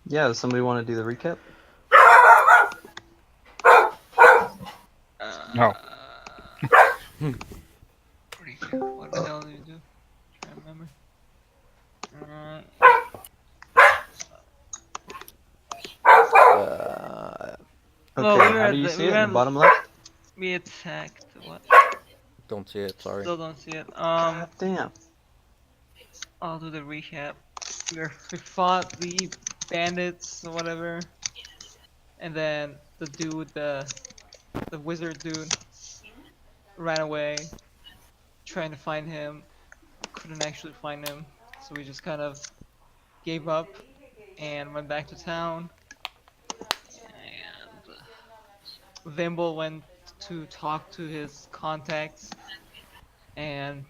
Yeah, does somebody want to do the recap? No. What the hell did you do? Try to remember. Uh, Well, Okay, how do you see it? In the bottom left? we attacked what? don't see it. Sorry. Still don't see it. God damn. I'll do the recap. We fought the bandits or whatever, and then the dude, the wizard dude, ran away, trying to find him. Couldn't actually find him, so we just kind of gave up and went back to town. And Vimble went to talk to his contacts and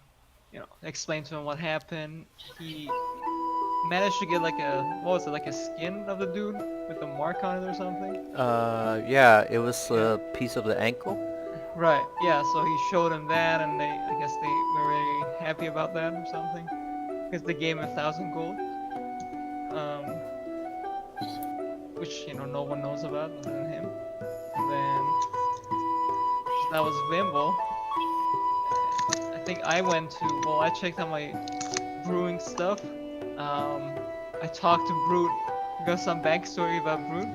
explain to him what happened. He managed to get like a skin of the dude with a mark on it or something. Yeah, it was a piece of the ankle. Right. Yeah. So he showed him that, and I guess they were very happy about that or something, because they gave him 1,000 gold, which no one knows about other than him. And then so that was Vimble. I think I went to I checked out my brewing stuff. I talked to Brute. Got some backstory about Brute.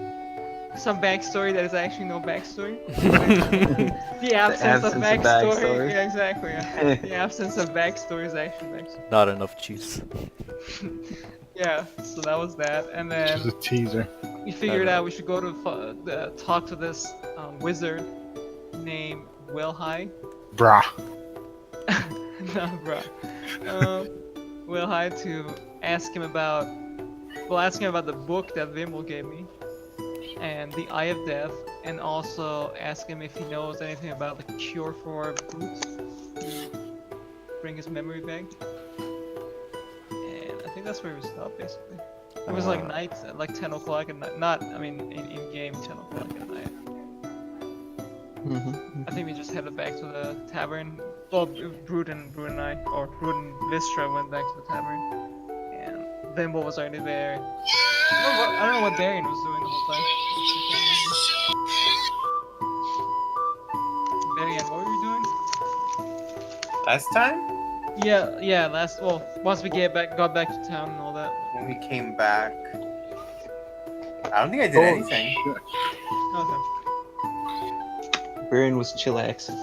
Some backstory that is actually no backstory. The absence of backstory. Yeah, exactly. Yeah. The absence of backstory is actually backstory. Not enough juice. Yeah, so that was that, and Just a then teaser. we figured out we should go to talk to this wizard named Will High. Brah. No, bro. Will High to ask him about the book that Vimble gave me, and the Eye of Death, and also ask him if he knows anything about the cure for Brute to bring his memory back. And I think that's where we stopped, basically. It was like night, like 10 o'clock at night. Not, I mean, in game 10 o'clock at night. I think we just headed back to the tavern. Well, Brute and I, or Brute and Vistra went back to the tavern, and Vimble was already there. I don't know what Darian was doing the whole time. Darian, what were you doing? Last time Yeah, once we got back to town and all that. when we came back, I don't think I did anything. Okay. Brian was chillaxing.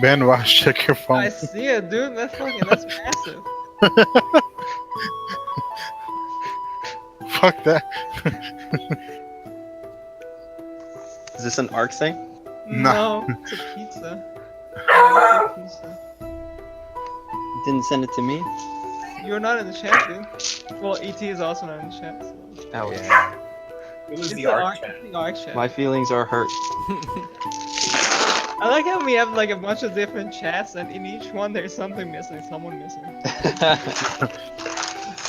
Ben, watch, check your phone. I see it, dude. That's massive. Fuck that. Is this an ARC thing? No. No, it's a pizza. Yeah, it's a pizza. You didn't send it to me? You're not in the chat, dude. Well, ET is also not in the chat. So. Ouch. Yeah. It was It's the art chat. the ARC chat. My feelings are hurt. I like how we have like a bunch of different chats, and in each one there's something missing, someone missing.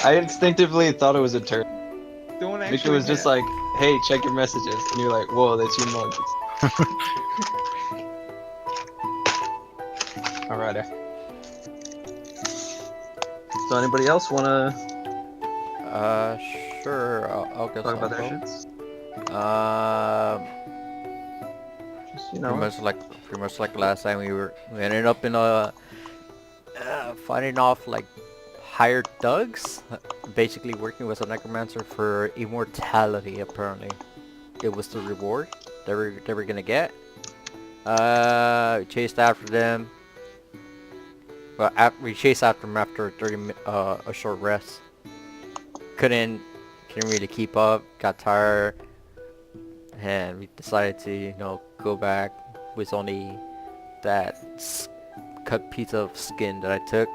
I instinctively thought it was a turn. Don't actually. Victor was just like, hey, check your messages. And you're like, whoa, that's you mugs. Alrighty. So anybody else wanna Sure. I'll get talk about their some. shits? Just, Pretty much like last time we ended up in a fighting off like hired thugs, basically working with a necromancer for immortality. Apparently, it was the reward they were gonna get. We chased after them. Well, we chased after them after a short rest. Couldn't really keep up. Got tired, and we decided to go back with only that cut piece of skin that I took.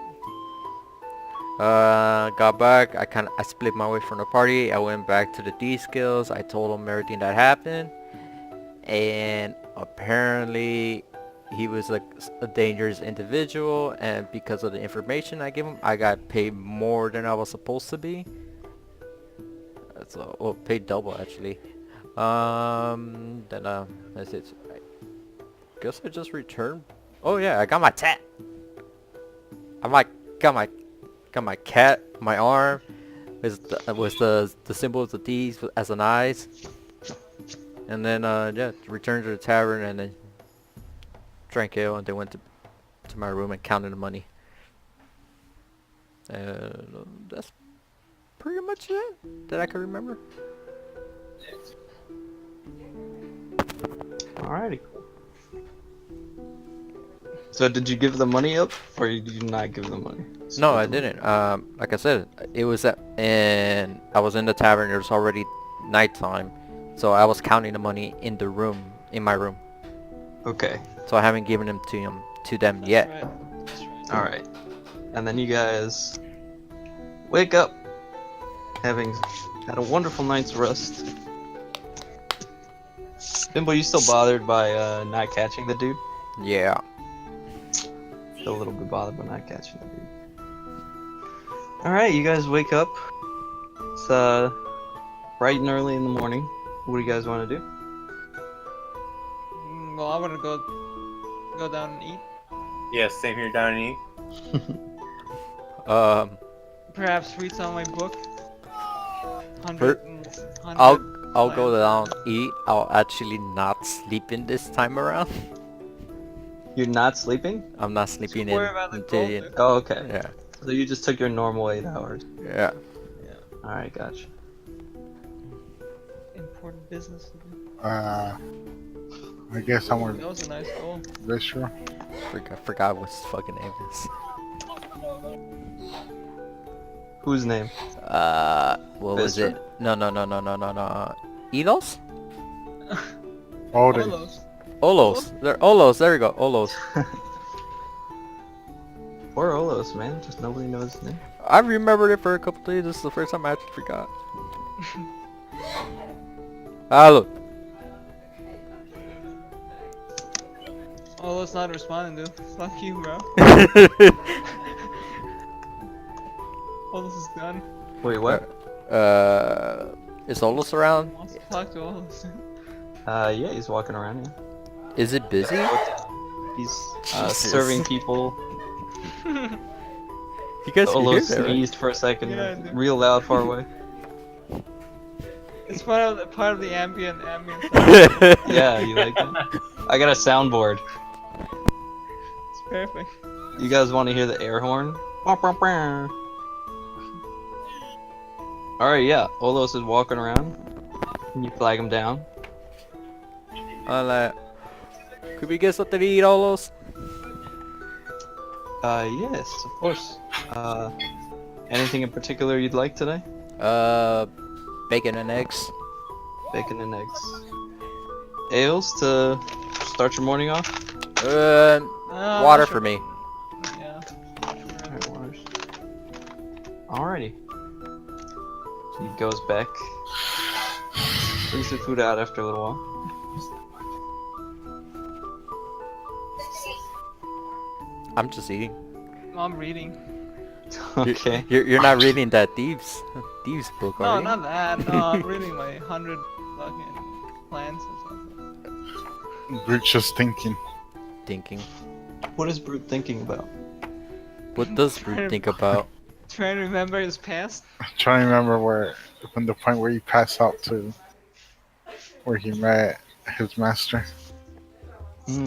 Got back. I split my way from the party. I went back to the D skills. I told him everything that happened, and apparently he was like a dangerous individual, and because of the information I gave him, I got paid more than I was supposed to be. So, paid double actually. That's it. I guess I just returned. Oh yeah, I got my tat. Got my cat, my arm, was the symbol of the thieves as an eyes. And then yeah, returned to the tavern and then drank ale and then went to my room and counted the money. That's pretty much it that I can remember. Alrighty, cool. So did you give the money up, or did you not give the money? No, I didn't. Like I said, it was and I was in the tavern. It was already nighttime, so I was counting the money in the room, in my room. Okay. So I haven't given them to them That's yet. right. That's right. Alright. And then you guys wake up, having had a wonderful night's rest. Bimbo, you still bothered by not catching the dude? Yeah. Still a little bit bothered by not catching the dude. Alright, you guys wake up. It's bright and early in the morning. What do you guys want to do? Well, I want to go down and eat. Yes, same here, down and eat. Perhaps read some of my book. I'll go down, eat. I'll actually not sleep in this time around. You're not sleeping? I'm not sleeping Don't worry about the until gold, dude. Oh, okay. yeah. So you just took your normal 8 hours. Yeah. Alright, gotcha. Important business to do. I guess I'm That with was a nice goal. Viscera. Forgot what his fucking name is. Whose name? What was Viscera? it? No. Elos? Oh, they, Carlos. Olos. Olos. There we go. Olos. Poor Olos, man. Just nobody knows his name. I remembered it for a couple days. This is the first time I actually forgot. Look. Oh, let's not responding, dude. Fuck you, bro. All this is done. Wait, what? Is Olos around? Wants to talk to all of us. Yeah, he's walking around, yeah. Is it busy? He's Jesus. serving people. You guys can hear Olos that, right? sneezed for a second, Yeah, I do. real loud, far away. It's part of the ambient. Yeah, you like it? I got a soundboard. It's perfect. You guys want to hear the air horn? Alright, yeah. Olos is walking around. Can you flag him down? I'm like, could we get something to eat, Olos? Yes, of course. Anything in particular you'd like today? Bacon and eggs. Bacon and eggs. Ales to start your morning off? Water sure. for me. Yeah. Alright, waters. Alrighty. So he goes back. Brings the food out after a little while. I'm just eating. I'm reading. Okay. You're not reading that thieves book, No, are you? not that. No, I'm reading my 100 fucking plants or something. We're just thinking. Thinking. What is Brute thinking about? What does Brute think about? Trying to remember his past. I'm trying to remember from the point where he passed out to where he met his master. Hmm.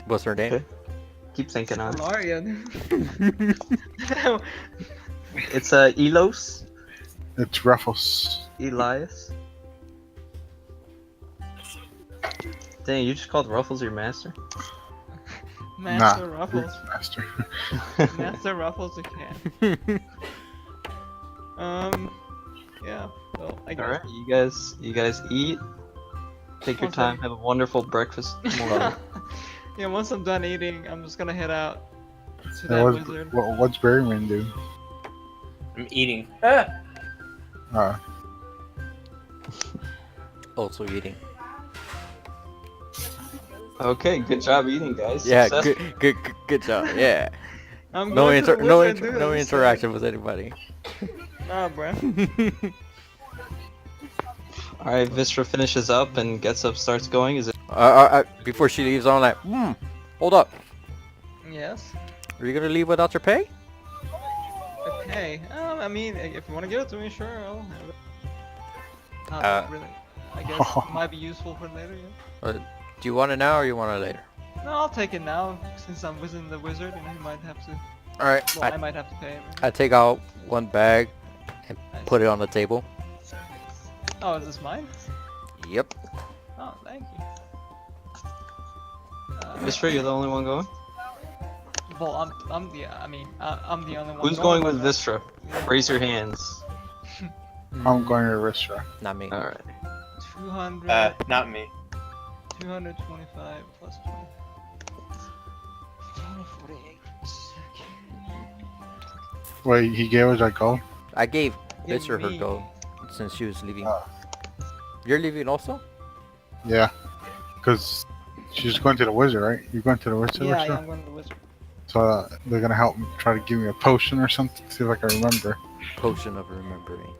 What's her name? Okay. Keep thinking on it. Mario, dude. It's Elos? It's Ruffles. Elias? Dang, you just called Ruffles your master? Master Nah, Ruffles. Brute's master. Master Ruffles the cat. Yeah. Well, I guess. Alright, you guys eat. Take your Okay. time, have a wonderful breakfast tomorrow. Yeah, once I'm done eating, I'm just gonna head out to Hey, that wizard. what's Berryman do? I'm eating. Also eating. Okay, good job eating, guys. Yeah, Success. good job. Yeah. I'm No going to the wizard, dude, no I'm interaction with anybody. sorry. Nah, bruh. Alright, Vistra finishes up and gets up, starts going. Is it? Before she leaves, I'm like, hold up. Yes. Are you gonna leave without your pay? The Hey, I mean, if you want to give it to me, sure, I'll have it. Not really. I guess it might be useful for later. Yeah. Do you want it now or you want it later? No, I'll take it now since I'm within the wizard, and he might have to. All right. Well, I might have to pay him. I take out one bag and Nice. put it on the table. Oh, is this mine? Yep. Oh, thank you. Vistra, you're the only one going? Well, I'm the only one. Who's going with but, Vistra? Raise your hands. I'm going to Ristra. Not me. Alright. 200. Not me. 225 plus 20. 248. Wait, he gave us our gold? I gave Give Bitcher her me- gold since she was leaving. Oh. You're leaving also? Yeah. Because she's going to the wizard, right? You're going to the wizard, Yeah, Ristra? I'm going to the wizard. So they're going to help me try to give me a potion or something, see if I can remember. Potion of remembering.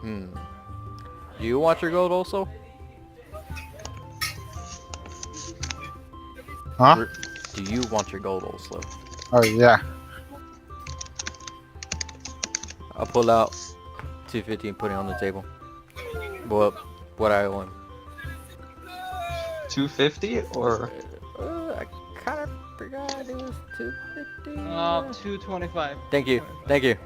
Do you want your gold also? Huh? Or do you want your gold also? Oh, yeah. I'll pull out 250 and put it on the table. Well, what I owe him. 250 or I kind of forgot it was 250. 225. Thank you. 225. Thank you.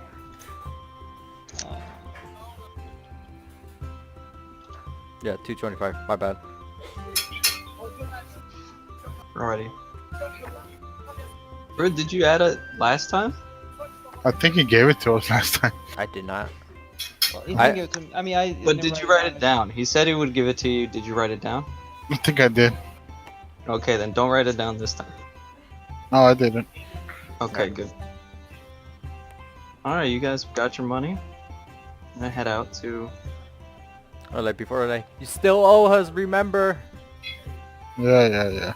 Yeah, 225. My bad. alrighty. Bro, did you add it last time? I think he gave it to us last time. I did not. Well, he I- didn't give it to me. I mean, I. But never did you write it down? He said he would give it to you. Did you write it down? I think I did. Okay, then don't write it down this time. No, I didn't. Okay, good. Alright, you guys got your money. I'm gonna head out to... Oh, like before I... You still owe us, remember? Yeah.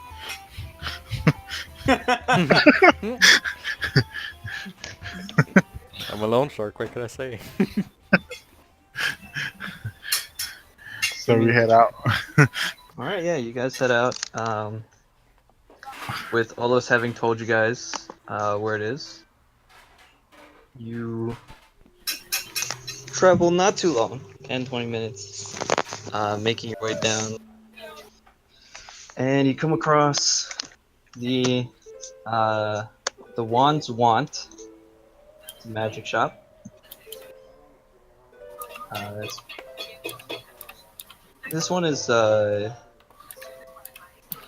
I'm a loan shark, what can I say? So we head out. Alright, yeah, you guys head out. With all those having told you guys where it is, you travel not too long, 10-20 minutes, making your way down. And you come across the Wand's Want magic shop. This one is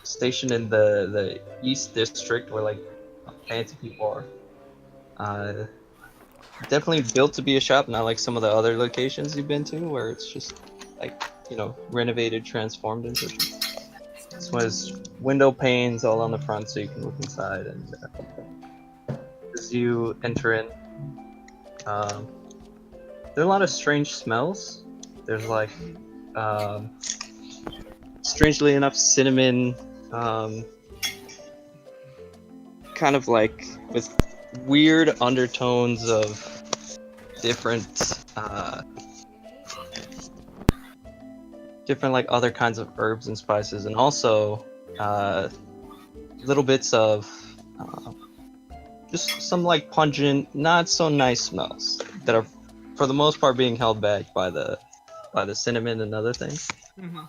stationed in the East District, where like fancy people are. Definitely built to be a shop, not like some of the other locations you've been to, where it's just like, you know, renovated, transformed into. This one has window panes all on the front, so you can look inside. And as you enter in, there are a lot of strange smells. There's like, strangely enough, cinnamon, kind of like with weird undertones of different like other kinds of herbs and spices, and also little bits of just some like pungent, not so nice smells that are for the most part being held back by the cinnamon and other things, Mm-hmm.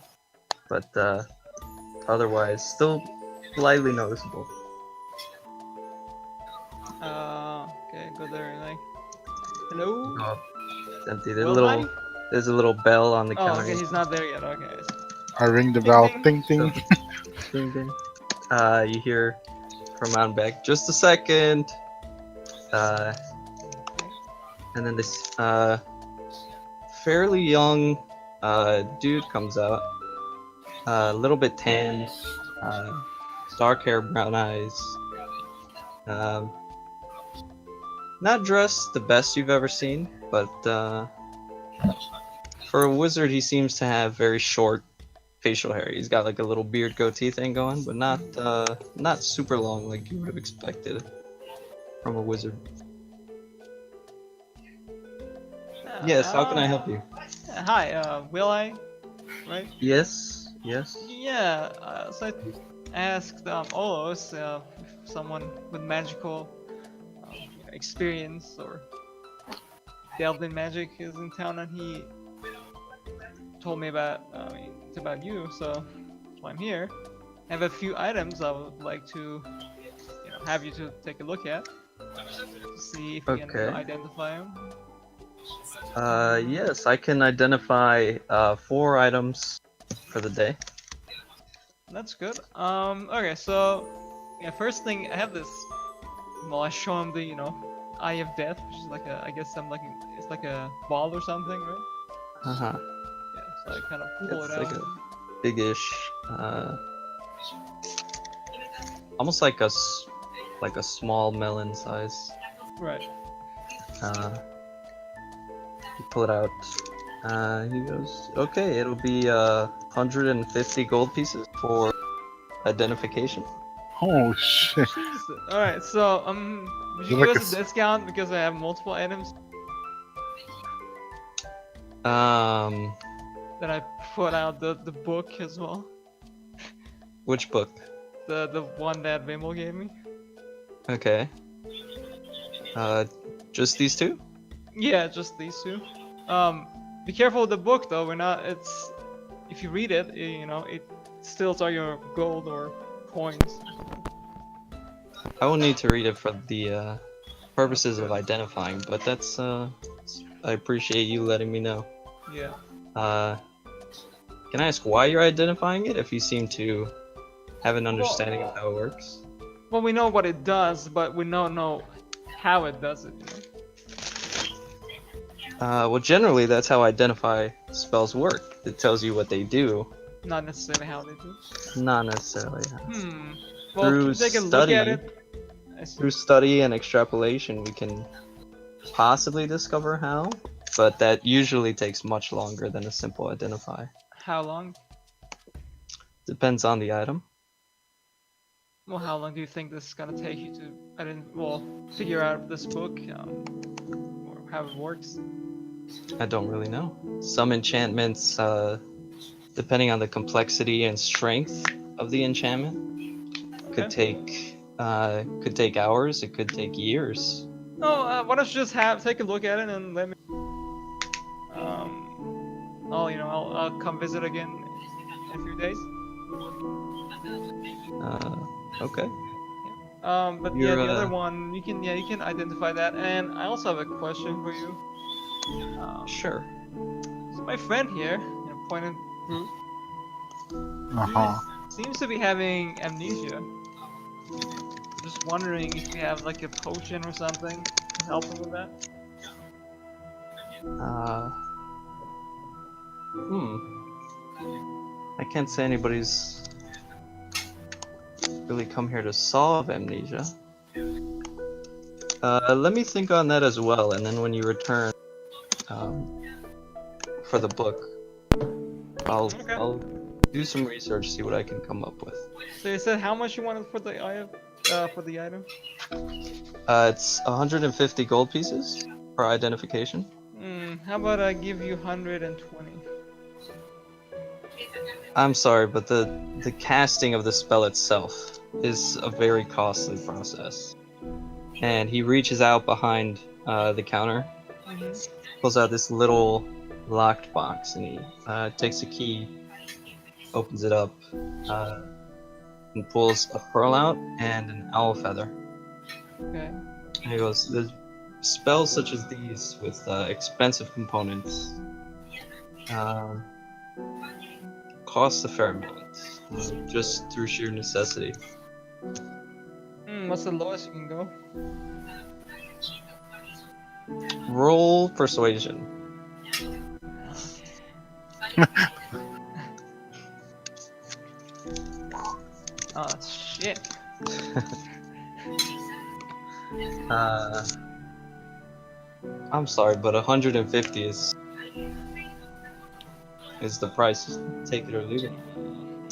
but otherwise still slightly noticeable. Okay, go there and like. Hello. Oh, it's empty. Will There's a little bell on the Oh, counter. okay, he's not there yet. Okay. I ring the bell. Ding, Ding, ding. Ding, ding. You hear from out back, just a second. And then this fairly young dude comes out. A little bit tanned, dark hair, brown eyes. Not dressed the best you've ever seen, but for a wizard, he seems to have very short facial hair. He's got like a little beard goatee thing going, but not super long like you would have expected from a wizard. Yes, how can I help you? Hi, Will I? Right? Yes. Yeah, so I asked Olos if someone with magical experienced or delved in magic is in town, and he told me about it's about you, so that's why I'm here. I have a few items I would like to have you to take a look at to see if you can Okay. identify them. Yes, I can identify 4 items for the day. That's good. Okay, so yeah, first thing I have this. Well, I show him the Eye of Death, which is like I guess it's like a ball or something, right? Uh-huh. Yeah, so I kind of pull It's it like out. a biggish, almost like like a small melon size. Right. You pull it out. He goes, okay, it'll be 150 gold pieces for identification. Oh shit! Jesus. All right, so would you You're give like us a a discount because I have multiple items that I put out the book as well, Which book? the one that Vimble gave me. Okay. Just these 2? Yeah, just these 2. Be careful with the book though. It's if you read it, it steals all your gold or coins. I will need to read it for the purposes of identifying, but that's I appreciate you letting me know. Yeah. Can I ask why you're identifying it if you seem to have an understanding of how it works? Well, we know what it does, but we don't know how it does it. Well, generally that's how identify spells work. It tells you what they do, Not necessarily how they do. not necessarily how. Well, can Through you take a look at study. it? I see. Through study and extrapolation, we can possibly discover how, but that usually takes much longer than a simple identify. How long? Depends on the item. Well, how long do you think this is gonna take you to figure out this book, or how it works? I don't really know. Some enchantments, depending on the complexity and strength of the enchantment, could take hours. It could take years. No, why don't you just take a look at it and let me. I'll come visit again in a few days. Okay. But yeah, You're, the other one you can identify that, and I also have a question for you. Sure. So my friend here, pointed group, seems to be having amnesia. Just wondering if you have like a potion or something to help him with that. I can't say anybody's really come here to solve amnesia. Let me think on that as well, and then when you return for the book, I'll do some research, see what I can come up with. So you said how much you wanted for the item? It's 150 gold pieces for identification. How about I give you 120? I'm sorry, but the casting of the spell itself is a very costly process. And he reaches out behind the counter, pulls out this little locked box, and he takes a key, opens it up, and pulls a pearl out and an owl feather. Okay. And he goes, "There's spells such as these with expensive components cost a fair amount, just through sheer necessity." What's the lowest you can go? Roll persuasion. Oh shit. I'm sorry, but 150 is the price. Take it or leave it.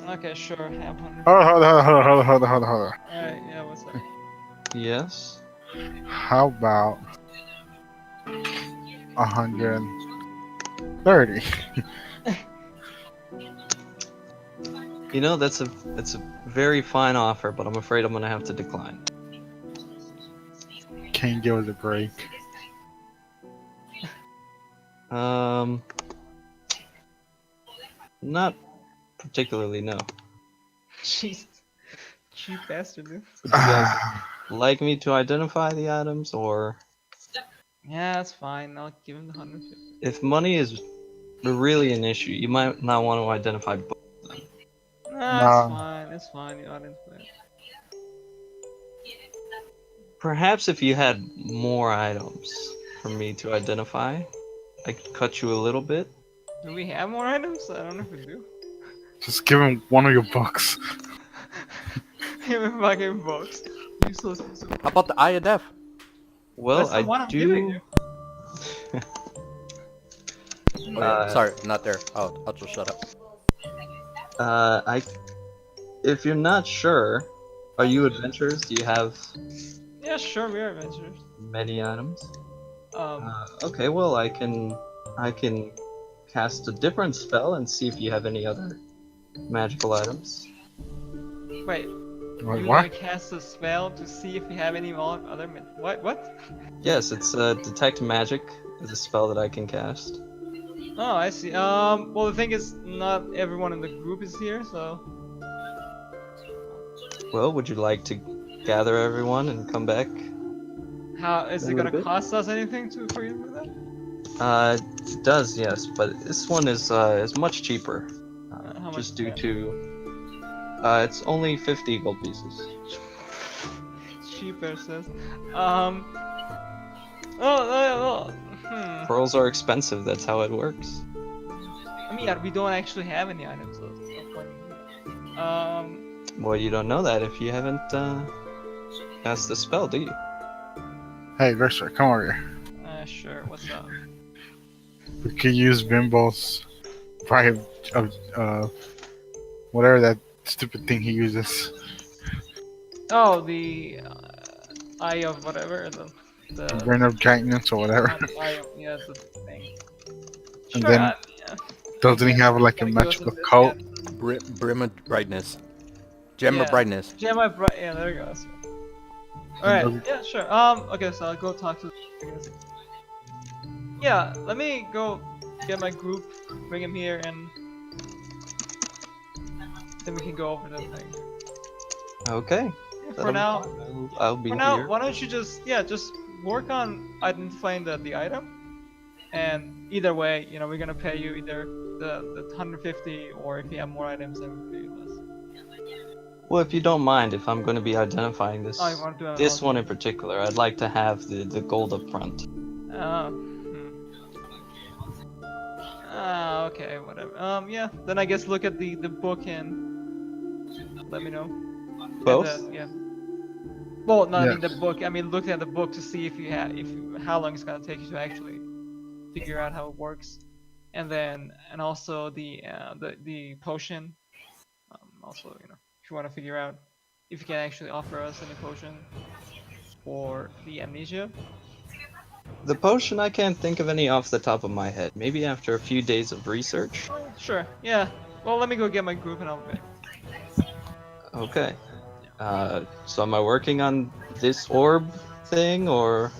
Okay, sure, have 100. Hold on. Alright, yeah, what's up? Yes. How about 130? You know, that's a very fine offer, but I'm afraid I'm gonna have to decline. can't give us a break. Not particularly, no. Jeez. Cheap bastard, dude. Would you guys like me to identify the items, or Yeah, that's fine. I'll give him the 150. if money is really an issue, you might not want to identify both of them. Nah, Nah. it's fine. It's fine. You identify it. Perhaps if you had more items for me to identify, I could cut you a little bit. Do we have more items? I don't know if we do. Just give him one of your books. Give him fucking books. Useless piece of. How about the Eye of Death? Well, That's the one I I'm giving do. you. Oh, yeah. Sorry, not there. I'll just shut up. If you're not sure, are you adventurers? Do you have Yeah, sure, we are adventurers. many items? Um, Okay, well, I can cast a different spell and see if you have any other magical items. wait. Wait, You're what? gonna cast a spell to see if we have any more other. What? Yes, it's detect magic is a spell that I can cast. Oh, I see. Well, the thing is, not everyone in the group is here, so. Well, would you like to gather everyone and come back? How is A it little gonna bit. cost us anything for you to do that? It does, yes, but this one is much cheaper. How Just much due is that? to it's only 50 gold pieces. Cheaper says. Oh. Pearls are expensive. That's how it works. I mean, yeah, we don't actually have any items. So there's no point in Well, you don't know that if you haven't cast the spell, do you? Hey, Vexor, come over here. Sure. What's up? We could use Bimbo's vibe of whatever that stupid thing he uses. Oh, the eye of whatever the Brain of Giantness or whatever. eye of, yeah, the thing. And Sure, then yeah. doesn't he have like a Gotta give us magical discount. coat? Brim of Brightness. Gem Yeah. of Brightness. Gem of Bright. Yeah, there you go. Alright, yeah, sure. Okay, so I'll go talk to I guess. Yeah, let me go get my group, bring him here, and then we can go over the thing. Okay. Yeah, that'll for be now, fine. I'll be for now, here. why don't you just work on identifying the item, and either way, you know, we're gonna pay you either the 150, or if you have more items, then we'll pay you less. Well, if you don't mind, if I'm going to be identifying this Oh, you want to do it? this one in particular, I'd like to have the gold up front. Okay, whatever. Yeah. Then I guess look at the book and let me know. And Both? yeah. Well, no, I Yeah. mean the book. I mean, look at the book to see if you have, how long it's gonna take you to actually figure out how it works, and also the potion. Also, you know, if you want to figure out if you can actually offer us any potion for the amnesia. The potion, I can't think of any off the top of my head. Maybe after a few days of research. Sure. Yeah. Well, let me go get my group and I'll be back. Okay. So am I working on this orb thing, or?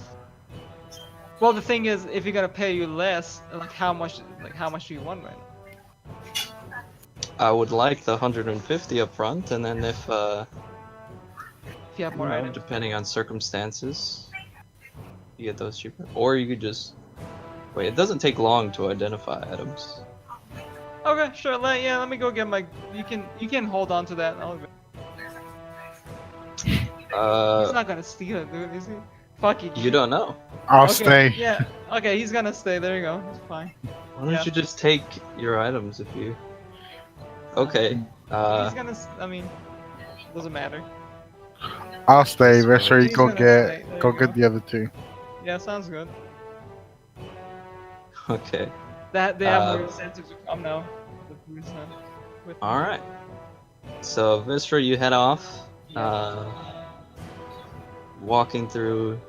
Well, the thing is, if you're gonna pay you less, how much do you want right now? I would like the 150 up front, and then if If you have more you know, items. depending on circumstances, you get those cheaper. Or you could just wait. It doesn't take long to identify items. Okay, sure. Let me go get my. You can hold on to that. He's not gonna steal it, dude, is he? Fuck it. You don't know. I'll Okay, stay. Yeah. Okay, he's gonna stay. There you go. It's fine. Why don't Yeah. you just take your items if you? Okay. He's gonna. I mean, doesn't matter. I'll stay. Vexor, you He's go gonna stay. get There go you get go. the other two. Yeah, sounds good. Okay. That they have Uh, more incentive to come now. With All right. So Vistra, you head off. Walking through,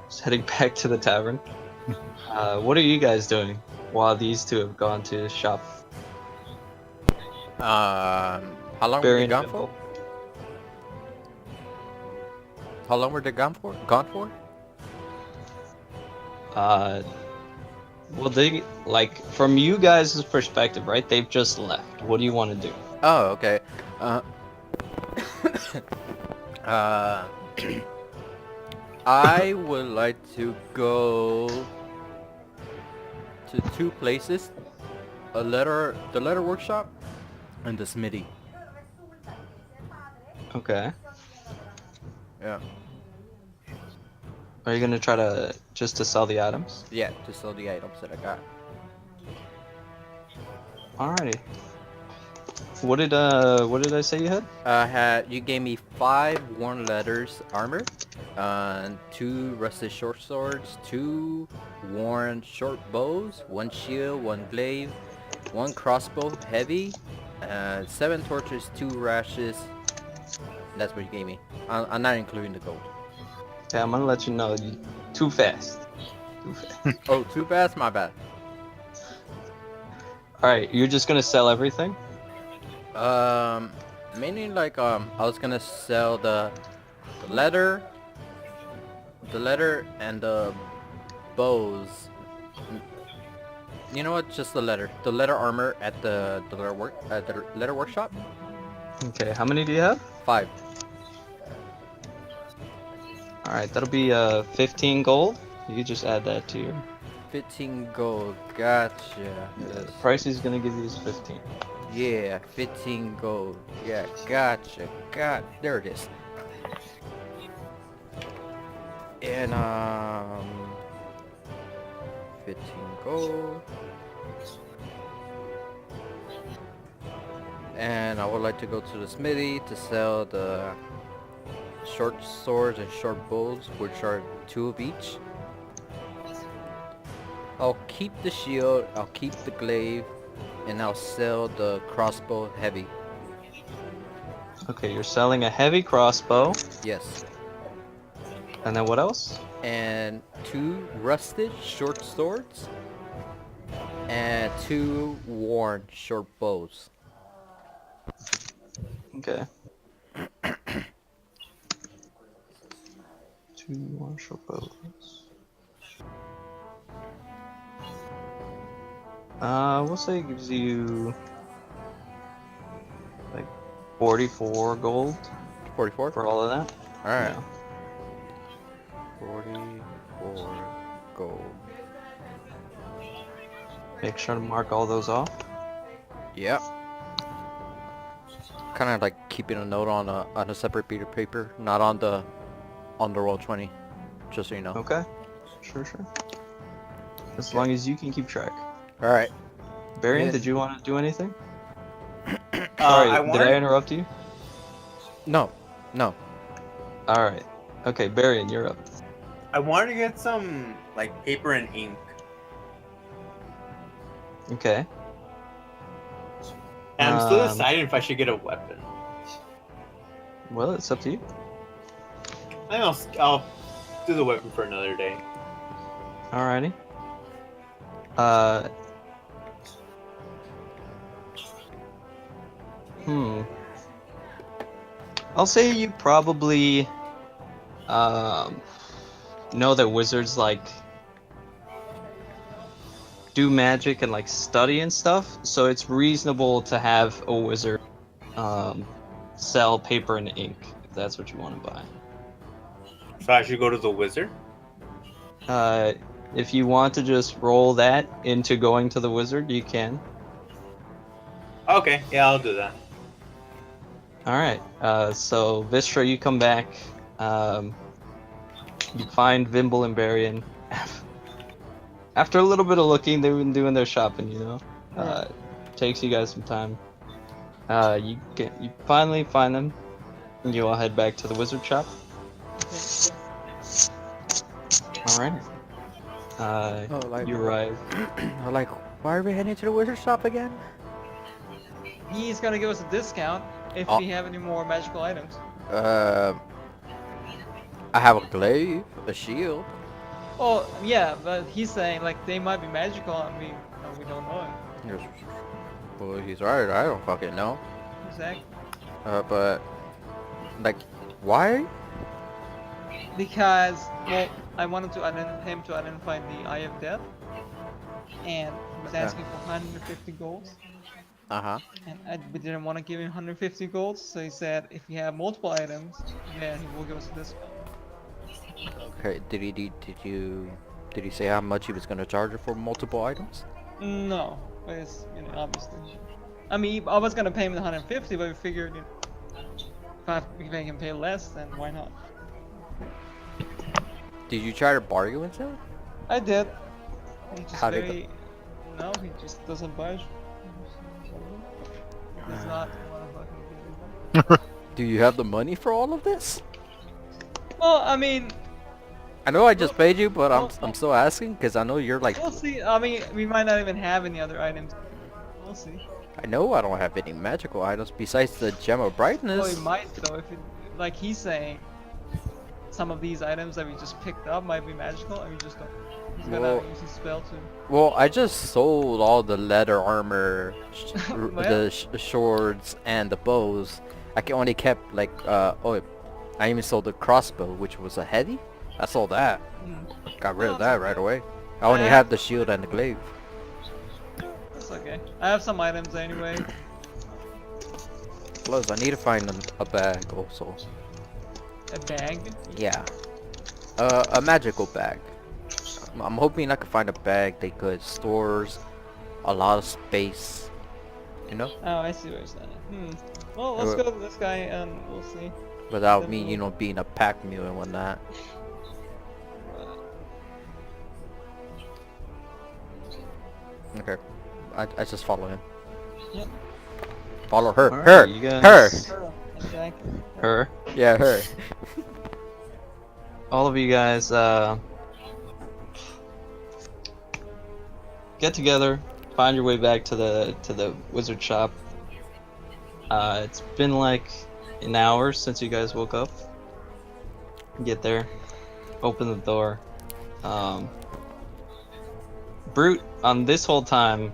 just heading back to the tavern. What are you guys doing while these two have gone to shop? How long were Burying they gone a for? bimbo. How long were they gone for? Gone for? Well, they like from you guys' perspective, right? They've just left. What do you want to do? Oh, okay. Uh, uh, I would like to go to two places: the letter workshop, and the smithy. Okay. Yeah. Are you gonna try to just to sell the items? Yeah, to sell the items that I got. Alrighty. What did I say you had? You gave me 5 worn leathers armor, 2 rusted short swords, 2 worn short bows, 1 shield, 1 glaive, 1 crossbow heavy, 7 torches, 2 rashes. That's what you gave me. I'm not including the gold. Okay, I'm gonna let you know. You too fast. Too fast. Oh, too fast? My bad. Alright, you're just gonna sell everything? Mainly like I was gonna sell the leather and the bows. You know what? Just the leather armor at the leather workshop. Okay, how many do you have? 5. Alright, that'll be 15 gold. You can just add that to your 15 gold. Gotcha. the price he's gonna give you is 15. Yeah, 15 gold. Yeah, gotcha. There it is. And 15 gold. And I would like to go to the smithy to sell the short swords and short bows, which are 2 of each. I'll keep the shield, I'll keep the glaive, and I'll sell the crossbow heavy. Okay, you're selling a heavy crossbow. Yes. And then what else? And 2 rusted short swords. And 2 worn short bows. Okay. 2 martial bows. We'll say it gives you like 44 gold 44? for all of that. Alright. Yeah. 44 gold. Make sure to mark all those off. Yep. Kind of like keeping a note on a separate piece of paper, not on the roll 20, just so you know. Okay. Sure. As long as you can keep track. All right. Barian, Yes. did you want to do anything? I Sorry, did I interrupt you? No. All right. Okay, Barian, you're up. I wanted to get some like paper and ink. Okay. And I'm still Um, deciding if I should get a weapon. Well, it's up to you. I think I'll do the weapon for another day. Alrighty. I'll say you probably know that wizards like do magic and like study and stuff, so it's reasonable to have a wizard sell paper and ink if that's what you want to buy. So I should go to the wizard? If you want to just roll that into going to the wizard, you can. Okay, yeah, I'll do that. Alright, so Vistra, you come back. You find Vimble and Barian. After a little bit of looking, they've been doing their shopping, you know. Takes you guys some time. You finally find them, and you all head back to the wizard shop. Alright. You arrive. Like, why are we heading to the wizard shop again? He's gonna give us a discount if Oh. we have any more magical items. I have a glaive, a shield. Oh yeah, but he's saying like they might be magical and we don't know it. Yes. Well, he's right. I don't fucking know. Exactly. But like, why? Because well, I wanted to him to identify the Eye of Death, and he was Yeah. asking for 150 golds, Uh-huh. and we didn't want to give him 150 golds, so he said if you have multiple items, then he will give us a discount. Okay, did he say how much he was gonna charge her for multiple items? No, but it's, you know, obviously. I mean, I was gonna pay him the 150, but we figured, you know, if I can pay less, then why not? Did you try to bargain with him? I did. He just How'd it go? very... No, he just doesn't budge. He's not motherfucking. Do you have the money for all of this? Well, I mean, I know I just paid you, but I'm still asking because I know you're like, we'll see. I mean, we might not even have any other items. We'll see. I know I don't have any magical items besides the gem of Well, brightness. we might though. If it, like he's saying, some of these items that we just picked up might be magical, and we just don't. He's gonna Well- use his spell to. Well, I just sold all the leather armor, Well. the swords, and the bows. only kept like, I even sold the crossbow, which was a heavy. I sold that. Got rid of that right away. I only have the shield and the glaive. That's okay. I have some items anyway. Plus, I need to find a bag also. A bag. Yeah. A magical bag. I'm hoping I can find a bag that could stores a lot of space. You know? Oh, I see what you're saying. Well, let's go to this guy and we'll see. Without me, you know, being a pack mule and whatnot. Okay. I just follow him. Yep. Follow her. Alright, Her. you Her. guys- Exactly. Her. Yeah, her. All of you guys get together, find your way back to the wizard shop. It's been like an hour since you guys woke up. Get there, open the door. Brute, on this whole time,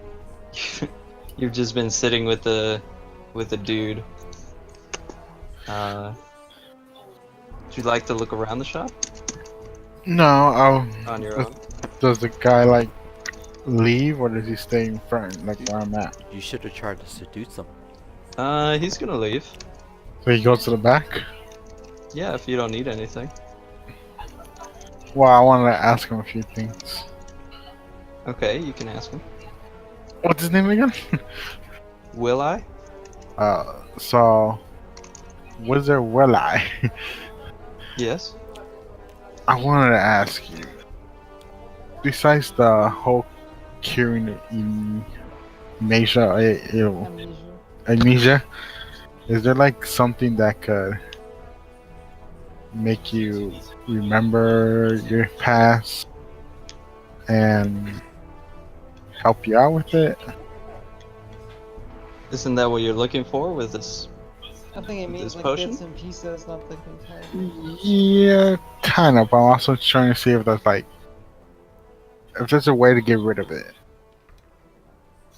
you've just been sitting with the dude. Would you like to look around the shop No, on your own? does the guy like leave or does he stay in front, like where I'm at? You should have tried to seduce him. He's gonna leave. So he goes to the back? Yeah, if you don't need anything. Well, I wanted to ask him a few things. Okay, you can ask him. What's his name again? Will I? So, Wizard Will I? Yes. I wanted to ask you, besides the whole curing amnesia, is there like something that could make you remember your past and help you out with it? Isn't that what you're looking for with this? I think it means This like potion? bits and pieces, not the entire. Yeah, kind of. I'm also trying to see if there's like, if there's a way to get rid of it,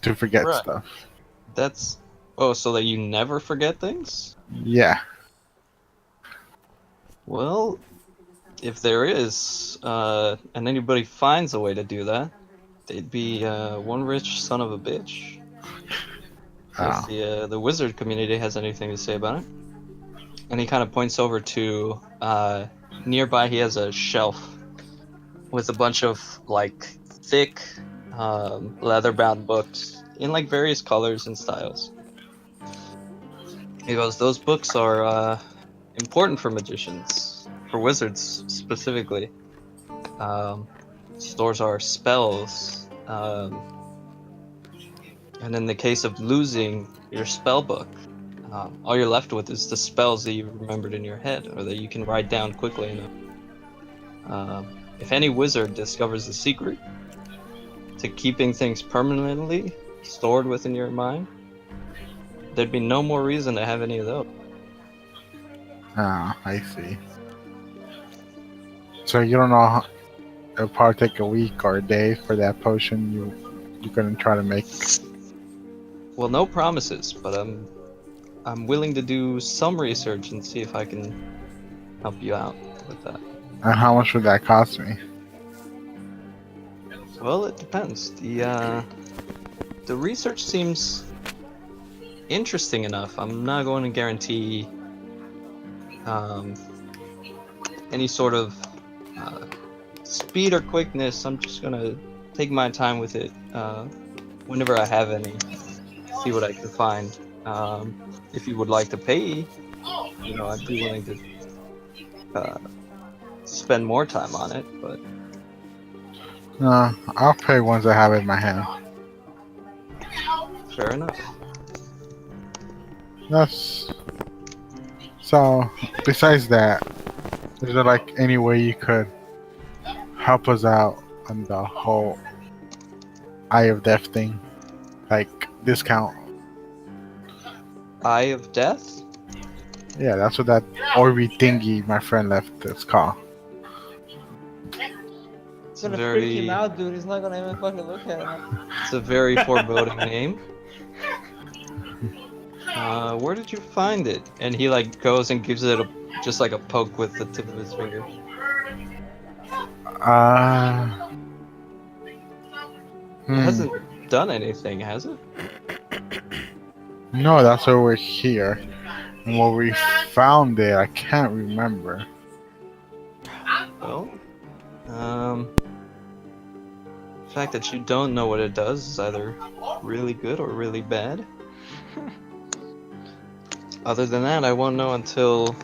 to forget Right. stuff. That's so that you never forget things? Yeah. Well, if there is, and anybody finds a way to do that, they'd be one rich son of a bitch. Oh. If the wizard community has anything to say about it. And he kind of points over to nearby. He has a shelf with a bunch of like thick leather-bound books in like various colors and styles. He goes, those books are important for magicians, for wizards specifically. Stores our spells. And in the case of losing your spell book, all you're left with is the spells that you remembered in your head, or that you can write down quickly enough. If any wizard discovers the secret to keeping things permanently stored within your mind, there'd be no more reason to have any of those. Ah, I see. So you don't know how, it'll probably take a week or a day for that potion you're gonna try to make. Well, no promises, but I'm willing to do some research and see if I can help you out with that. And how much would that cost me? Well, it depends. The research seems interesting enough. I'm not going to guarantee um, any sort of speed or quickness. I'm just gonna take my time with it whenever I have any. See what I can find. If you would like to pay, I'd be willing to spend more time on it. But No, I'll pay once I have it in my hand. fair enough. That's so. Besides that, is there like any way you could help us out on the whole Eye of Death thing? Like discount? Eye of Death. Yeah, that's what that orby thingy my friend left is called. It's gonna freak him out, dude. He's not gonna even fucking look at it. It's a very foreboding name. Where did you find it? And he like goes and gives it just like a poke with the tip of his finger. It hasn't done anything, has it? No, that's why we're here. And where we found it, I can't remember. Well, the fact that you don't know what it does is either really good or really bad. Other than that, I won't know until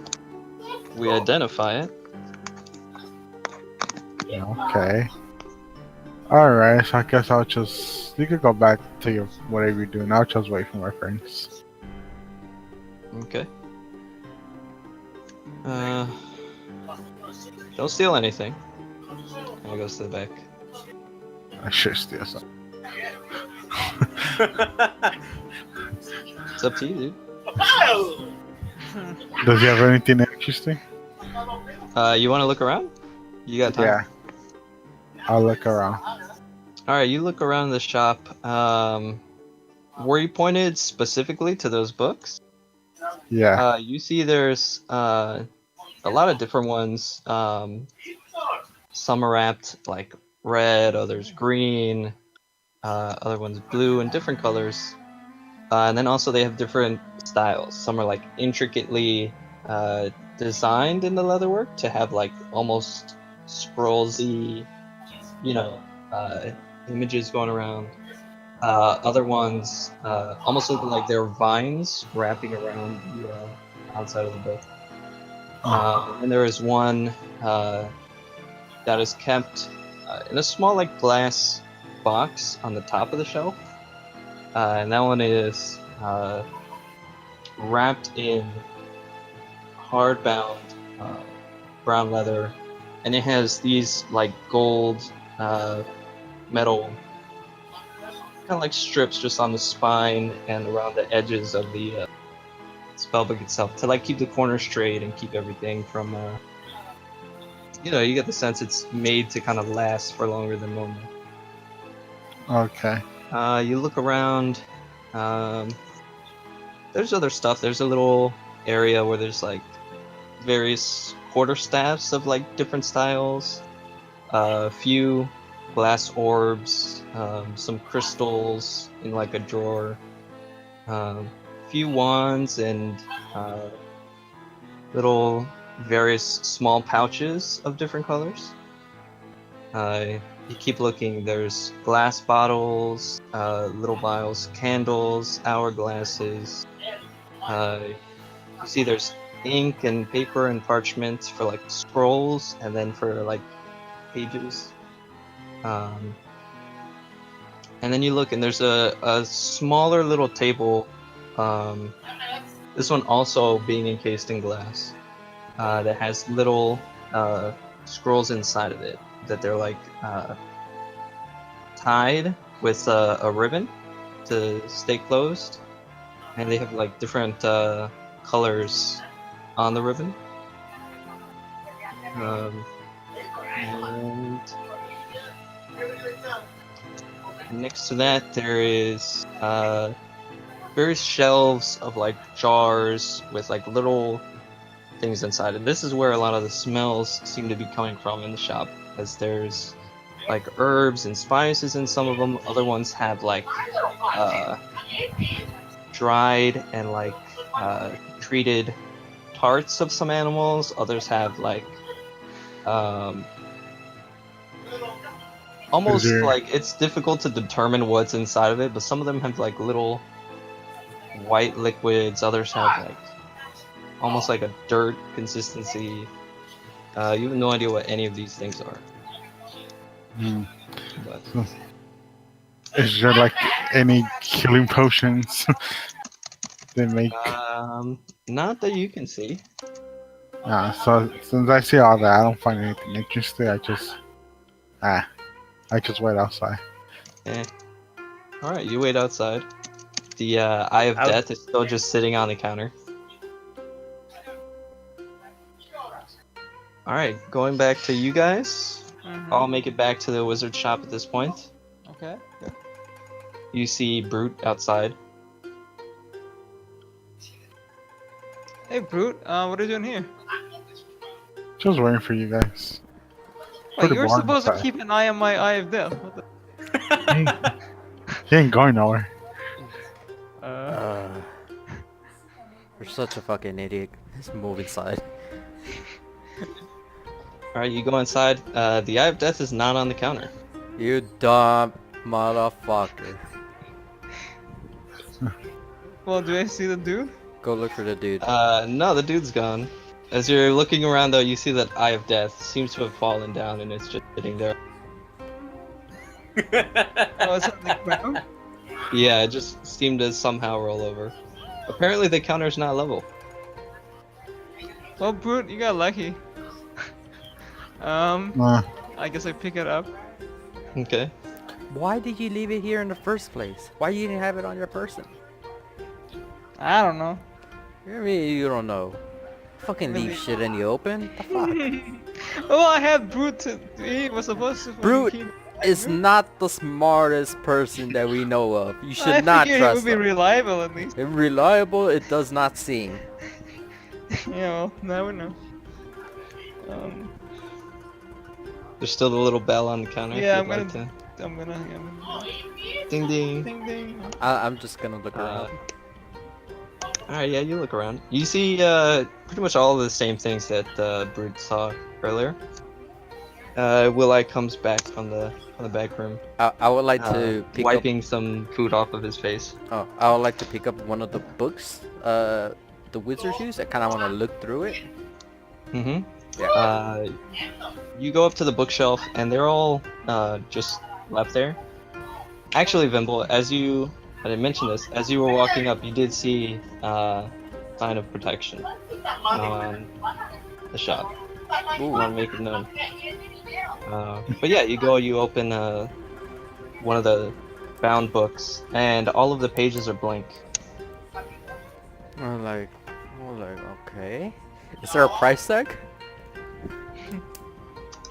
we identify it. Okay. Alright, so I guess I'll just... You could go back to your whatever you're doing. I'll just wait for my friends. Okay. Don't steal anything. And he goes to the back. I should steal something. It's up to you, dude. Does he have anything interesting? You want to look around? You got time? Yeah. I'll look around. Alright, you look around the shop. Were you pointed specifically to those books? Yeah. You see there's a lot of different ones. Some are wrapped like red, others green, other ones blue, and different colors. And then also they have different styles. Some are like intricately designed in the leatherwork to have like almost scrollsy, images going around. Other ones almost look like they're vines wrapping around the outside of the book. And there is one that is kept in a small like glass box on the top of the shelf. And that one is wrapped in hardbound brown leather, and it has these like gold metal kind of like strips just on the spine and around the edges of the spellbook itself to like keep the corners straight and keep everything from you get the sense it's made to kind of last for longer than normal. Okay. You look around. There's other stuff. There's a little area where there's like various quarterstaffs of like different styles. A few glass orbs, some crystals in like a drawer, few wands and little various small pouches of different colors. You keep looking, there's glass bottles, little vials, candles, hourglasses. You see there's ink and paper and parchment for like scrolls and then for like pages. And then you look and there's a smaller little table, this one also being encased in glass, that has little scrolls inside of it that they're like tied with a ribbon to stay closed, and they have like different colors on the ribbon. And next to that there is various shelves of like jars with like little things inside. And this is where a lot of the smells seem to be coming from in the shop, as there's like herbs and spices in some of them. Other ones have like dried and like treated parts of some animals. Others have like almost there- like it's difficult to determine what's inside of it, but some of them have like little white liquids. Others have like almost like a dirt consistency. You have no idea what any of these things are. Hmm. But Is there like any healing potions they make? not that you can see. So since I see all that, I don't find anything interesting. I just wait outside. Eh. All right, you wait outside. The Eye of I'll- Death is still just sitting on the counter. All right, going back to you guys. Mhm. I'll make it back to the wizard shop at this point. Okay. You see Brute outside. Hey, Brute. What are you doing here? Just waiting for you guys. Well, Pretty you're boring supposed to outside. keep an eye on my Eye of Death. What the? He ain't going nowhere. You're such a fucking idiot. Just move inside. All right, you go inside. The Eye of Death is not on the counter. You dumb motherfucker. Well, do I see the dude? Go look for the dude. No, the dude's gone. As you're looking around, though, you see that Eye of Death seems to have fallen down, and it's just sitting there. Oh, it's on the ground. Yeah, it just seemed to somehow roll over. Apparently, the counter's not level. Well, Brute, you got lucky. Nah. I guess I pick it up. Okay. Why did you leave it here in the first place? Why you didn't have it on your person? I don't know. I mean, you don't know. Fucking leave shit in the open? The fuck? Well, I had Brute to. He was supposed to. fucking Brute keep- is not the smartest person that we know of. You should I not figured trust he would be him. reliable at least. If reliable, it does not seem. Yeah, well, now we know. There's still the little bell on the counter. Yeah, if you'd like I'm gonna. to. Ding ding. Ding ding. I'm just gonna look Uh, around. Alright, yeah, you look around. You see pretty much all of the same things that Brute saw earlier. Will-I comes back from the back room, I would like to pick wiping some food off of his face. up. Oh, I would like to pick up one of the books. The wizard's use. I kind of want to look through it. Mm-hmm. Yeah. You go up to the bookshelf, and they're all just left there. Actually, Vimble, I didn't mention this, as you were walking up, you did see sign of protection on the shop. Ooh. Want to make it known. But yeah, you open one of the bound books, and all of the pages are blank. I'm like, okay. Is there a price tag?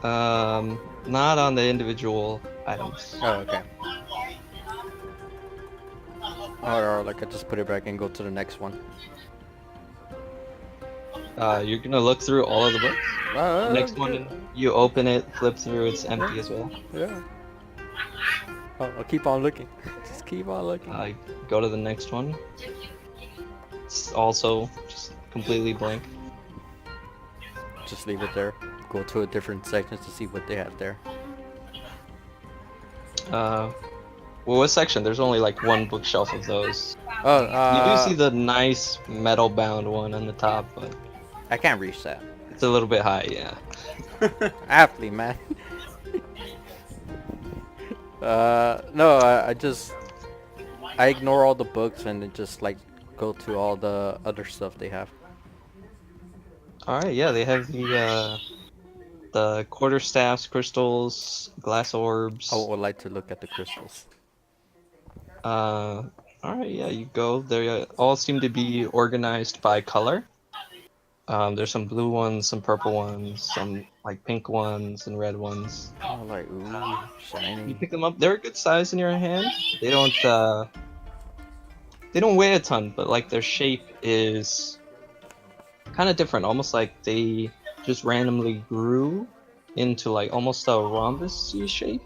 Not on the individual items. Oh, okay. Or like I just put it back and go to the next one. You're gonna look through all of the books. Next one, you open it, flip through, it's empty as well. Yeah. Oh, I'll keep on looking. Just keep on looking. Go to the next one. It's also just completely blank. Just leave it there. Go to a different section to see what they have there. Well, what section? There's only like one bookshelf of those. Oh, You do see the nice metal bound one on the top, but I can't reach that. it's a little bit high, yeah. Aptly, man. No, I ignore all the books and then just like go to all the other stuff they have. Alright, yeah, they have the quarterstaffs, crystals, glass orbs. I would like to look at the crystals. Alright, yeah, you go. They all seem to be organized by color. There's some blue ones, some purple ones, some like pink ones and red ones. Oh, like, ooh, You shiny. pick them up. They're a good size in your hand. They don't weigh a ton, but like their shape is kind of different, almost like they just randomly grew into like almost a rhombus shape.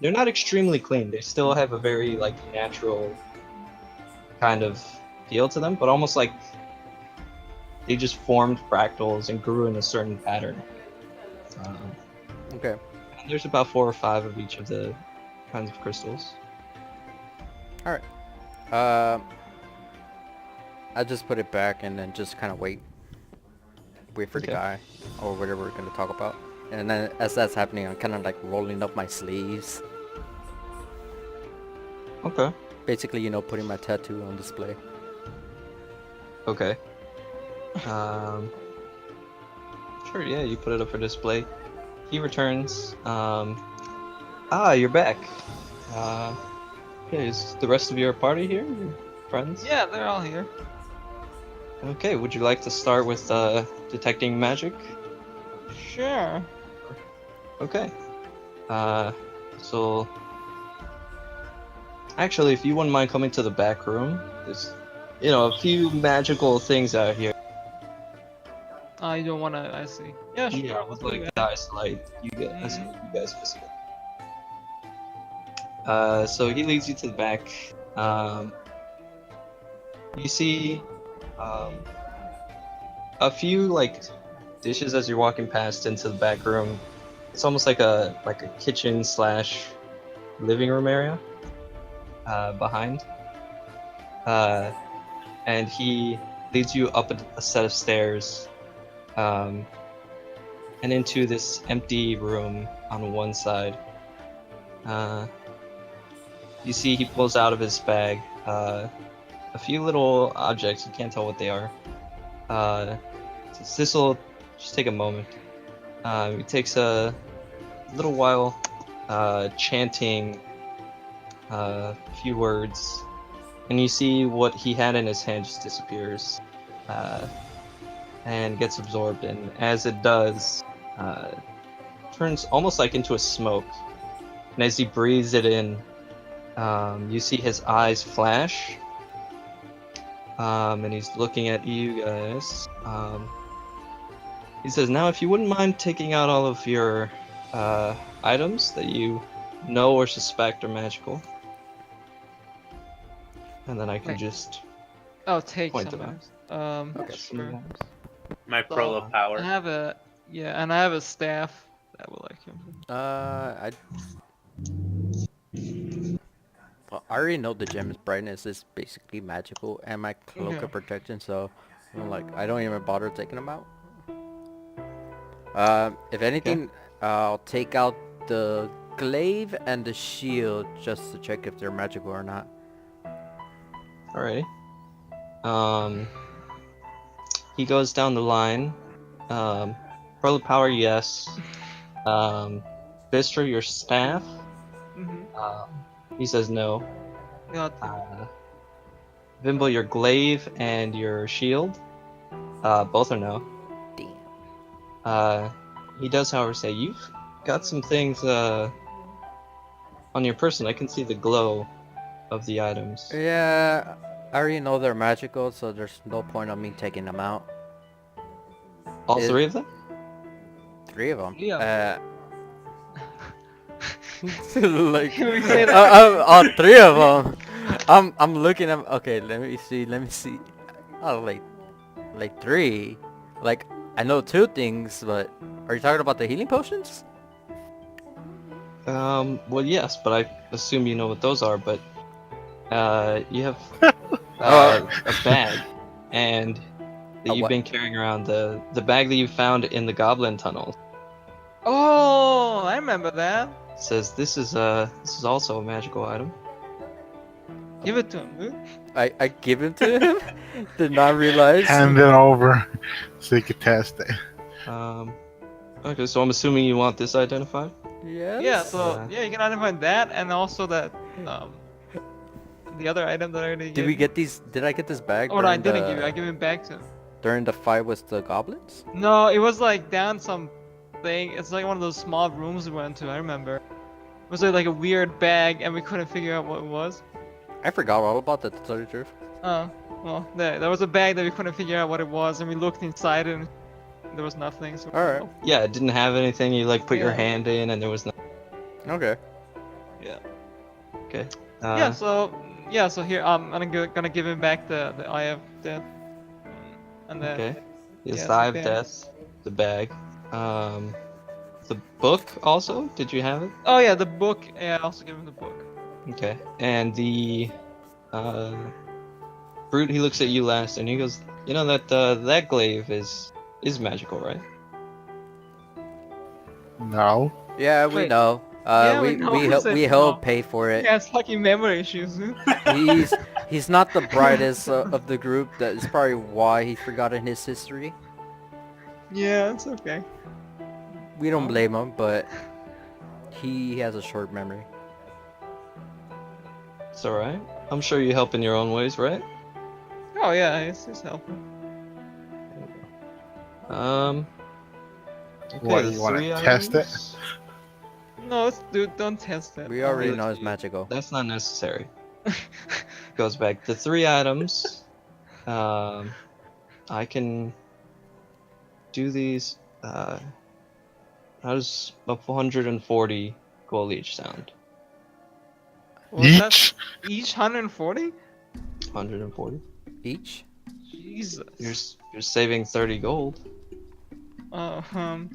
They're not extremely clean. They still have a very like natural kind of feel to them, but almost like they just formed fractals and grew in a certain pattern. Okay. And there's about 4 or 5 of each of the kinds of crystals. Alright. I just put it back and then just kind of wait for the Okay. guy or whatever we're going to talk about. And then as that's happening, I'm kind of like rolling up my sleeves. Okay. Basically, you know, putting my tattoo on display. Okay. Sure, yeah, you put it up for display. He returns. You're back. Okay, is the rest of your party here? Your friends? Yeah, they're all here. Okay, would you like to start with detecting magic? Sure. Okay. So actually, if you wouldn't mind coming to the back room, there's, you know, a few magical things out here. I don't wanna. I see. Yeah, sure. Yeah, with like dice light, you guys can see it. So he leads you to the back. You see, a few like dishes as you're walking past into the back room. It's almost like a kitchen slash living room area behind. And he leads you up a set of stairs, and into this empty room on one side. You see he pulls out of his bag a few little objects. You can't tell what they are. This will just take a moment. It takes a little while chanting a few words, and you see what he had in his hand just disappears and gets absorbed, and as it does, turns almost like into a smoke. And as he breathes it in, you see his eyes flash, and he's looking at you guys. He says, "Now, if you wouldn't mind taking out all of your items that you know or suspect are magical, and then I can Wait. just Oh, take point some. them out." Okay. Sure. My Prolo I power. have a and I have a staff that will like him. Well, I already know the gem's brightness is basically magical and my cloak Okay. of protection, so I'm like, I don't even bother taking them out. If anything, I'll take out the glaive and the shield just to check if they're magical or not. Alrighty. He goes down the line. Pearl of Power, yes. Vistra, your staff. He says no. Got Vimble, your glaive and your shield. Both are no. Damn. He does, however, say you've got some things on your person. I can see the glow of the items. Yeah, I already know they're magical, so there's no point of me taking them out. All It- 3 of them? 3 of them. Yeah. Like, Can we say that? all 3 of them. I'm looking at. Okay, let me see. Oh, like 3. Like, I know 2 things, but are you talking about the healing potions? Well, yes, but I assume you know what those are. But you have Oh. a bag, and that A you've what? been carrying around, the bag that you found in the goblin tunnel. Oh, I remember that. Says this is also a magical item. Give it to him, dude. I give it to him. Did not realize. Hand it over so you can test it. Okay, so I'm assuming you want this identified. Yes. Yeah, so Uh, yeah, you can identify that and also that the other item that I already Did gave we you. get these? Did I get this bag? Oh, no, I during didn't the- give you. I gave it back to him. during the fight with the goblins. No, it was like down some thing. It's like one of those small rooms we went to. I remember. It was like a weird bag, and we couldn't figure out what it was. I forgot all about that, to tell you the truth. Oh, Well, there was a bag that we couldn't figure out what it was, and we looked inside and there was nothing. So Alright. Yeah, it didn't have anything. You like put your Yeah. hand in, and there was no. Okay. Yeah. Okay. Yeah. So here I'm gonna give him back the Eye of Death, and then Okay. Yes, yeah, the Eye of the bag. Death, the bag. The book also. Did you have it? Oh yeah, the book. Yeah, I also give him the book. Okay. And the brute. He looks at you last, and he goes, "You know that glaive is magical, right?" No. Yeah, we Wait. know. Yeah, we know. He said We no. help pay for He it. has fucking memory issues. He's not the brightest of the group. That is probably why he's forgotten his history. Yeah, it's okay. We don't blame him, but he has a short memory. It's all right. I'm sure you help in your own ways, right? Oh yeah, it's helpful. Okay, What, the you wanna three test it? items? No, dude, don't test it. We already let's know it's see. magical. That's not necessary. Goes back. The 3 items. I can do these. How does 140 gold each sound? Was that Each? each 140? 140. Each? Jesus. You're saving 30 gold. Um.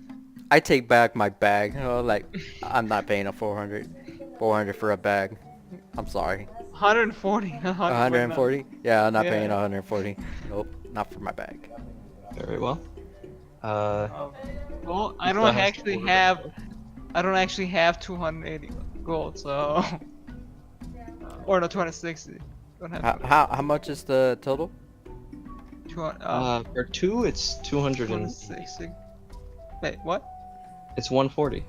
I take back my bag. Oh, like, I'm not paying a 400 for a bag. I'm sorry. 140. 140? Yeah, I'm not Yeah. paying 140. Nope, not for my bag. Very well. Well, I Still don't has actually 400 have. gold. I don't actually have 280 gold, so. Or no, 260. Don't have How much is the total? 200. For 2, it's 200 and 260. Wait, what? it's 140.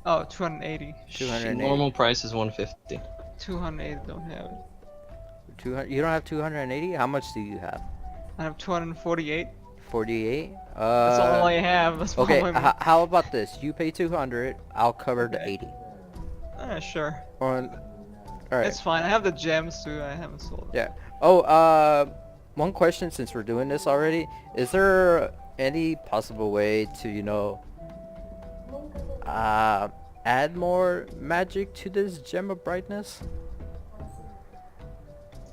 Oh, 280. 280. Normal price is 150. 280 don't have it. 200. You don't have 280? How much do you have? I have 248. 48? That's all I have. That's all Okay, I how about this? You pay 200, I'll cover the Okay. 80. Sure. Alright. It's fine. I have the gems too. I haven't sold. Yeah. Oh, one question since we're doing this already. Is there any possible way to, you know, add more magic to this gem of brightness?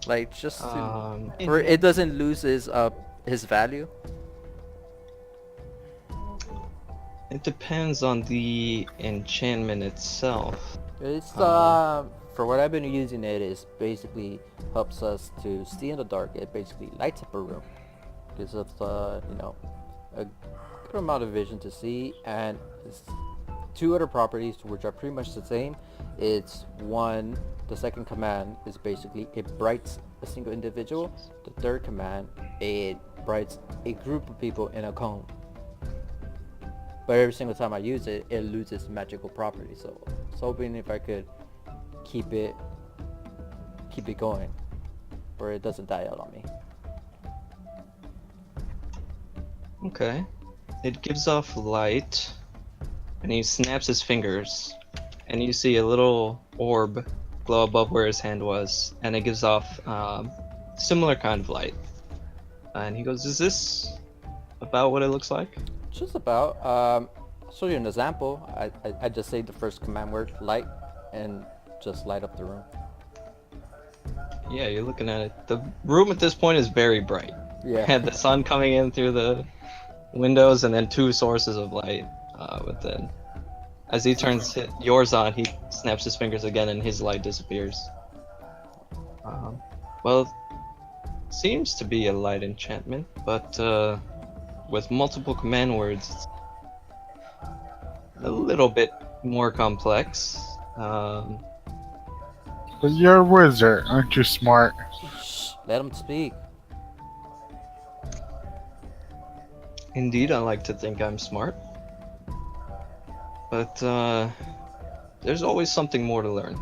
Like, just to, where it doesn't lose his value? It depends on the enchantment itself. It's for what I've been using, it is basically helps us to see in the dark. It basically lights up a room, gives us you know, a good amount of vision to see, and it's 2 other properties which are pretty much the same. It's one, the second command is basically it brights a single individual. The third command, it brights a group of people in a cone. But every single time I use it, it loses magical properties. So I was hoping if I could keep it going, where it doesn't die out on me. Okay. It gives off light, and he snaps his fingers, and you see a little orb glow above where his hand was, and it gives off similar kind of light. And he goes, "Is this about what it looks like?" Just about. I'll show you an example. I just say the first command word, light, and just light up the room. Yeah, you're looking at it. The room at this point is very bright. Yeah. Had the sun coming in through the windows, and then 2 sources of light within. As he turns yours on, he snaps his fingers again, and his light disappears. Well, seems to be a light enchantment, but with multiple command words, it's a little bit more complex. But you're a wizard, aren't you smart? Shh, let him speak. Indeed, I like to think I'm smart. But there's always something more to learn.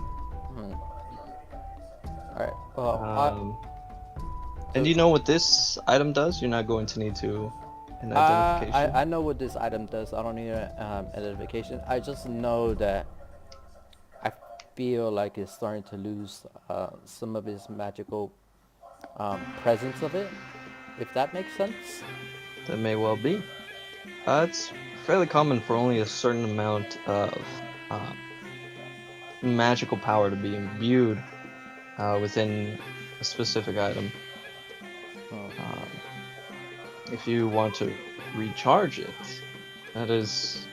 Alright, well, And you know what this item does? You're not going to need to an identification. I know what this item does. I don't need an identification. I just know that I feel like it's starting to lose some of its magical presence of it, if that makes sense. That may well be. It's fairly common for only a certain amount of uh, magical power to be imbued within a specific item. Oh. If you want to recharge it, that is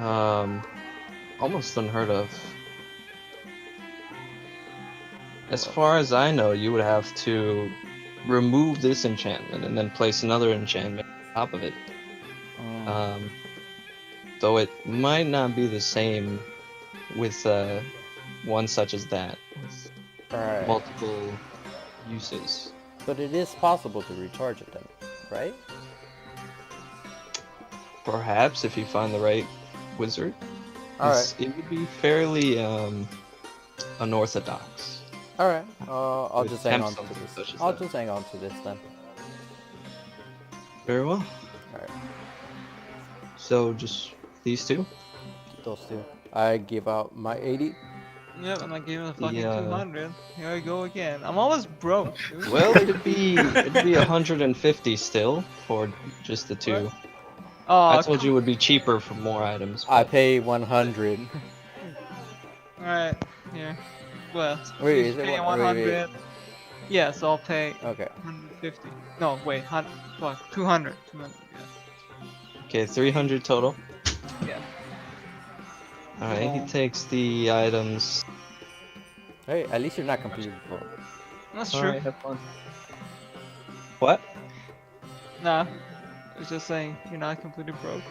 almost unheard of. As far as I know, you would have to remove this enchantment and then place another enchantment on top of it. Though it might not be the same with one such as that, with Alright. multiple uses. But it is possible to recharge it then, right? Perhaps if you find the right wizard. Alright. It would be fairly unorthodox. Alright. I'll With just hang on temp to something this. such as I'll that. just hang on to this then. Very well. Alright. So just these two? Those two. I give out my 80. Yep, and I gave him a fucking Yeah. 200. Here I go again. I'm always broke, dude. Well, it'd be 150 still for just the two. Oh, I told you it would be cheaper for more items. I but- pay 100. Alright, here. Well, Wait, he's is it paying one- wait, 100. Yeah, so I'll pay Okay. 150. No, wait, 200. 200, yeah. Okay, 300 total. Yeah. Alright, he takes the items. Hey, at least you're not completely broke. That's true. Alright, have fun. What? Nah, I was just saying, you're not completely broke.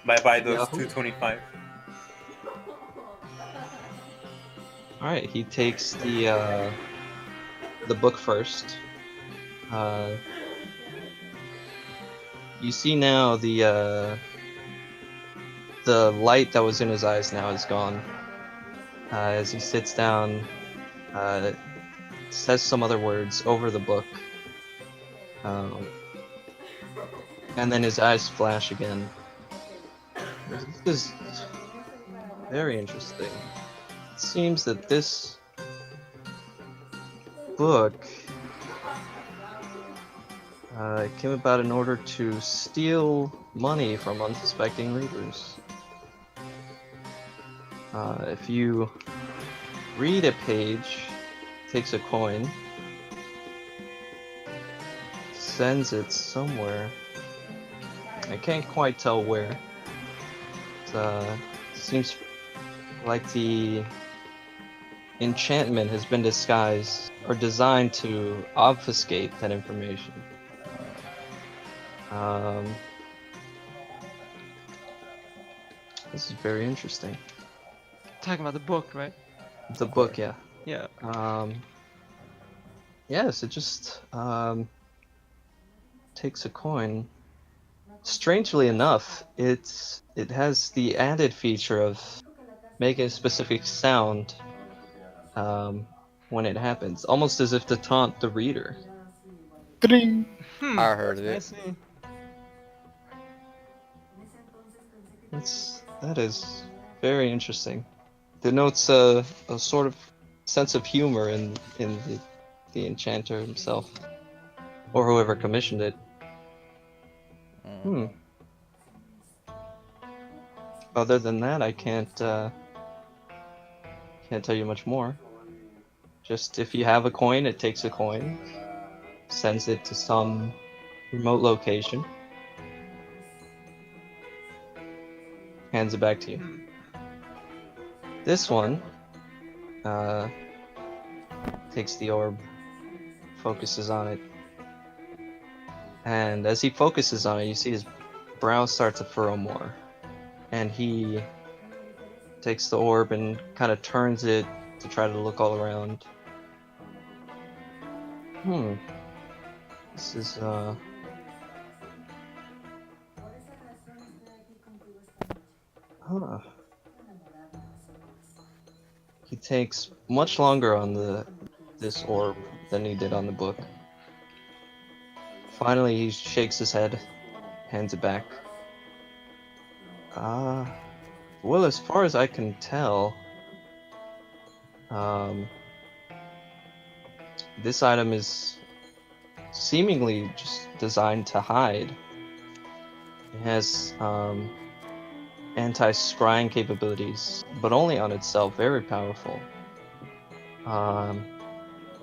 Bye bye those Yahoo. 225. Alright, he takes the book first. You see now the light that was in his eyes now is gone. As he sits down, says some other words over the book. And then his eyes flash again. This is very interesting. It seems that this book came about in order to steal money from unsuspecting readers. If you read a page, takes a coin, sends it somewhere. I can't quite tell where. It seems like the enchantment has been disguised or designed to obfuscate that information. This is very interesting. Talking about the book, right? The book, yeah. Yeah. Yes, it just takes a coin. Strangely enough, it has the added feature of making a specific sound when it happens, almost as if to taunt the reader. Ding. I heard I it. see. That is very interesting. Denotes a sort of sense of humor in the enchanter himself, or whoever commissioned it. Other than that, I can't tell you much more. Just if you have a coin, it takes a coin, sends it to some remote location, hands it back to you. This one takes the orb, focuses on it, and as he focuses on it, you see his brow start to furrow more, and he takes the orb and kind of turns it to try to look all around. This is He takes much longer on this orb than he did on the book. Finally, he shakes his head, hands it back. Well, as far as I can tell, this item is seemingly just designed to hide. It has anti-scrying capabilities, but only on itself, very powerful.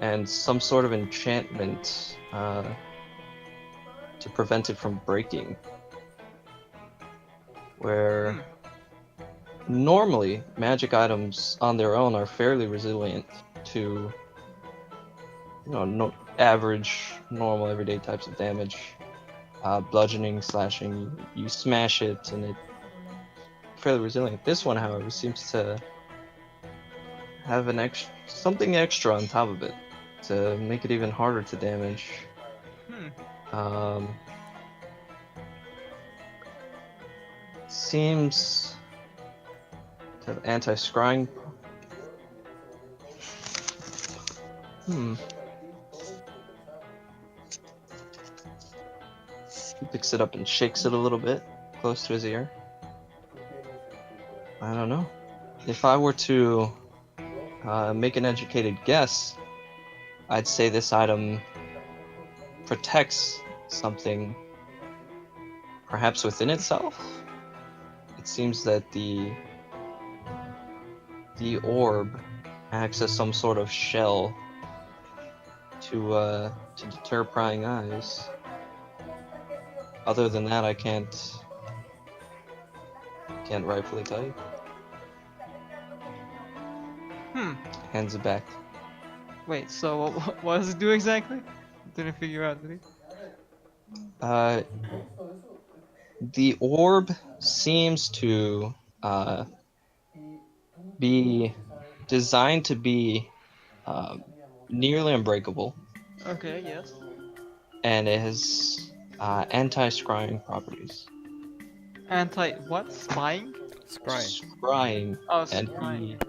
And some sort of enchantment to prevent it from breaking. Where normally magic items on their own are fairly resilient to average, normal, everyday types of damage. Bludgeoning, slashing, you smash it and it's fairly resilient. This one, however, seems to have something extra on top of it to make it even harder to damage. Seems to have anti-scrying. He picks it up and shakes it a little bit, close to his ear. I don't know. If I were to make an educated guess, I'd say this item protects something perhaps within itself. It seems that the orb acts as some sort of shell to deter prying eyes. Other than that, I can't rightfully tell you. Hands it back. Wait, so what does it do exactly? Didn't figure out, did he? The orb seems to be designed to be nearly unbreakable, Okay, yes. and it has anti-scrying properties. Anti-what? Spying? Scrying. Scrying. Oh, And scrying.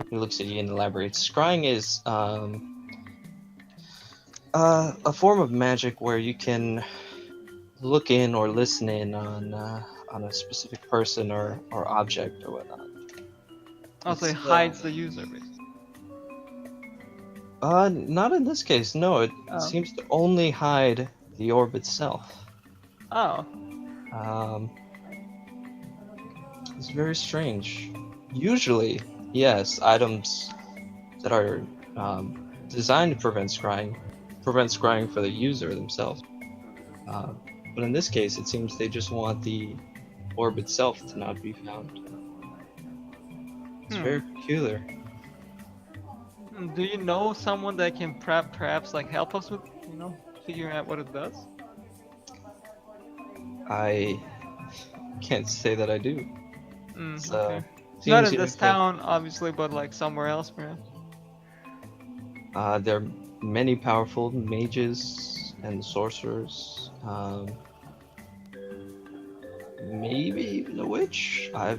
he looks at you and elaborates. Scrying is a form of magic where you can look in or listen in on a specific person or object or whatnot. Oh, so it It's, hides the user, basically. Not in this case. No, it Oh. seems to only hide the orb itself. Oh. It's very strange. Usually, yes, items that are designed to prevent scrying for the user themselves. But in this case, it seems they just want the orb itself to not be found. It's very peculiar. Do you know someone that can perhaps like help us with, figuring out what it does? I can't say that I do. So, Okay. seems Not in you this to- town, obviously, but like somewhere else, perhaps. There are many powerful mages and sorcerers. Maybe even a witch. I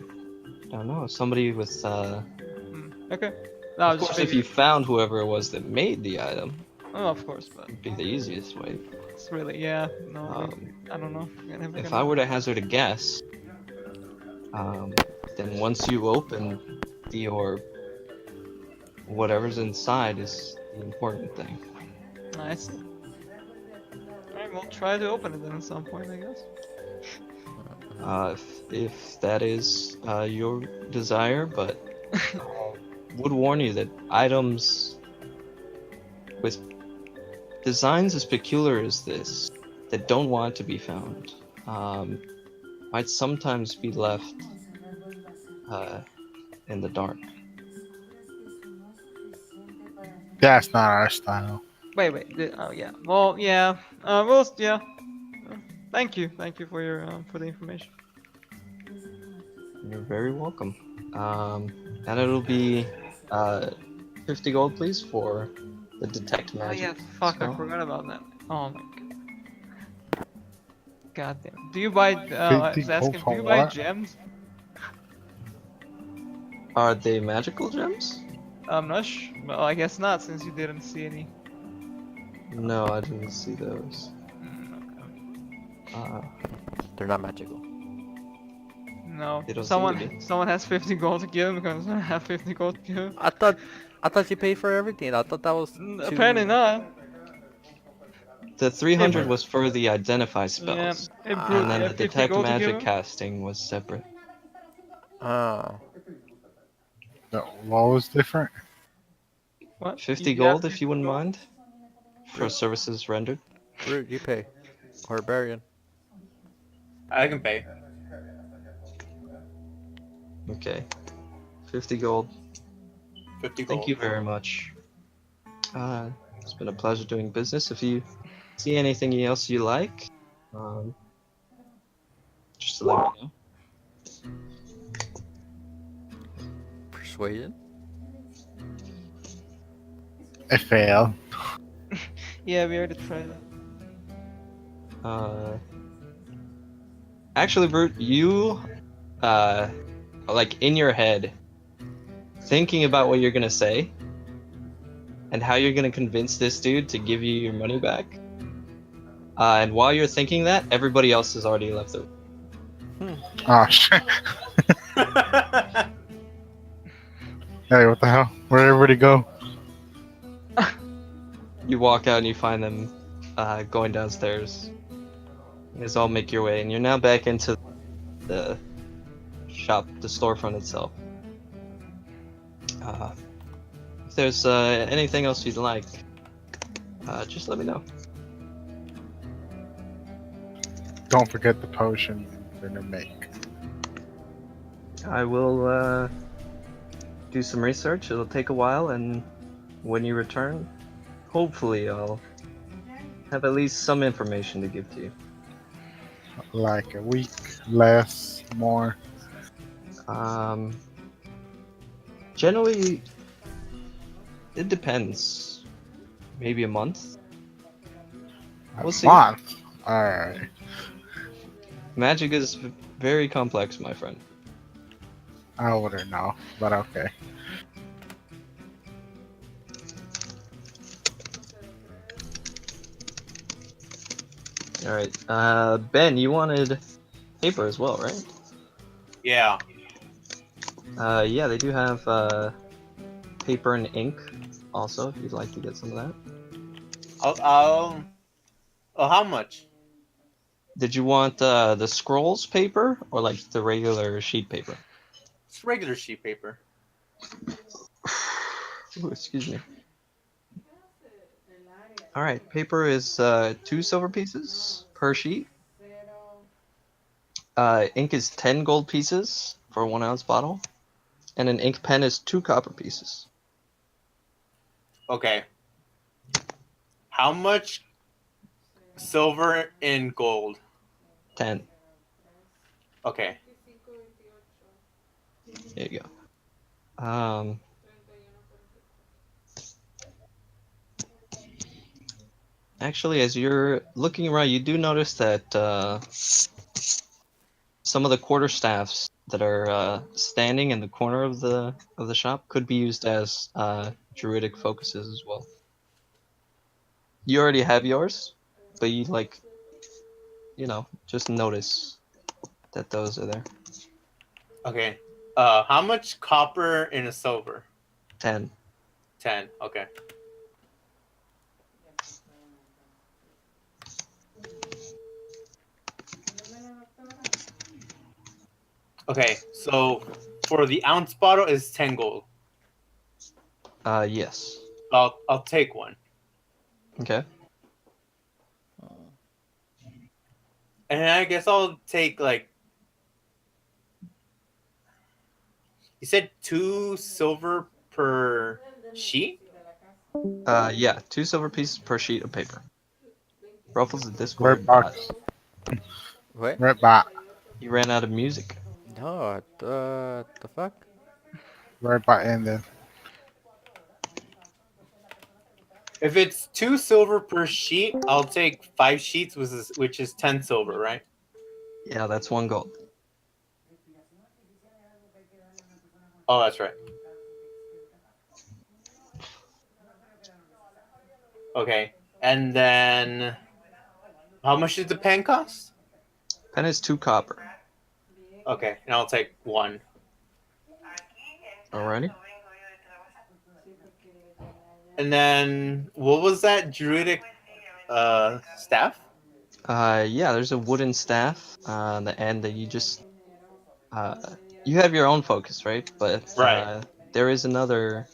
don't know. Somebody with. Okay. No, Of course, if you found whoever it was that made the item, Oh, of course, but it'd be the easiest way. it's really, yeah, no, Um, I don't know. If I were to hazard a guess, then once you open the orb, whatever's inside is the important thing. I see. Alright, we'll try to open it then at some point, I guess. If that is your desire, but would warn you that items with designs as peculiar as this, that don't want to be found, might sometimes be left in the dark. That's not our style. Wait, oh yeah. Well, yeah. Yeah. Thank you for your for the information. You're very welcome. And it'll be 50 gold, please, for the detect Oh magic. yeah, fuck, I spell. forgot about that. Oh my god. God damn. Do you buy? I 50 was asking, gold do you for buy what? gems? Are they magical gems? I'm not sure. Well, I guess not, since you didn't see any. No, I didn't see those. Okay. They're not magical. No. They don't seem to be. Someone has 50 gold to give him because I have 50 gold to give him. I thought I thought you paid for everything. I thought that was Apparently not. The 300 was for the identify Yeah, spells, it and brought then yeah, the 50 detect gold to give magic him. casting was separate. Oh. What was different? What? 50 You have gold, if you wouldn't mind, for Brute, services rendered. Brute, you pay. Or Barbarian. I can pay. Okay, 50 gold. 50 gold. Thank you very much. It's been a pleasure doing business. If you see anything else you like, just let me know. Persuasion? I failed. Yeah, we already tried it. Actually, Brute, you, like in your head, thinking about what you're gonna say and how you're gonna convince this dude to give you your money back. And while you're thinking that, everybody else has already left the room. Oh shit. Hey, what the hell? Where'd everybody go? You walk out and you find them going downstairs. You guys all make your way, and you're now back into the shop, the storefront itself. If there's anything else you'd like, just let me know. Don't forget the potion you're gonna make. I will do some research. It'll take a while, and when you return, hopefully I'll have at least some information to give to you. Like a week, less, more. Generally, it depends. Maybe a month. A We'll see. month. Alright. Magic is very complex, my friend. I wouldn't know, but okay. All right. Ben, you wanted paper as well, right? Yeah. Yeah, they do have paper and ink also, if you'd like to get some of that. Oh, how much? Did you want the scrolls paper or like the regular sheet paper? It's regular sheet paper. Ooh, excuse me. All right, paper is 2 silver pieces per sheet. Ink is 10 gold pieces for a 1 ounce bottle, and an ink pen is 2 copper pieces. Okay. How much silver and gold? 10. Okay. There you go. Actually, as you're looking around, you do notice that some of the quarterstaffs that are standing in the corner of the shop could be used as druidic focuses as well. You already have yours, but you just notice that those are there. Okay. How much copper in a silver? 10. 10. Okay. Okay, so for the ounce bottle is 10 gold. Yes. I'll take one. Okay. And I guess I'll take like you said 2 silver per sheet? Yeah, 2 silver pieces per sheet of paper. Ruffles the Red Discord. box. What? Red bot. You ran out of music. No, the fuck? Red bot ended. If it's 2 silver per sheet, I'll take 5 sheets, which is 10 silver, right? Yeah, that's 1 gold. Oh, that's right. Okay, and then how much does the pen cost? Pen is 2 copper. Okay, and I'll take 1. Alrighty. And then what was that druidic staff? Yeah, there's a wooden staff on the end that you just you have your own focus, right? But Right. there is another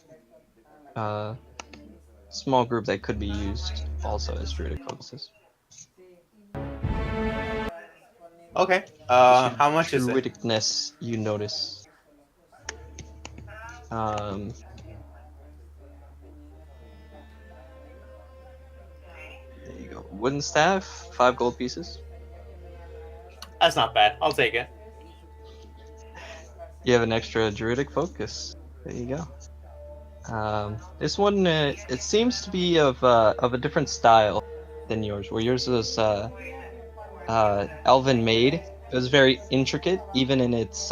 small group that could be used also as druidic focuses. Okay. Just How much is it? druidicness you notice. There you go. Wooden staff, 5 gold pieces. That's not bad. I'll take it. You have an extra druidic focus. There you go. This one, it seems to be of a different style than yours. Where yours was elven made. It was very intricate, even in its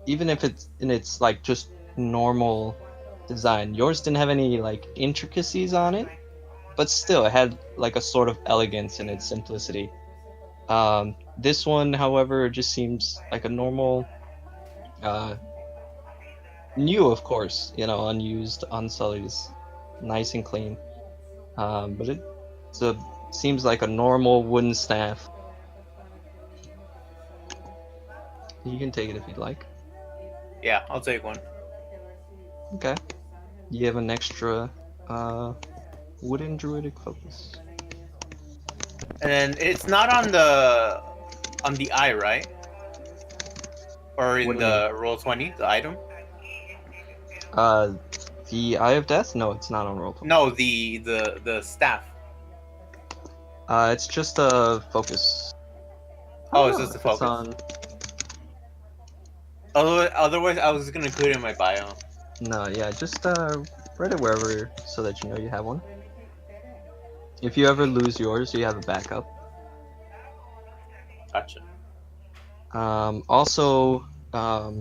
even if it's in its like just normal design. Yours didn't have any like intricacies on it, but still it had like a sort of elegance in its simplicity. This one, however, just seems like a normal, new, of course, unused, unsullied, is nice and clean. But seems like a normal wooden staff. You can take it if you'd like. Yeah, I'll take one. Okay. You have an extra wooden druidic focus. And then it's not on the eye, right? Or in What do you the roll 20, the item? The Eye of Death? No, it's not on roll 20. No, the staff. It's just a focus. Oh, it's just a It's focus. on. Otherwise, I was gonna include it in my bio. No, yeah, just write it wherever so that you know you have one. If you ever lose yours, you have a backup. Gotcha. Also, for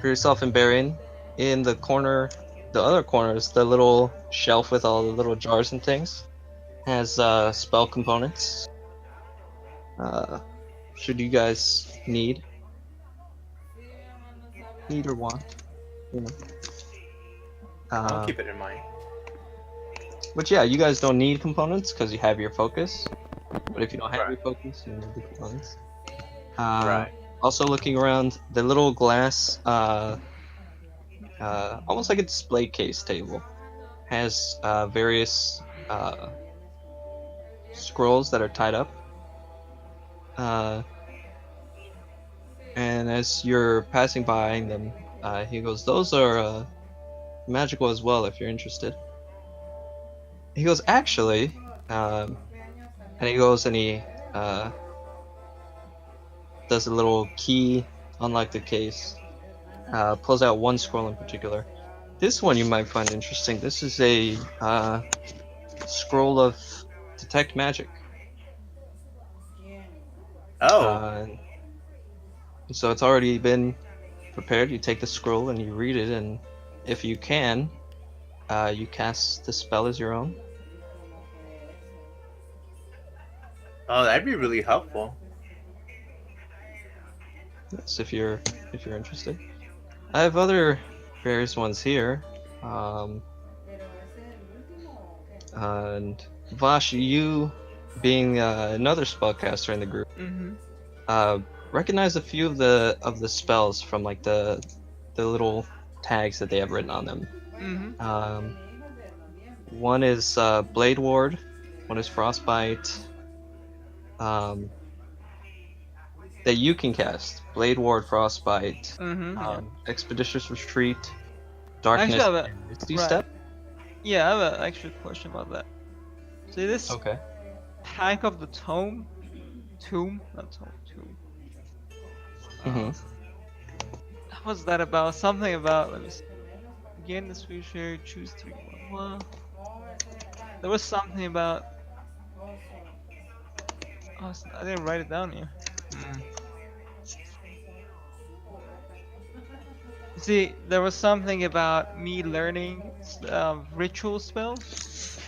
yourself and Barian, in the corner, the other corner is the little shelf with all the little jars and things. Has spell components. Should you guys need or want, you know. I'll keep it in mind. But yeah, you guys don't need components because you have your focus. But if you don't have Right. your focus, you need the components. Right. Also looking around, the little glass, almost like a display case table, has various scrolls that are tied up. And as you're passing by them, he goes, "Those are magical as well, if you're interested." He goes, "Actually," and he goes and he does a little key, unlike the case, pulls out one scroll in particular. This one you might find interesting. This is a scroll of detect magic. Oh, So it's already been prepared. You take the scroll and you read it, and if you can, you cast the spell as your own. that'd be really helpful. Yes, if you're interested. I have other various ones here. And Vash, you being another spellcaster in the group, recognize a few of the spells from like the little tags that they have written on them. One is Blade Ward, one is Frostbite. That you can cast: Blade Ward, Frostbite, Expeditious Retreat, Darkness, Actually, I have a- and Misty right. Step. Yeah, I have an extra question about that. See this Okay. Tank of the Tomb? Tomb? Not Tomb, Tomb. Mm-hmm. What was that about? Something about, let me see. Gain this feature, choose 3 1. There was something about. Oh, I didn't write it down here. See, there was something about me learning ritual spells.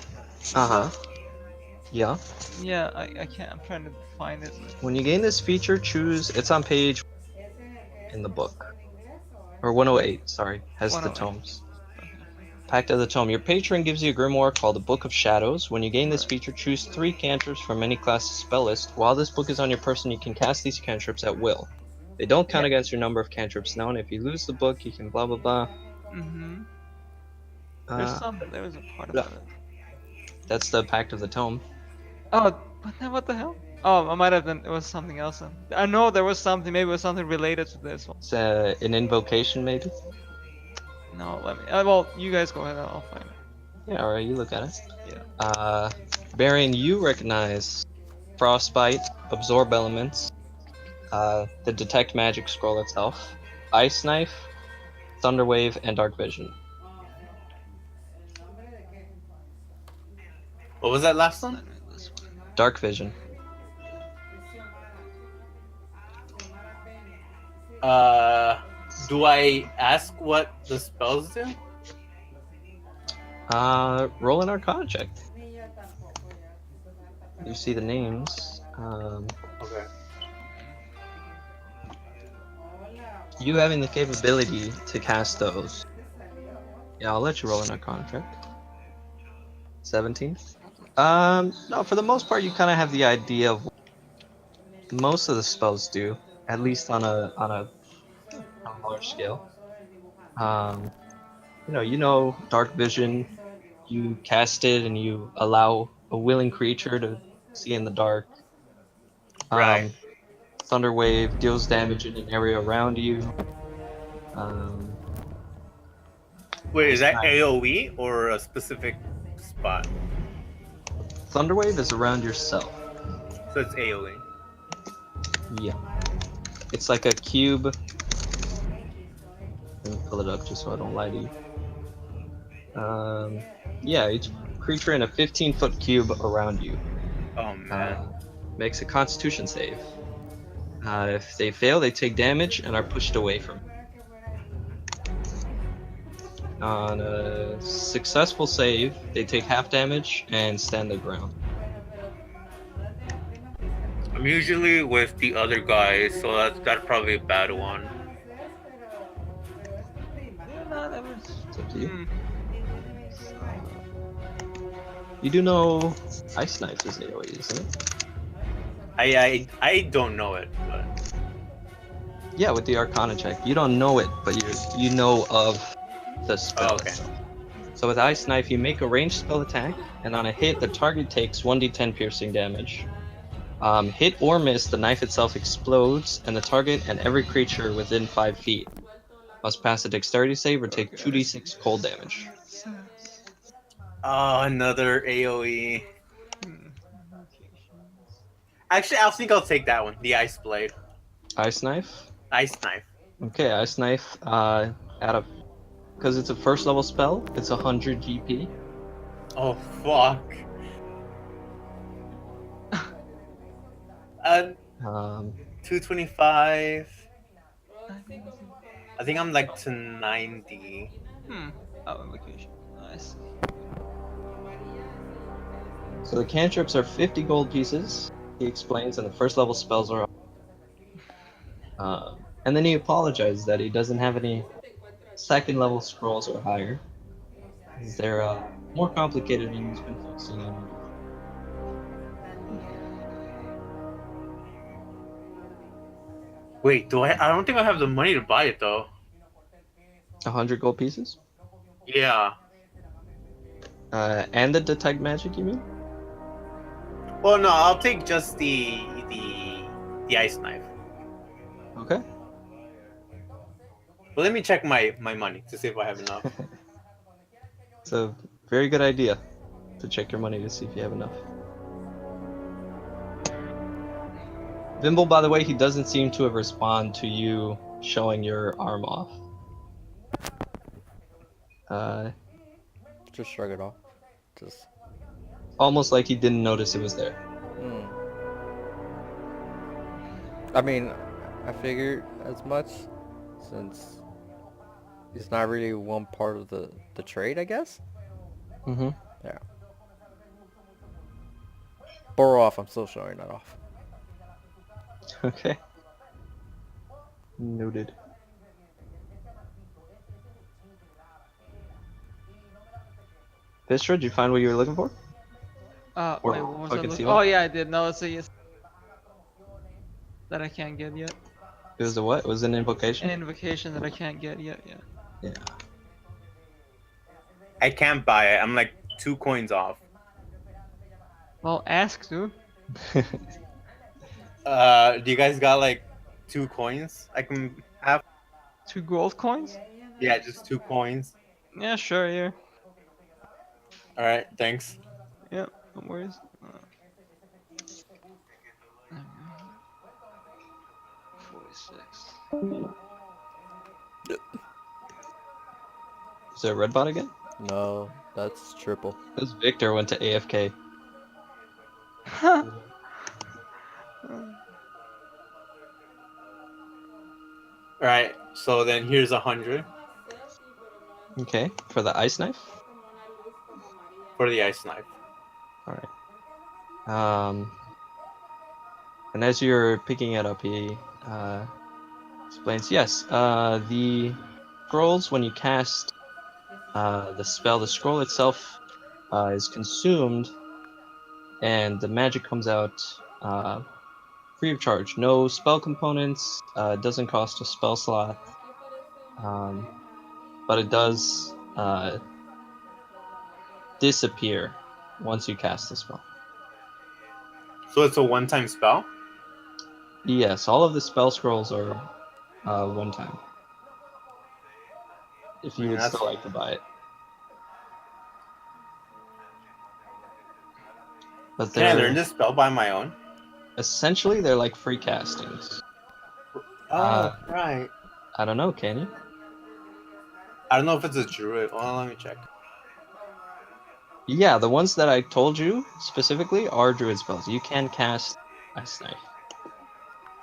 Yeah. Yeah, I can't. I'm trying to find it. When you gain this feature, choose. It's on page in the book, or 108. Sorry, has the 108. tomes. Okay. Pact of the Tome. Your patron gives you a grimoire called the Book of Shadows. When you gain this feature, choose 3 cantrips from any class's spell list. While this book is on your person, you can cast these cantrips at will. They don't count against your number of cantrips known. If you lose the book, you can blah blah blah. Mm-hmm. Uh, There was a part yeah. about it. That's the Pact of the Tome. Oh, but then what the hell? Oh, I might have been. It was something else then. I know there was something. Maybe it was something related to this one. It's an invocation, maybe. No, let me. Well, you guys go ahead. I'll find it. Yeah, alright, you look at it. Yeah. Barian, you recognize Frostbite, Absorb Elements, the Detect Magic scroll itself, Ice Knife, Thunderwave, and Dark Vision. What was that last one? This one. Dark Vision. Do I ask what the spells do? Roll an Arcana check. You see the names. Okay. You having the capability to cast those. Yeah, I'll let you roll an Arcana check. 17. No, for the most part, you kind of have the idea of what most of the spells do, at least on a large scale. You know, Dark Vision. You cast it and you allow a willing creature to see in the dark. Right. Thunder Wave deals damage in an area around you. Wait, is that AoE or a specific spot? Thunder Wave is around yourself. So it's AoE. Yeah. It's like a cube. Let me pull it up just so I don't lie to you. Yeah, each creature in a 15-foot cube around you Oh man. makes a Constitution save. If they fail, they take damage and are pushed away from you. On a successful save, they take half damage and stand their ground. I'm usually with the other guys, so that's probably a bad one. No, that was. It's up to you. Hmm. You do know Ice Knife is AoE, isn't it? I don't know it, but Yeah, with the Arcana check. You don't know it, but you know of the spell. Oh, okay. itself. So with Ice Knife, you make a ranged spell attack, and on a hit, the target takes 1d10 piercing damage. Hit or miss, the knife itself explodes, and the target and every creature within 5 feet must pass a dexterity save or take 2d6 cold damage. oh, another AoE. Hmm. Actually, I think I'll take that one. The Ice Blade, Ice Knife? Ice Knife. Okay, Ice Knife, because it's a first level spell, it's 100 GP. Oh fuck. Um, 225. I think. I think I'm like to 90. Hmm. Oh, invocation. Nice. so the cantrips are 50 gold pieces, he explains, and the first level spells are. And then he apologizes that he doesn't have any second level scrolls or higher. They're more complicated than he's been focusing on. Wait, I don't think I have the money to buy it though. 100 gold pieces? Yeah. And the detect magic, you mean? Well, no, I'll take just the Ice Knife. Okay. But let me check my money to see if I have enough. It's a very good idea to check your money to see if you have enough. Vimble, by the way, he doesn't seem to have responded to you showing your arm off. Just shrug it off. Just. Almost like he didn't notice it was there. Hmm. I mean, I figured as much, since it's not really one part of the trade, I guess. Mm-hmm. Yeah. Borrow off. I'm still showing that off. Okay. Noted. Vistra, did you find what you were looking for? Or Wait, what was I fucking looking? Siva? Oh yeah, I did. No, it's a yes that I can't get yet. It was a what? It was an invocation? An invocation that I can't get yet. Yeah. Yeah. I can't buy it. I'm like 2 coins off. Well, ask, dude. Do you guys got like 2 coins I can have? 2 gold coins? Yeah, just 2 coins. Yeah, sure. Here. All right, thanks. Yeah. No worries. 46. Is there a red bot again? No, that's triple. This Victor went to AFK. All right, so then here's 100 Okay, for the ice knife. for the ice knife. All right. And as you're picking it up, he explains, yes, the scrolls, when you cast the spell, the scroll itself is consumed, and the magic comes out free of charge. No spell components, doesn't cost a spell slot, but it does disappear once you cast the spell. So it's a one-time spell? Yes, all of the spell scrolls are one time. If you Yeah, would that's still like to buy it. But Can I learn they're this spell by my own? essentially they're like free castings. Oh, right. I don't know, can you? I don't know if it's a druid. Hold on, let me check. Yeah, the ones that I told you specifically are druid spells. You can cast Ice Knife.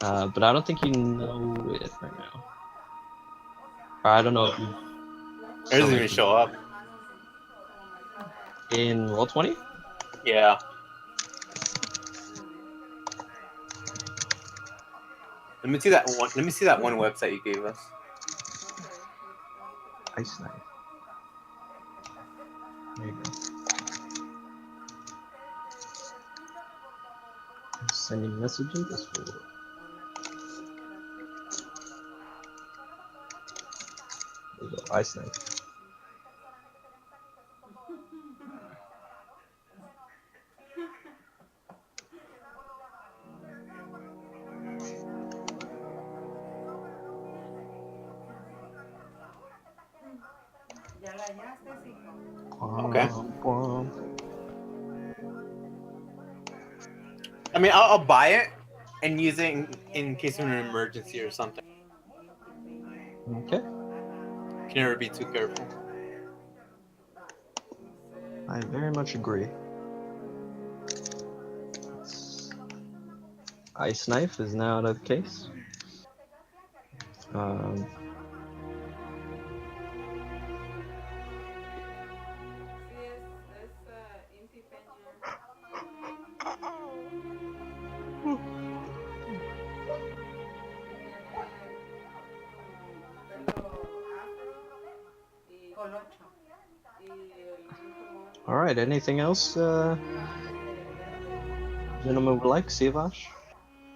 But I don't think you know it right now. Or I don't know if you It doesn't even show up. in Roll20. Yeah. Let me see that one. Let me see that one website you gave us. Ice Knife. There you go. I'm sending messages. This will work. There you go. Ice Knife. Okay. Womp. I mean, I'll buy it and use it in case of an emergency or something. Okay. Can never be too careful. I very much agree. Ice Knife is now out of the case. All right. Anything else, gentlemen would like, Sivash?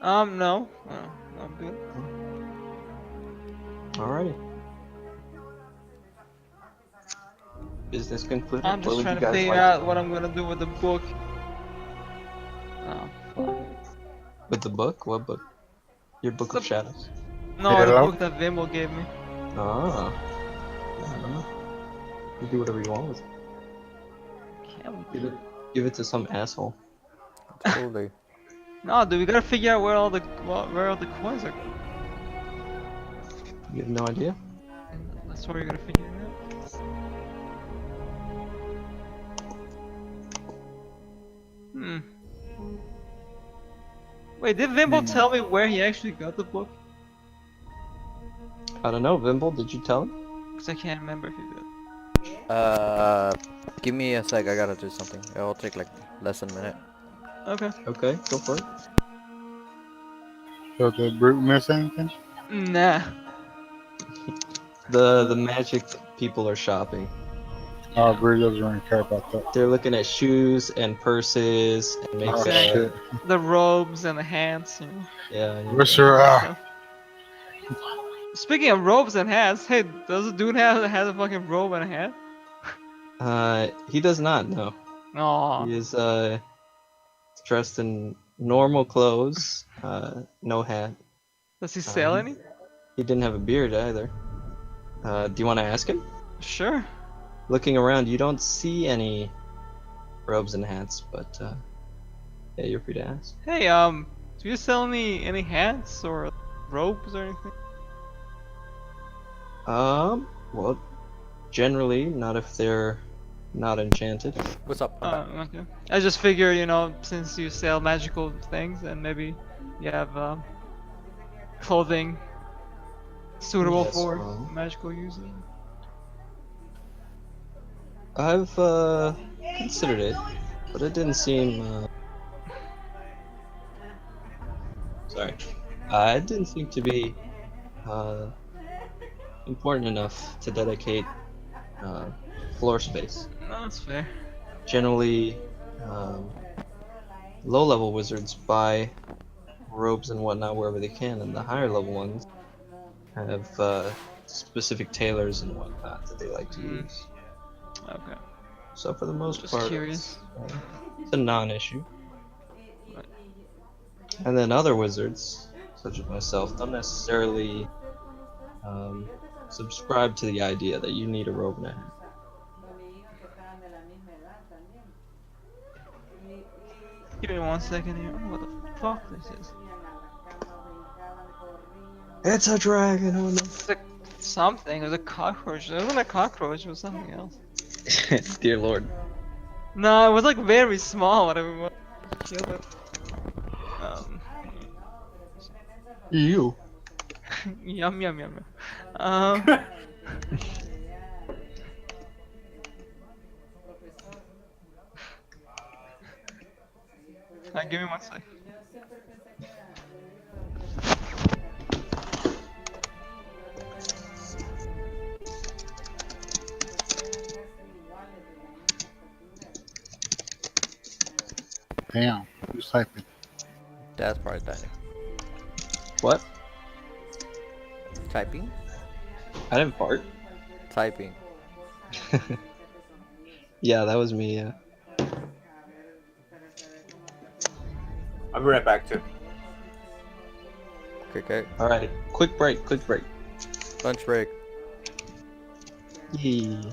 No. No, I'm good. Alrighty. Business concluded. I'm What just would trying you to guys figure like out what I'm gonna do with the book. Oh, fuck. with the book? What book? Your Book of Shadows. No, Did it the load? book that Vimble gave me. Ah. I don't know. You do whatever you want with it. Can't Give it to some asshole. Totally. No, dude, we gotta figure out where all the coins are. You have no idea? That's where you're gonna figure it out. Hmm. Wait, did Vimble tell me where he actually got the book? I don't know. Vimble, did you tell him? Cause I can't remember if he did. Give me a sec. I gotta do something. It'll take like less than a minute. Okay. Okay, go for it. So the brute miss anything? Nah. The magic people are shopping. Bree doesn't really care about that. They're looking at shoes and purses and makeup. Oh Exactly. shit. The robes and the hats, you know. Yeah. yeah. Where's your stuff. Speaking of robes and hats, hey, does a dude has a fucking robe and a hat? He does not. No. Aw. He is dressed in normal clothes. No hat. Does he sell Um, any? He didn't have a beard either. Do you want to ask him? Sure. Looking around, you don't see any robes and hats, but yeah, you're free to ask. Hey, do you sell any hats or robes or anything? Well, generally, not if they're not enchanted. What's up? Okay. I just figured, you know, since you sell magical things, and maybe you have clothing suitable Yes, for well. magical uses. I've considered it, but it didn't seem. Sorry, it didn't seem to be important enough to dedicate floor space. No, that's fair. Generally, low-level wizards buy robes and whatnot wherever they can, and the higher-level ones have specific tailors and whatnot that they like to use. Okay. So for the most Just part, curious. it's a non-issue. And then other wizards, such as myself, don't necessarily subscribe to the idea that you need a robe and a hat. Give me 1 second here. What the fuck this is? It's a dragon! Oh no! It's a something. It was a cockroach. It wasn't a cockroach. It was something else. Dear Lord. No, it was like very small. Whatever it was. Kill it. You. Yum yum yum. Give me 1 sec. Damn, who's typing? That's probably that. What? Typing? I didn't fart. Typing. Yeah, that was me, yeah. I'll be right back too. Okay. Alrighty. Quick break, quick break. Lunch break. Yee.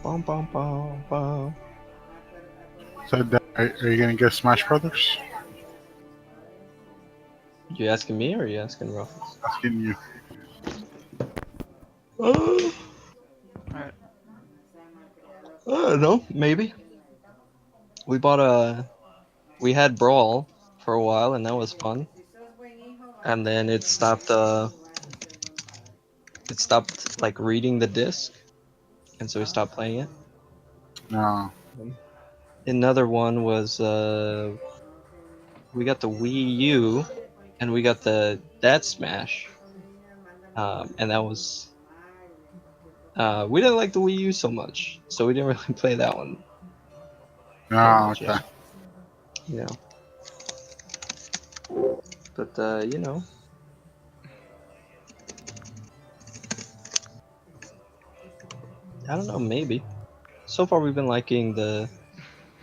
Bum, bum, bum, bum. So, are you gonna get Smash Brothers? You asking me or are you asking Ruffles? Asking you. Alright. I don't know, maybe. We had Brawl for a while and that was fun. And then it stopped like reading the disc. And so we stopped playing it. No. Another one was we got the Wii U and we got that Smash. And that was we didn't like the Wii U so much, so we didn't really play that one. No. Okay. Yeah. You know. But you know. I don't know, maybe. So far we've been liking the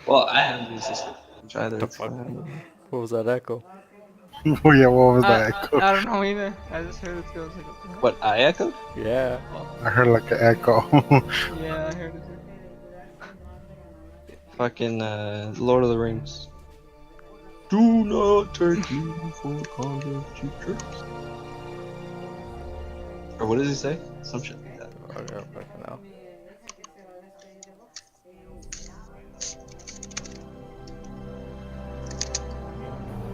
well, I haven't used this much either. The It's fuck? fine. What was that echo? Oh yeah, what was that? I Echo? don't know either. I just heard it go like a What, I echoed? Yeah. I heard like an echo. Yeah, I heard it. Fucking Lord of the Rings. Do not take you for conduct, cheap tricks. Or what does he say? Some shit like that. I don't fucking know.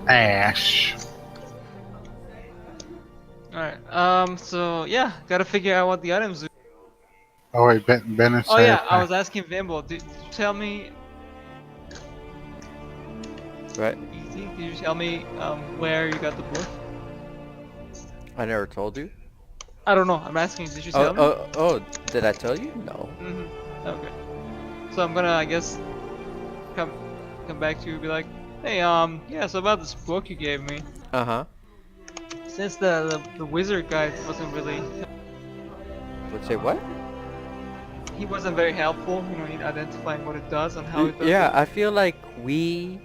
Ash. Alright. So yeah, gotta figure out what the items do. Oh wait, Ben is Oh yeah, I satisfied. was asking Vimble. Did you tell me? Right? Easy. Did you tell me where you got the book? I never told you. I don't know. I'm asking. Did you Oh, tell me? oh, did I tell you? No. Okay. So I'm gonna, I guess, come back to you and be like, hey, yeah. So about this book you gave me, Uh-huh. since the wizard guide wasn't really, Would say what? he wasn't very helpful, you know, in identifying what it does and how it does Yeah, it. I feel like we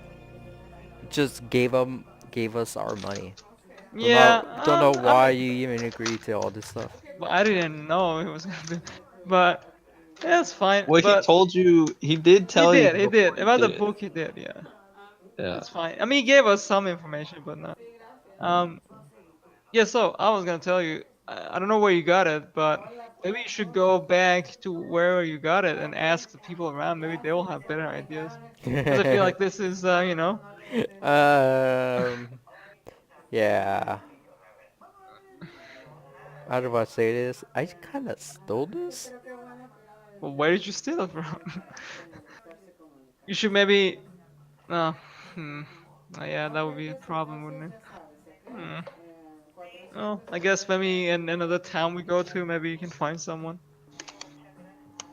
just gave us our money. Yeah. Don't know I why mean, you even agreed to all this stuff. well, I didn't know it was gonna be, but yeah, it's fine. Well, he But told you. He did he tell you. did. He before did. About the did it. book, he did. Yeah. Yeah. It's fine. I mean, he gave us some information, but not. Um. Yeah. So I was gonna tell you. I don't know where you got it, but maybe you should go back to wherever you got it and ask the people around. Maybe they will have better ideas. Because I feel like this is, you know. Yeah. How do I say this? I kind of stole this. Well, where did you steal it from? You should maybe. No. Yeah, that would be a problem, wouldn't it? Hmm. Well, I guess maybe in another town we go to, maybe you can find someone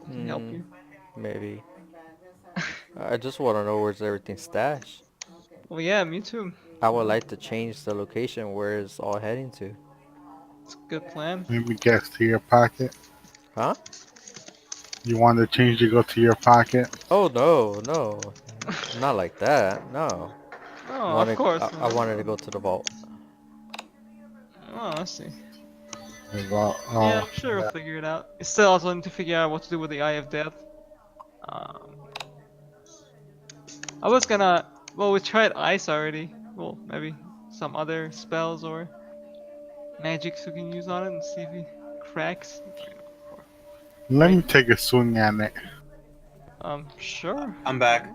who can help you. Maybe. I just want to know where's everything stashed. Well, yeah, me too. I would like to change the location where it's all heading to. It's a good plan. Maybe guess to your pocket. Huh? You want the change to go to your pocket? Oh no, not like that. No. Oh, of course. I wanted to go to the vault. Oh, I see. Well, Yeah, I'm sure we'll figure it out. You still also need to figure out what to do with the Eye of Death. I was gonna. Well, we tried ice already. Well, maybe some other spells or magics we can use on it and see if it cracks. let me take a swing at it. Sure. I'm back.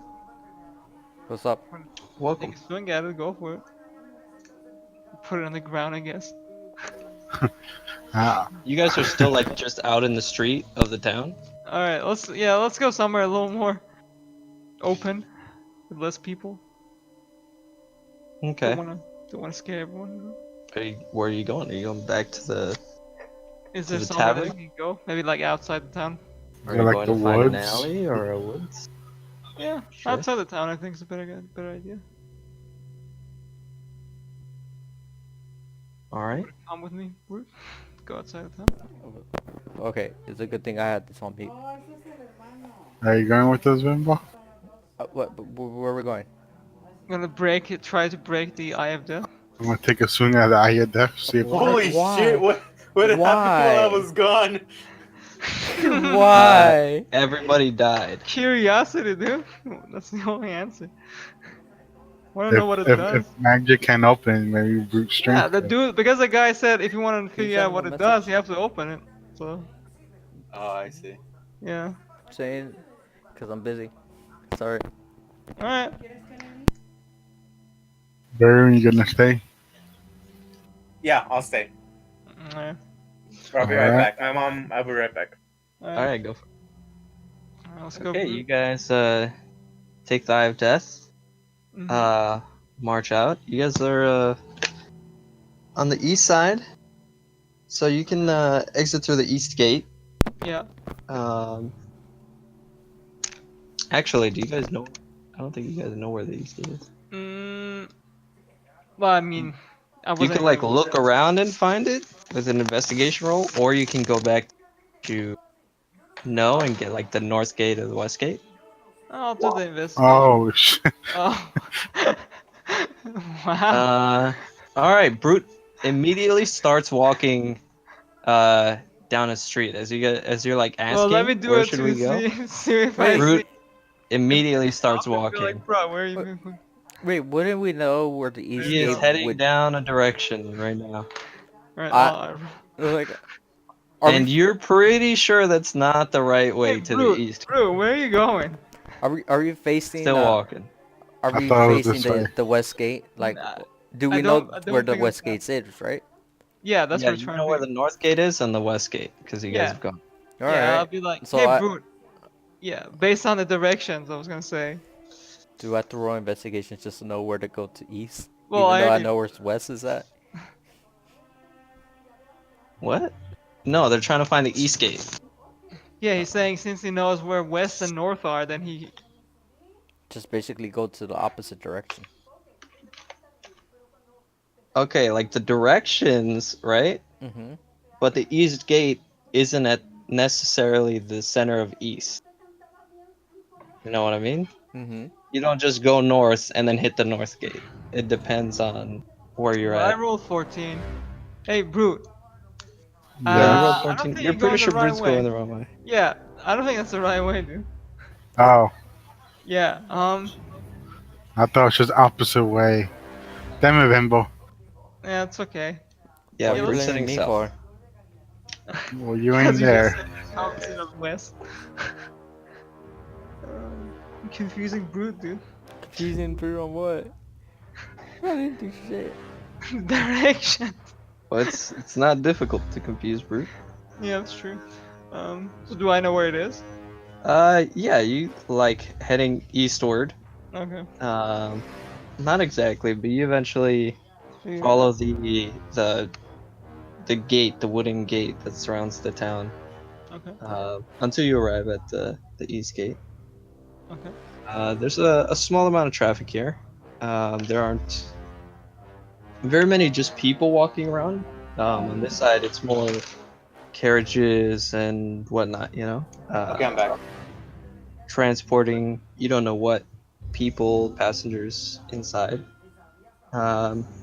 What's up? Welcome. Take a swing at it, go for it. Put it on the ground, I guess. Ah, You guys are still like just out in the street of the town. Alright, let's go somewhere a little more open with less people. Okay. Don't wanna scare everyone. You know? Where are you going? Are you going back to the? Is To there the somewhere that tavern? we can go? Maybe like outside the town? Are Yeah, you like going the to find an woods? alley or a woods? Yeah, Sure. outside the town I think is a better idea. All right. Come with me, Brute. Go outside the town. Okay, it's a good thing I had this on mute. are you going with us, Bimbo? Where are we going? I'm gonna try to break the Eye of Death. I'm gonna take a swing at the eye of death. See if Holy Why? shit! What happened while I Why? was gone? Why? Everybody died. Curiosity, dude. That's the only answer. Wanna know what it if, does? if magic can open, maybe brute strength. Yeah, the can. dude, because the guy said if you want to Can you figure out send what him it a does, message? you have to open it. So, Oh, I see. yeah. Saying, cause I'm busy. Sorry. Alright. Barry, you gonna stay? Yeah, I'll stay. Alright. I'll be right Alright. back. My mom. I'll be right back. All right, go. For Let's it. go. Okay, Brute. you guys take the Eye of Death. Mhm. March out. You guys are on the east side, so you can exit through the east gate. Yeah. Actually, do you guys know? I don't think you guys know where the east gate is. Well, I mean, I You wasn't can like really- look around and find it with an investigation roll, or you can go back to know and get like the north gate or the west gate. I'll do the investigation. Oh shit! Oh. Wow. All right, Brute immediately starts walking down a street as you're like asking, Well, let me do where it should to we go? see if I Brute see. immediately starts I'll be walking. like, bro, where are you What? going? Wait, wouldn't we know where the east He is gate heading would? down a direction right now, Alright, I- Like, are and we, you're pretty sure that's not the right way Hey, to Brute, the east. Bro, where are you going? are we facing? Still walking. Are I we thought it was facing this way. the west gate? Like, Nah, do I we know don't where the think west it's gate is, right? Yeah, that's yeah, what we're you trying know to where do. the north gate is and the west gate because you guys Yeah. have gone. Yeah, Alright. I'll be like, So hey, I- Brute. Yeah, based on the directions, I was gonna say. Do I have to roll investigations just to know where to go to east? Well, Even though I already- know where west is at? What? No, they're trying to find the East Gate. Yeah, he's saying since he knows where west and north are, then he. Just basically go to the opposite direction. Okay, like the directions, right? Mm-hmm. But the East Gate isn't at necessarily the center of East. You know what I mean? Mm-hmm. You don't just go north and then hit the North Gate. It depends on where you're Well, I at. rolled 14. Hey, Brute. Yeah, you Yeah. rolled I don't 14. think You're you're pretty going sure the right Brute's way. going the wrong way. Yeah, I don't think that's the right way, dude. Oh, Yeah. I thought it was just opposite way. Damn it, Bimbo. Yeah, it's okay. Yeah, What Yeah, are you Brute's blaming sitting me south. for? Well, you Because ain't you there. just said it's opposite of west. Confusing Brute, dude. Confusing Brew on what? I didn't do shit. Direction. Well, it's not difficult to confuse Brute. Yeah, that's true. So do I know where it is? Yeah, you like heading eastward. Okay. Not exactly, but you eventually So you- follow the gate, the wooden gate that surrounds the town, Okay. until you arrive at the East Gate. Okay. There's a small amount of traffic here. There aren't very many just people walking around. On this side, it's more carriages and whatnot, you know? Okay, I'm back. Transporting, you don't know what people, passengers inside.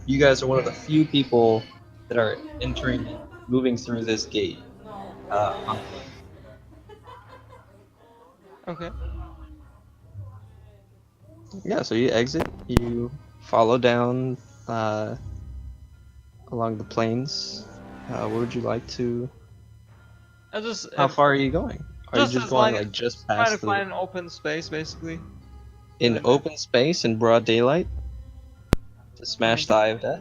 You guys are one of the few people that are entering, moving through this gate. On foot. Okay. Yeah, so you exit, you follow down along the plains. Where would you like to? I just How far are you going? Are just you just as going long- like just trying to past find an open space, basically. in open space in broad daylight to smash the Eye of Death?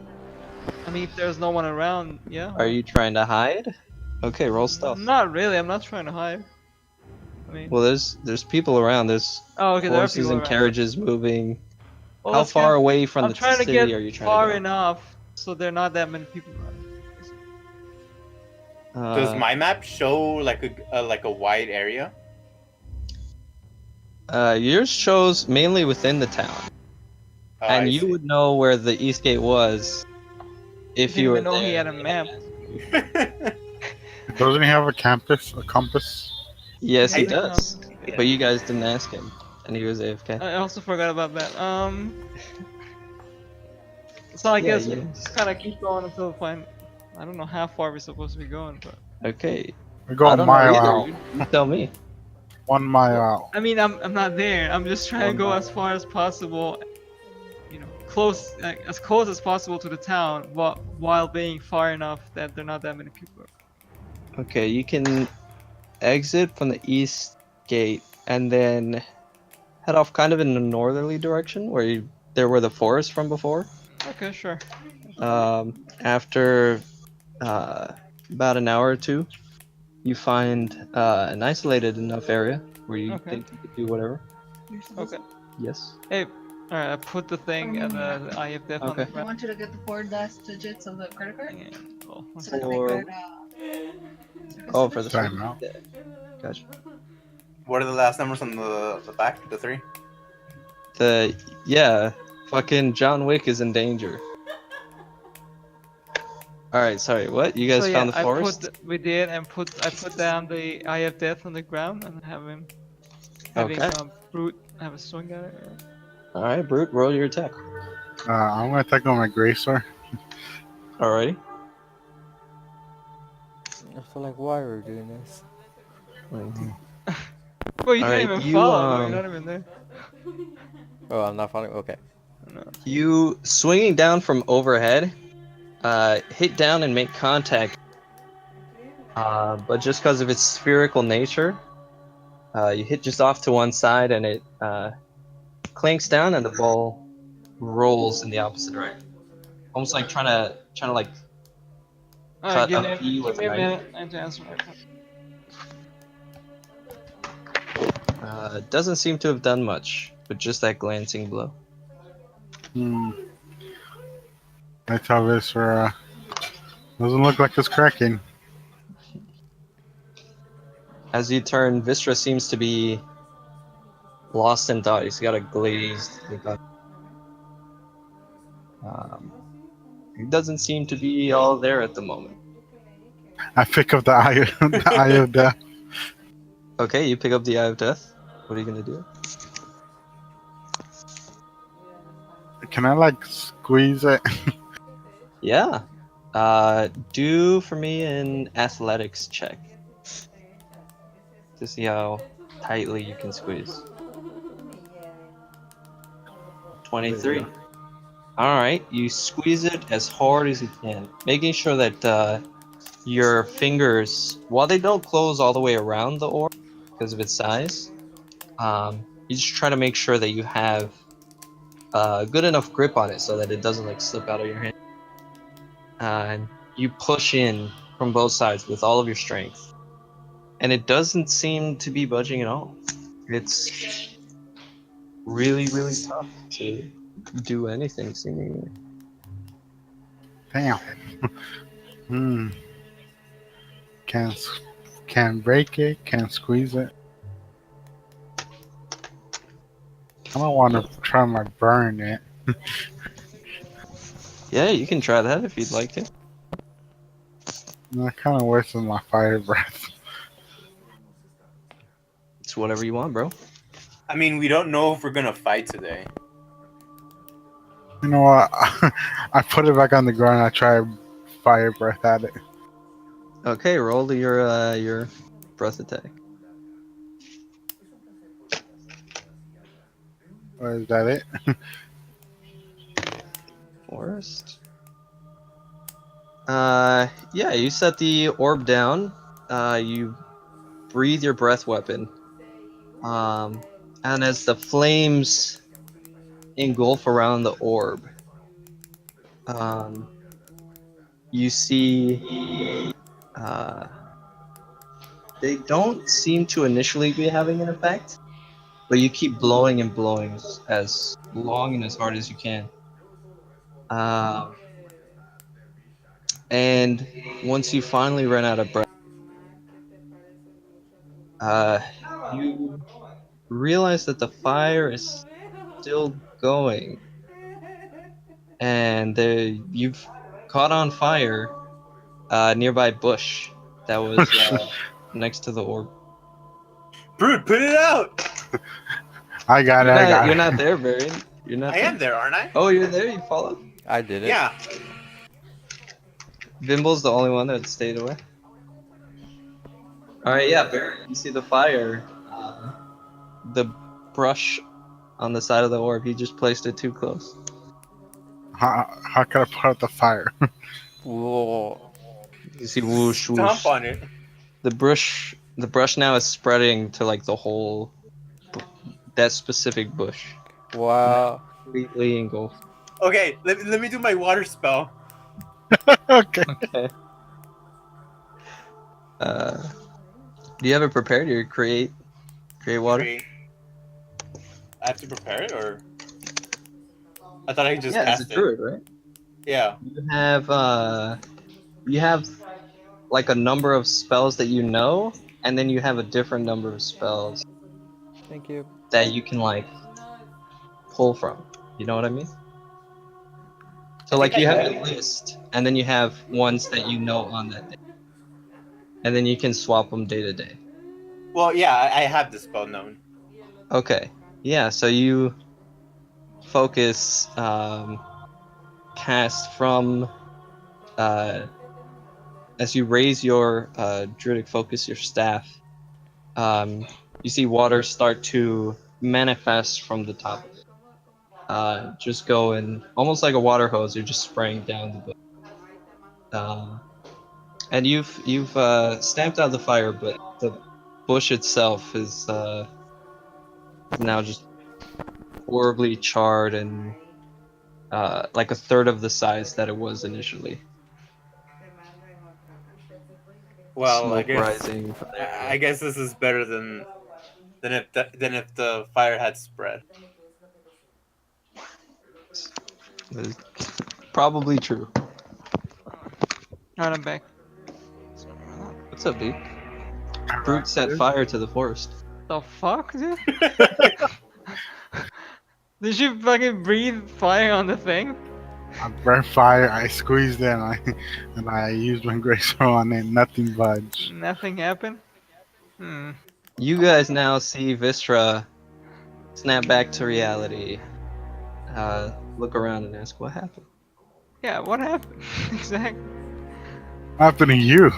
I mean, if there's no one around, yeah. Are you trying to hide? Okay, roll stealth. Not really. I'm not trying to hide. I mean. Well, there's people around. There's Oh, okay. There are horses people and around. carriages moving. Well, How let's far get- away from I'm the trying to city get are you trying far to go? enough so there are not that many people around. Does my map show like a wide area? Yours shows mainly within the town, Oh, I and you see. would know where the East Gate was if Didn't you were even know there. he had a map. Doesn't he have a compass? Yes, he He has a does. compass, yeah. But you guys didn't ask him, and he was AFK. I also forgot about that. So I Yeah, guess we yeah. just kind of keep going until we find. I don't know how far we're supposed to be going, but Okay, We go I a don't know mile either. out. You tell me. 1 mile out. I mean, I'm not there. I'm just trying to 1 go mile. as far as possible. You know, as close as possible to the town, while being far enough that there are not that many people. Okay, you can exit from the East Gate and then head off kind of in a northerly direction where there were the forest from before. Okay, sure. After about an hour or two, you find an isolated enough area where you Okay. think you could do whatever. Okay. Yes. Hey, alright, I put the thing at the Eye of Death on the Okay. I ground. want you to get the 4 last digits of the credit card. Yeah, cool. So that For- they could, Oh, for the Time out. Yeah. Gotcha. What are the last numbers on the back? The 3? Yeah, fucking John Wick is in danger. All right, sorry. What? You guys So, found yeah, the forest? we did, and I put down the Eye of Death on the ground and having Okay. Brute have a swing at it. All right, Brute, roll your attack. I'm gonna attack on my Greysword. Alrighty. I feel like why are we doing this? Well, you Alright, didn't even you, follow. You're um, not even there. Oh, I'm not following. Okay. No. You swinging down from overhead, hit down and make contact. But just because of its spherical nature, you hit just off to one side and it clanks down and the ball rolls in the opposite direction. Almost like trying to like Alright, cut a pea give with me a a knife. minute. I have to answer my phone. Doesn't seem to have done much, but just that glancing blow. I tell Viscera, doesn't look like it's cracking. As you turn, Vistra seems to be lost in thought. He's got a glazed look on. He doesn't seem to be all there at the moment. I pick up the eye, the eye of death. Okay, you pick up the Eye of Death. What are you gonna do? Can I like squeeze it? Yeah. Do for me an athletics check to see how tightly you can squeeze. 23. Alright, you squeeze it as hard as you can, making sure that your fingers, while they don't close all the way around the orb because of its size, you just try to make sure that you have good enough grip on it so that it doesn't like slip out of your hand. And you push in from both sides with all of your strength, and it doesn't seem to be budging at all. It's really, really tough to do anything seemingly. Damn. Can break it. Can squeeze it. I don't want to try my burn it. Yeah, you can try that if you'd like to. That kind of wastes my fire breath. It's whatever you want, bro. I mean, we don't know if we're gonna fight today. You know what? I put it back on the ground. I try fire breath at it. Okay, roll to your breath attack. Or is that it? Forest. Yeah, you set the orb down. You breathe your breath weapon. And as the flames engulf around the orb, you see they don't seem to initially be having an effect, but you keep blowing and blowing as long and as hard as you can. And once you finally run out of breath, you realize that the fire is still going, and you've caught on fire a nearby bush that was next to the orb. Brood, put it out! I got it. I got You're it. not there, Varian. You're not. I am there, aren't I? Oh, you're there. You followed. I did it. Yeah. Vimble's the only one that stayed away. All right, yeah, Varian. You see the fire. The brush on the side of the orb. He just placed it too close. How can I put out the fire? Whoa. You see whoosh Stomp whoosh. on it. The brush now is spreading to like the whole that specific bush. Wow. Completely engulfed. Okay, let me do my water spell. Okay. Okay. Do you have it prepared? You create water? Great. I have to prepare it, or I thought I could just Yeah, cast it's a it. druid, right? Yeah. You have like a number of spells that you know, and then you have a different number of spells Thank you. that you can like pull from. You know what I mean? So like you have a list, and then you have ones that you know on that day, and then you can swap them day to day. Well, yeah, I have the spell known. Okay. Yeah, so you focus cast from as you raise your druidic focus, your staff, you see water start to manifest from the top of it. Just going almost like a water hose, you're just spraying down the bush. And you've stamped out the fire, but the bush itself is now just horribly charred and like a third of the size that it was initially. Well, I Smoke guess rising from there. I guess this is better than than if the fire had spread. That is probably true. Alright, I'm back. What's up, dude? Brute set fire to the forest. The fuck, dude? Did you fucking breathe fire on the thing? I burned fire. I squeezed it, and I used my grace on it. Nothing budged. Nothing happened? You guys now see Vistra snap back to reality. Look around and ask what happened. Yeah, what happened? Exactly. What happened to you?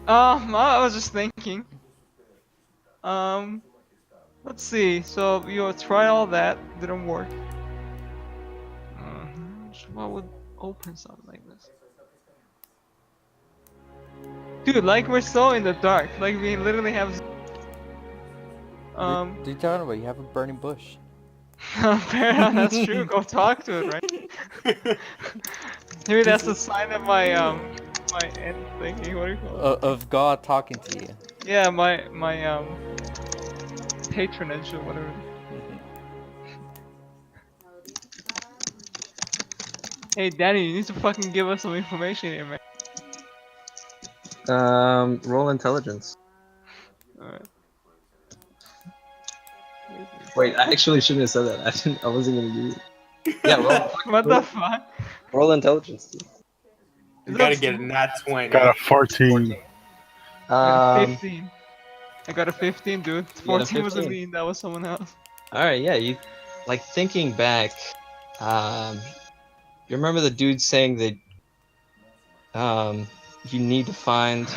I was just thinking. Let's see. So you tried all that, didn't work. What would open something like this? Dude, like we're so in the dark. Like we literally have. What are you talking about? You have a burning bush. Fair enough, that's true. Go talk to it, right? Maybe that's the sign of my my end thinking. What do you call it? Of God talking to you. Yeah, my patronage or whatever. Hey Danny, you need to fucking give us some information here, man. Roll intelligence. Alright. Wait, I actually shouldn't have said that. I wasn't gonna do it. Yeah, roll. What the fuck? Roll intelligence, dude. You gotta get a nat 20. Got a 14. I got a Um, 15. I got a 15, dude. You got a 14 wasn't 15. me, that was someone else. Alright, yeah, you like thinking back, you remember the dude saying that you need to find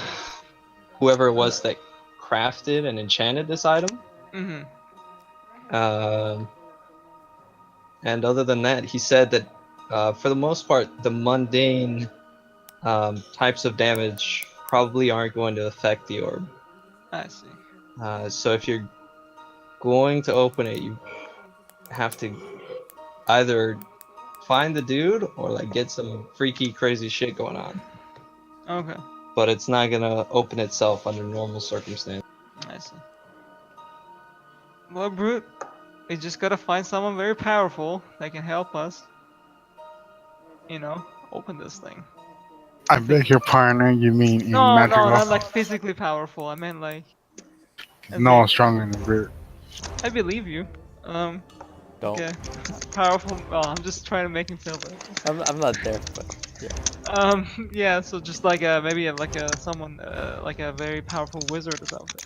whoever it was that crafted and enchanted this item? Mm-hmm. And other than that, he said that for the most part, the mundane types of damage probably aren't going to affect the orb. I see. So if you're going to open it, you have to either find the dude or like get some freaky, crazy shit going on. Okay. But it's not gonna open itself under normal circumstances. I see. Well, Brute, we just gotta find someone very powerful that can help us. You know, open this thing. I beg your pardon. You mean in No, magical? no, not like physically powerful. I meant like. No, stronger than Brute. I believe you. Don't. Okay. Powerful. Oh, I'm just trying to make him feel better. I'm not there, but yeah. Yeah. So just like maybe like someone like a very powerful wizard or something.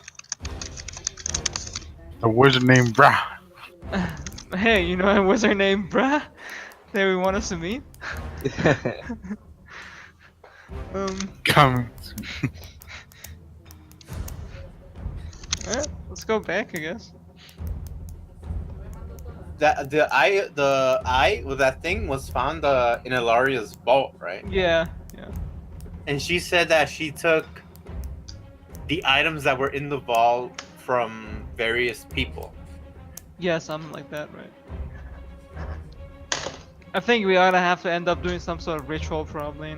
A wizard named Bra. Hey, you know a wizard named Brah that we want us to meet? Coming. Alright, let's go back, I guess. That the eye with that thing was found in Ilaria's vault, right? Yeah, yeah. And she said that she took the items that were in the vault from various people. Yeah, something like that, right? I think we ought to have to end up doing some sort of ritual, probably.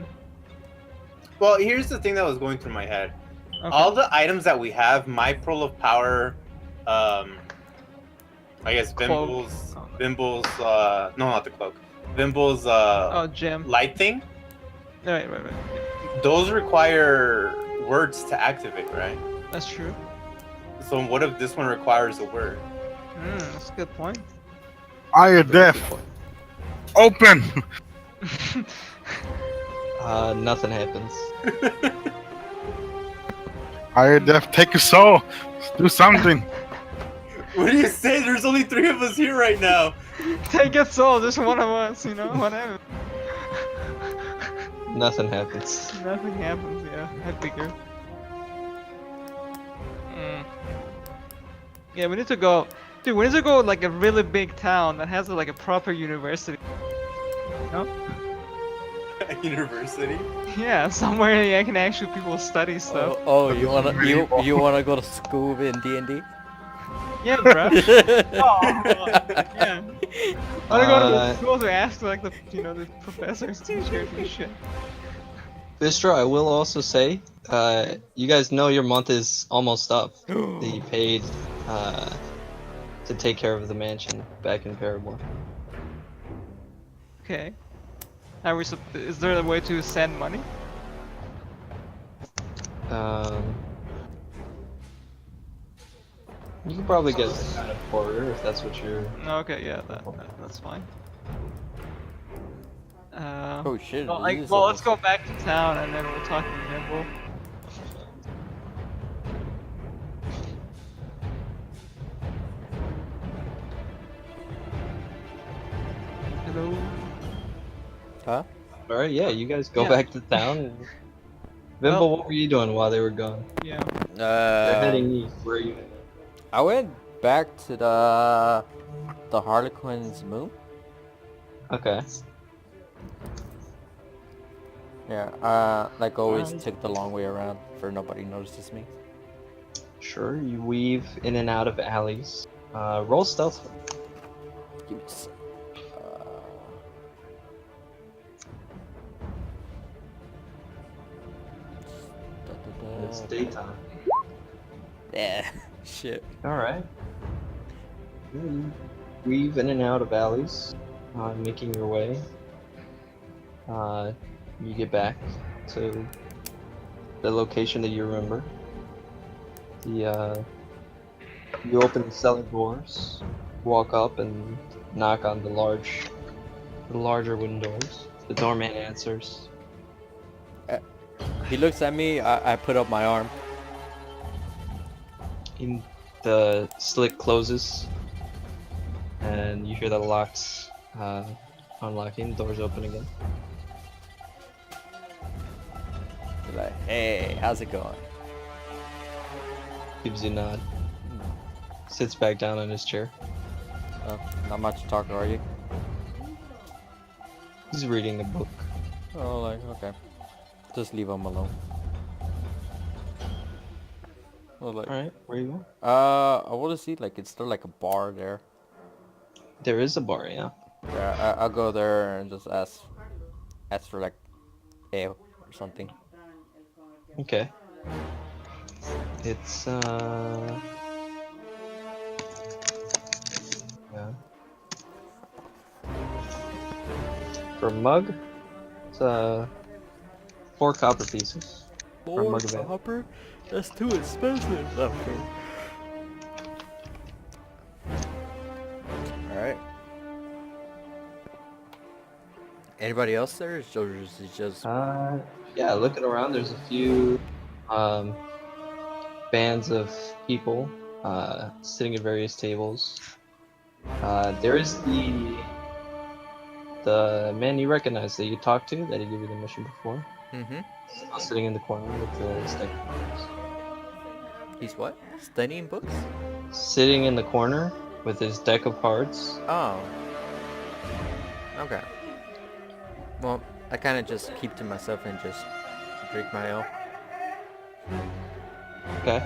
Well, here's the thing that was going through my head. Okay. All the items that we have, my pearl of power, I guess Cloak. Bimble's, no, not the cloak. Bimble's, Oh, gem. light thing. Right. Those require words to activate, right? That's true. So what if this one requires a word? That's a good point. Eye of Death. Open. Nothing happens. Eye of Death. Take a soul. Do something. What do you say? There's only 3 of us here right now. Take a soul, just one of us, you know, whatever. Nothing happens. Nothing happens, yeah, I figured. Yeah, we need to go. Dude, we need to go like a really big town that has like a proper university. You know? University. Yeah, somewhere that can actually people study stuff. Oh, you wanna go to school in D&D? Yeah, bro. Yeah. I wanna go to the school to ask like the the professors, teachers, and shit. Vistra, I will also say, you guys know your month is almost up. That you paid to take care of the mansion back in Paramore. Okay. Are we? Is there a way to send money? You can probably get some kind of quarter if that's what you're. Okay, yeah, that's fine. Oh shit. Well, it is well, let's almost- go back to town and then we'll talk to Nimble. Hello. Huh? All right, yeah, you guys go Yeah. back to town. And... Vimble, Well- what were you doing while they were gone? Yeah. They're heading east. Where are you? I went back to the Harlequin's moon. Okay. Yeah, like always Alright. took the long way around for nobody notices me. Sure. You weave in and out of alleys. Roll stealth. Give me a sec. It's daytime. Yeah. Shit. All right. You weave in and out of alleys, making your way. You get back to the location that you remember. You open the cellar doors, walk up and knock on the larger windows. The doorman answers. He looks at me. I put up my arm. The slit closes, and you hear the locks unlocking. The doors open again. Be like, hey, how's it going? Gives you a nod. Sits back down in his chair. Oh, not much to talk, are you? He's reading a book. Oh, like okay. Just leave him alone. Oh, like, All right, where you going? I want to see like it's still like a bar there. There is a bar, yeah. Yeah, I'll go there and just ask for like ale or something. Okay. It's yeah. For a mug, it's 4 copper pieces. For a mug of ale. copper? That's too expensive. Okay. Alright. Anybody else there? Or is it just... Yeah, looking around, there's a few bands of people sitting at various tables. There is the man you recognize that you talked to, that he gave you the mission before. Mm-hmm. Still sitting in the corner with the stick. He's what? Studying books? Sitting in the corner with his deck of cards. Oh. Okay. Well, I kind of just keep to myself and just drink my ale. Okay.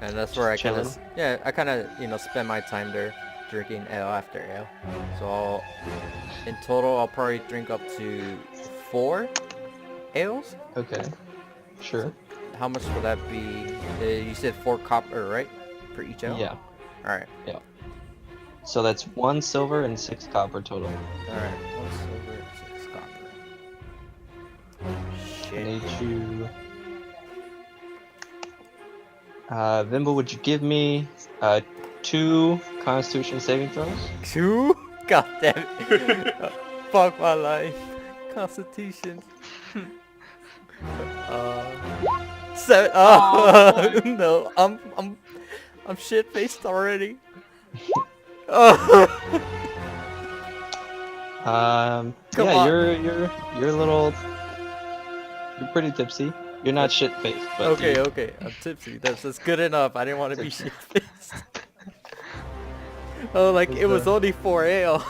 And that's where I kind of, Chilling. yeah, I kind of, spend my time there drinking ale after ale. So in total, I'll probably drink up to 4 ales. Okay. Sure. How much would that be? You said 4 copper, right? For each ale? Yeah. Alright. So that's 1 silver and 6 copper total. Alright. 1 silver, 6 copper. I Shit. need you. Vimble, would you give me 2 Constitution saving throws? 2? God damn it. Fuck my life. Constitution. 7. Oh no, I'm shit faced already. Oh. Come yeah, on. you're a little. You're pretty tipsy. You're not shit faced, but Okay, you- okay, I'm tipsy. That's good enough. I didn't want to be shit faced. Oh, like it was only 4 ale.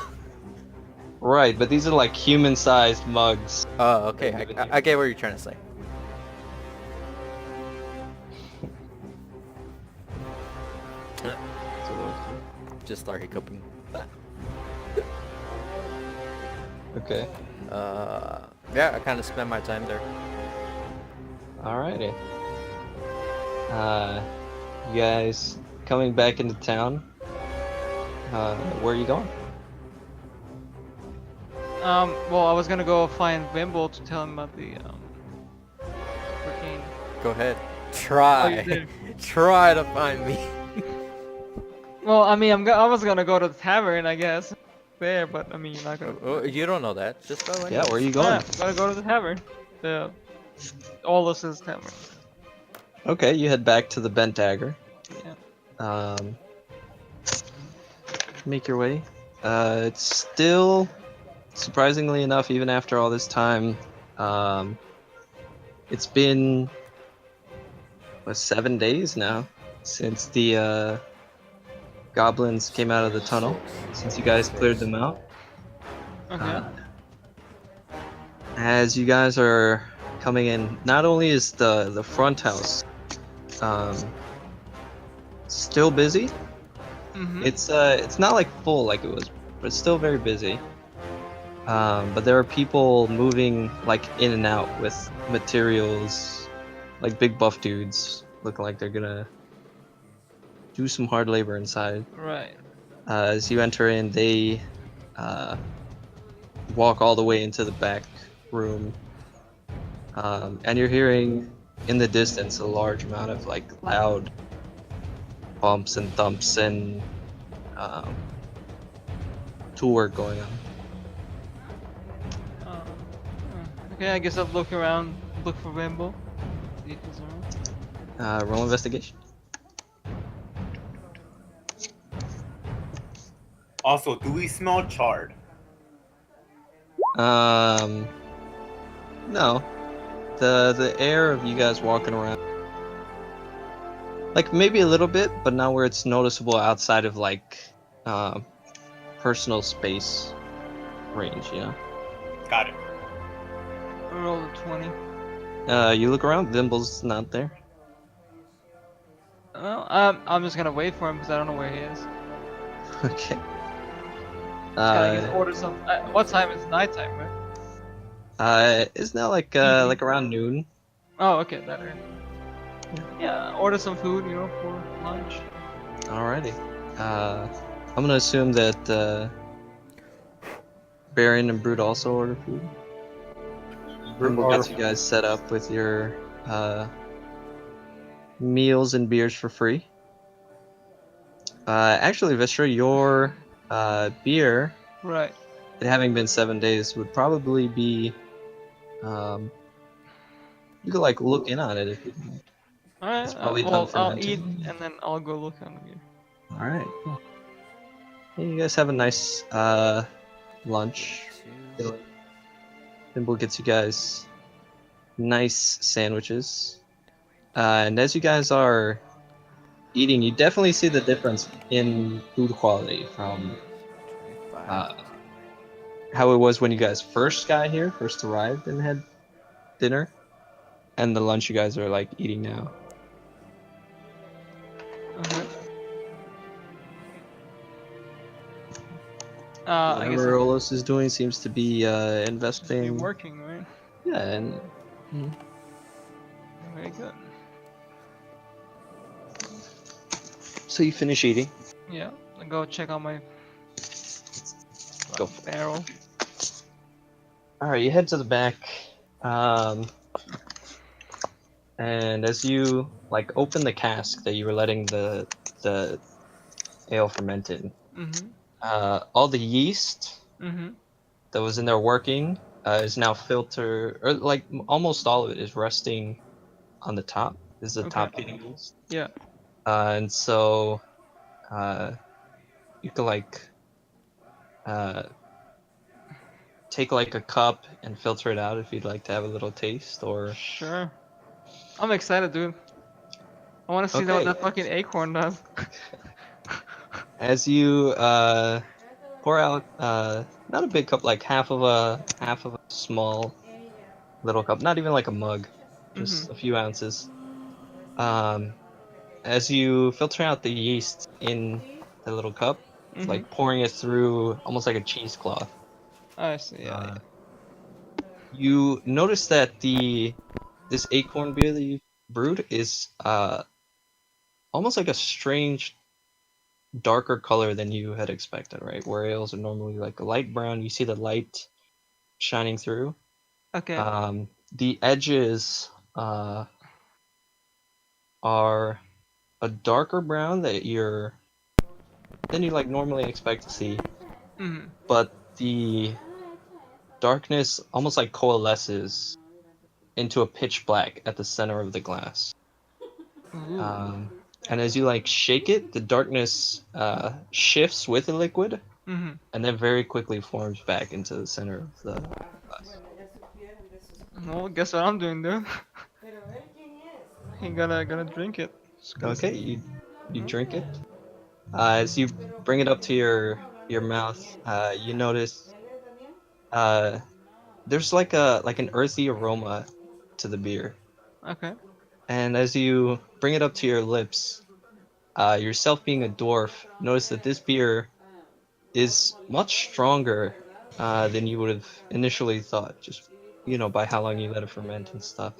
Right, but these are like human-sized mugs. Oh, okay. I get what you're trying to say. Just start hiccuping. Okay. Yeah, I kind of spend my time there. Alrighty. You guys coming back into town. Where are you going? Well, I was gonna go find Wimble to tell him about the freaking. Go ahead. Oh, Try. you did. Try to find me. Well, I mean, I was gonna go to the tavern, I guess, there, but I mean, you're not gonna. Oh, you don't know that. Just go Yeah, where are you Yeah, going? gotta go to the tavern. The Olus's tavern. Okay, you head back to the Bent Dagger. Yeah. Make your way. It's still, surprisingly enough, even after all this time, it's been, what, 7 days now since the goblins came out of the tunnel, since you guys cleared them out. Okay. As you guys are coming in, not only is the front house still busy, Mm-hmm. it's not like full like it was, but it's still very busy. But there are people moving like in and out with materials, like big buff dudes looking like they're gonna do some hard labor inside. Right. As you enter in, they walk all the way into the back room, and you're hearing in the distance a large amount of like loud bumps and thumps and tool work going on. Okay, I guess I'll look around, look for Wimble. See if he's around. Roll investigation. Also, do we smell charred? No. The air of you guys walking around, like maybe a little bit, but not where it's noticeable outside of like personal space range, you know. Got it. Roll a 20. You look around, Vimble's not there. Well, I'm just gonna wait for him because I don't know where he is. Okay. I guess order some. What time is nighttime, right? Isn't that like like around noon? Oh, okay, that early. Yeah, order some food, you know, for lunch. Alrighty. I'm gonna assume that Baron and Brute also order food. We'll get you guys set up with your meals and beers for free. Actually, Vistra, your beer, Right. it having been 7 days, would probably be. You could like look in on it if you. Alright. It's probably done Well, for I'll hunting. eat and then I'll go look on you. All right. Cool. Yeah, you guys have a nice lunch. Thimble gets you guys nice sandwiches. And as you guys are eating, you definitely see the difference in food quality from how it was when you guys first got here, first arrived and had dinner, and the lunch you guys are like eating now. Okay. I guess Whatever I'll Olos is doing seems to be be investing. working, right? Yeah, and Very good. so you finish eating. Yeah, I'll go check out my Go for it. barrel. All right, you head to the back, and as you like open the cask that you were letting the ale ferment in, Mm-hmm. all the yeast Mm-hmm. that was in there working is now filtered, or like almost all of it is resting on the top. This is the Okay. top heating yeast, Yeah. and so you can like take like a cup and filter it out if you'd like to have a little taste, or Sure. I'm excited, dude. I want to see what Okay. that fucking acorn does. as you pour out not a big cup, like half of a small little cup, not even like a mug, just a few ounces. As you filter out the yeast in the little cup, Mhm. like pouring it through almost like a cheesecloth, I see. Yeah. uh, you notice that this acorn beer that you brewed is almost like a strange darker color than you had expected, right? Where ales are normally like a light brown, you see the light shining through. Okay. The edges are a darker brown than you like normally expect to see, Mm-hmm. but the darkness almost like coalesces into a pitch black at the center of the glass. Ooh. And as you like shake it, the darkness shifts with the liquid, Mm-hmm. and then very quickly forms back into the center of the glass. Well, guess what I'm doing, dude? Ain't gonna drink it. Just gonna Okay, you Hmm? drink it. As you bring it up to your mouth, you notice there's like an earthy aroma to the beer. Okay. And as you bring it up to your lips, yourself being a dwarf, notice that this beer is much stronger than you would have initially thought, just by how long you let it ferment and stuff.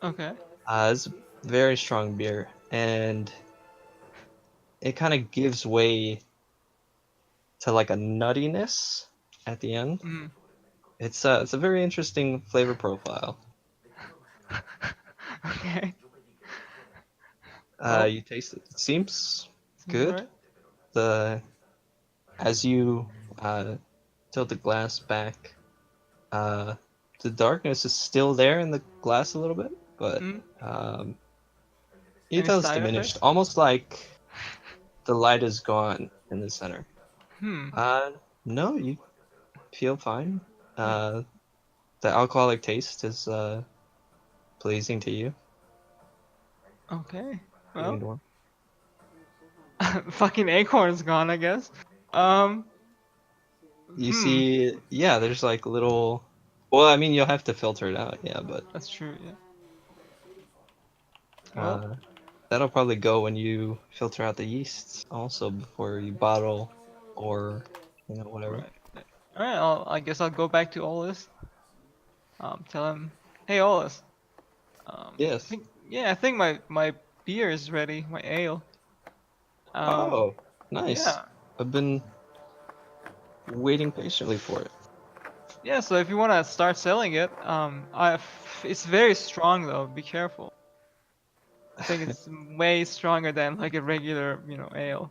Okay. It's a very strong beer, and it kind of gives way to like a nuttiness at the end. Mm. It's a very interesting flavor profile. Okay. Well, You taste it. It seems seems good. right. As you tilt the glass back, the darkness is still there in the glass a little bit, but Mm. you Any tell it's side diminished, effects? almost like the light is gone in the center. Hmm. No, you feel fine. The alcoholic taste is pleasing to you. Okay. You Well, need one. fucking acorn's gone, I guess. Um. You Hmm. see, yeah, there's like little. Well, I mean, you'll have to filter it out, yeah, but That's true. Yeah. Well. uh, that'll probably go when you filter out the yeasts also before you bottle or whatever. Right. All right. I guess I'll go back to Ollis. Tell him, hey Ollis. I Yes. think yeah, I think my beer is ready. My ale. Oh, nice. Yeah. I've been waiting patiently for it. Yeah. So if you wanna start selling it, it's very strong though. Be careful. I think it's way stronger than like a regular, ale.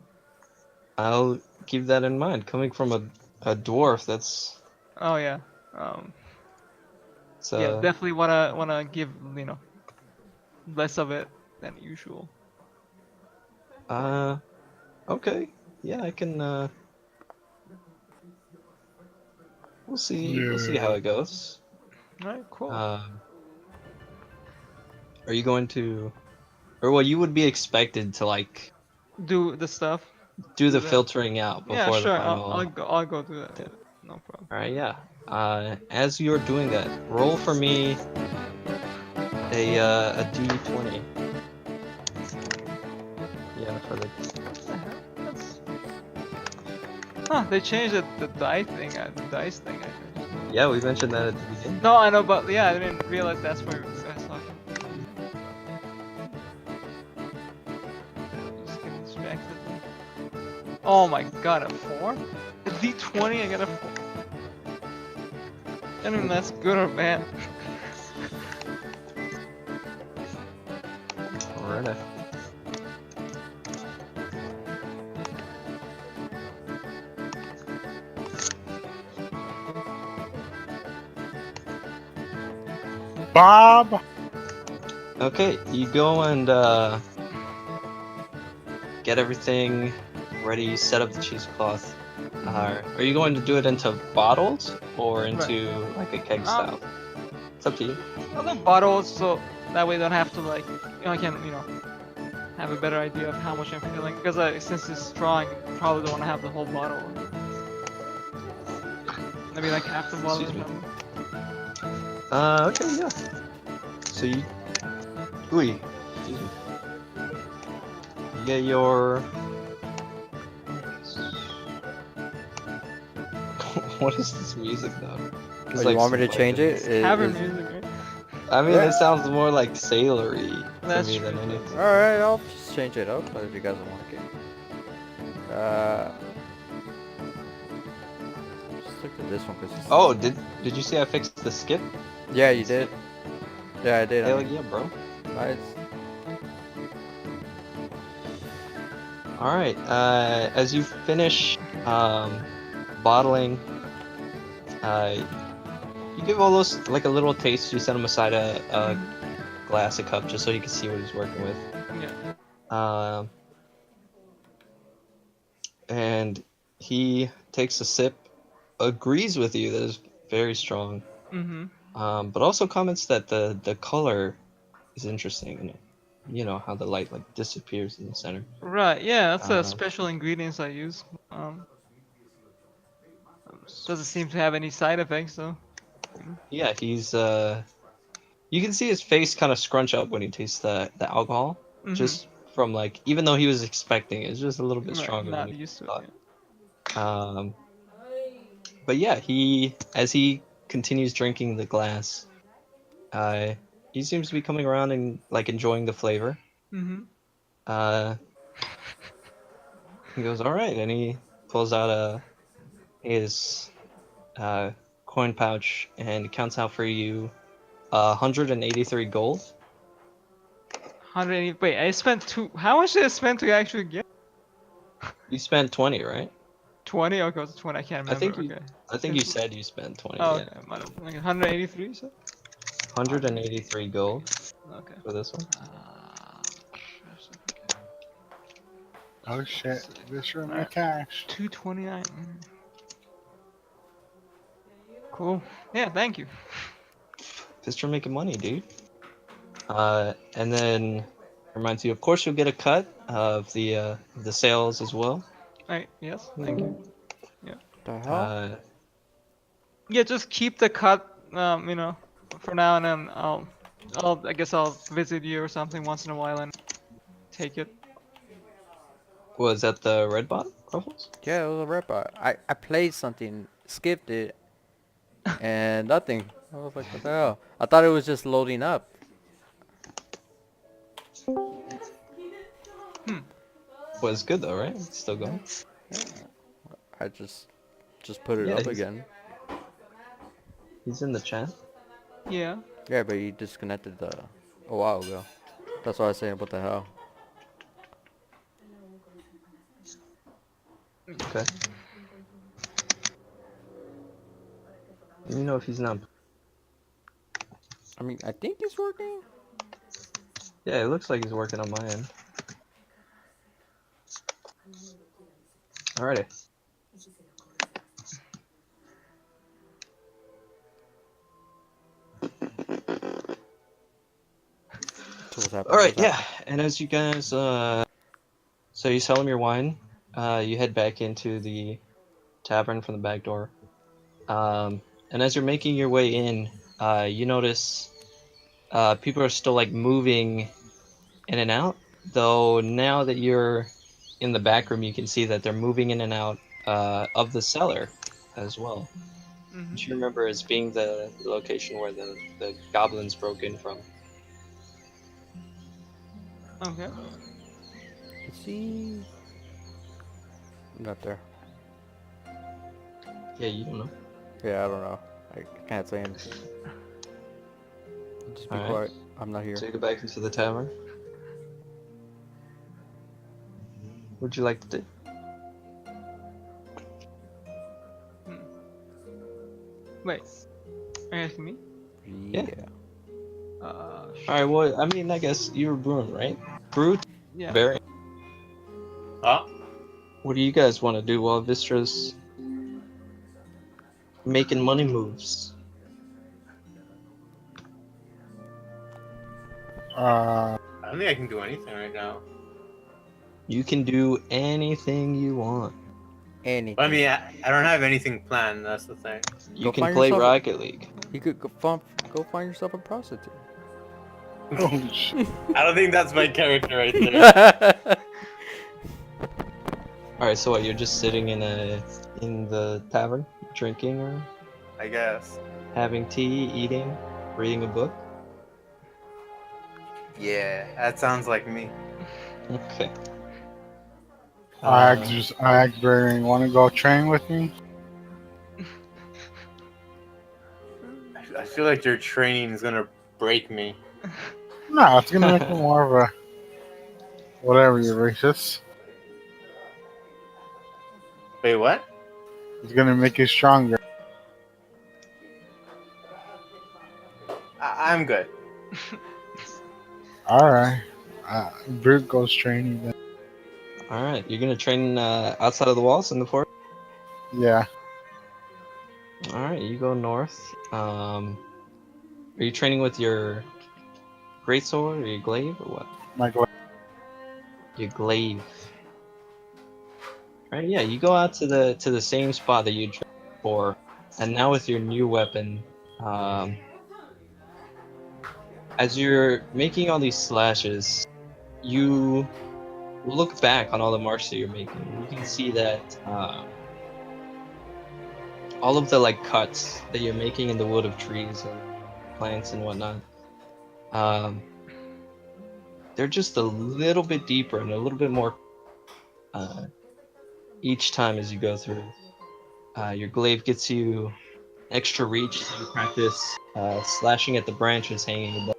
I'll keep that in mind. Coming from a dwarf, that's Oh yeah. Um. it's Yeah. Definitely wanna give less of it than usual. uh okay. Yeah, I can we'll see how Yeah. it goes. All right. Cool. Um are you going to or well, you would be expected to like Do the stuff. do Do the that. filtering out Yeah. before the Sure. final. I'll go do that. Yeah. Yeah. No problem. All right, yeah. As you're doing that, roll for me a d20. Yeah, for the That's... Huh, they changed the die thing, the dice thing. yeah, we mentioned that at the beginning. No, I know, but yeah, I didn't realize that's where I saw it. Just getting distracted. Oh my god, a 4? A d20, I got a 4. I don't know if that's good or bad. Alright. Bob. Okay, you go and get everything ready, set up the cheesecloth. Are you going to do it into bottles or into like a keg style? It's up to you. I'll do bottles so that way I don't have to like, I can, have a better idea of how much I'm feeling. Because since it's strong, I probably don't want to have the whole bottle. Maybe like half the bottle or Excuse me. something. Okay, yeah. So you, ooh, excuse me. You get your. What is this music though? It's Oh, you want me to some change it? violins. Tavern music, right? I mean, Yeah. it sounds more like sailory to That's me than true. anything. Alright, I'll just change it up if you guys don't like it. Just look at this one because Oh, did you see I fixed the skip? yeah, you did. Yeah, I did. Hell I mean, yeah, bro. nice. All right. As you finish bottling, you give all those like a little taste. You set him aside a glass, a cup, just so you can see what he's working with. Yeah. And he takes a sip, agrees with you that is very strong, but also comments that the color is interesting, and you know how the light like disappears in the center. Right. Yeah, that's the Um, special ingredients I use. Doesn't seem to have any side effects though. Yeah, he's you can see his face kind of scrunch up when he tastes the alcohol, just from like even though he was expecting it, it's just a little bit Right, stronger than not he used to thought. it. But yeah, as he continues drinking the glass, he seems to be coming around and like enjoying the flavor. Uh, he goes, all right, and he pulls out his coin pouch and counts out for you 183 gold. 180. Wait, I spent two. How much did I spend to actually get? You spent 20, right? 20? Okay, it was 20. I can't remember. I think you said you spent 20. Oh, Yeah. okay. Like 183, you said? 183 gold Okay. for this one. Oh shit! This room of cash. 229. Cool. Yeah, thank you. Fister making money, dude. And then reminds you, of course, you'll get a cut of the sales as well. Alright, yes, thank you. The hell? Yeah, just keep the cut, you know, for now, and then I guess I'll visit you or something once in a while and take it. Was that the red bot ruffles? Yeah, it was a rep. I played something, skipped it, and nothing. I was like, what the hell? I thought it was just loading up. Was good though, right? It's still going. I just put it Yeah, up he's- again. He's in the chat. Yeah. Yeah, but you disconnected a while ago. That's why I was saying, what the hell? Okay. Let me know if he's not. I mean, I think it's working. Yeah, it looks like he's working on my end. Alrighty. So what's happening? Alright, What's yeah. And as you guys, so you sell him your wine. You head back into the tavern from the back door. And as you're making your way in, you notice people are still like moving in and out. Though now that you're in the back room, you can see that they're moving in and out of the cellar as well. Which you remember as being the location where the goblins broke in from. Okay. Is he not there? Yeah, you don't know. Yeah, I don't know. I can't say anything. Just be Alright. quiet. I'm not here. So you go back into the tavern. What'd you like to do? Wait. Are you asking me? Yeah. Sure. Alright, well, I mean, I guess you were brewing, right? Brewed? Yeah. Very. Huh? What do you guys want to do while Vistra's making money moves? I don't think I can do anything right now. You can do anything you want. Anything. I mean, I don't have anything planned. That's the thing. You Go can find play yourself Rocket League. You could go find yourself a prostitute. Holy shit! I don't think that's my character right there. Alright, so what, you're just sitting in the tavern, drinking or I guess. having tea, eating, reading a book? Yeah, that sounds like me. Okay. I asked Barry, want to go train with me? I feel like your training is gonna break me. No, it's gonna make me more of a whatever you're racist. Wait, what? It's gonna make you stronger. I'm good. All right. Brute goes training then. All right, you're gonna train outside of the walls in the forest. Yeah. All right, you go north. Are you training with your greatsword or your glaive or what? My Your glaive. Right, yeah, you go out to the same spot that you trained before, and now with your new weapon, as you're making all these slashes, you look back on all the marks that you're making. You can see that all of the like cuts that you're making in the wood of trees and plants and whatnot, they're just a little bit deeper and a little bit more each time as you go through. Your glaive gets you extra reach, so you practice slashing at the branches hanging above.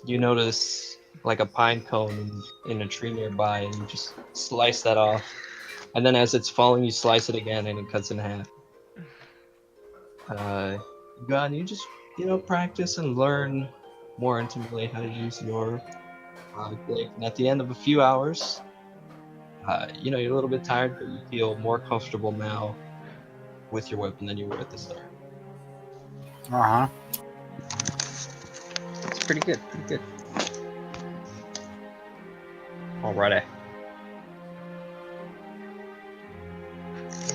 You notice like a pine cone in a tree nearby, and you just slice that off. And then as it's falling, you slice it again, and it cuts in half. You go out and you just practice and learn more intimately how to use your glaive. And at the end of a few hours, you're a little bit tired, but you feel more comfortable now with your weapon than you were at the start. Uh huh. It's pretty good, pretty good. Alrighty.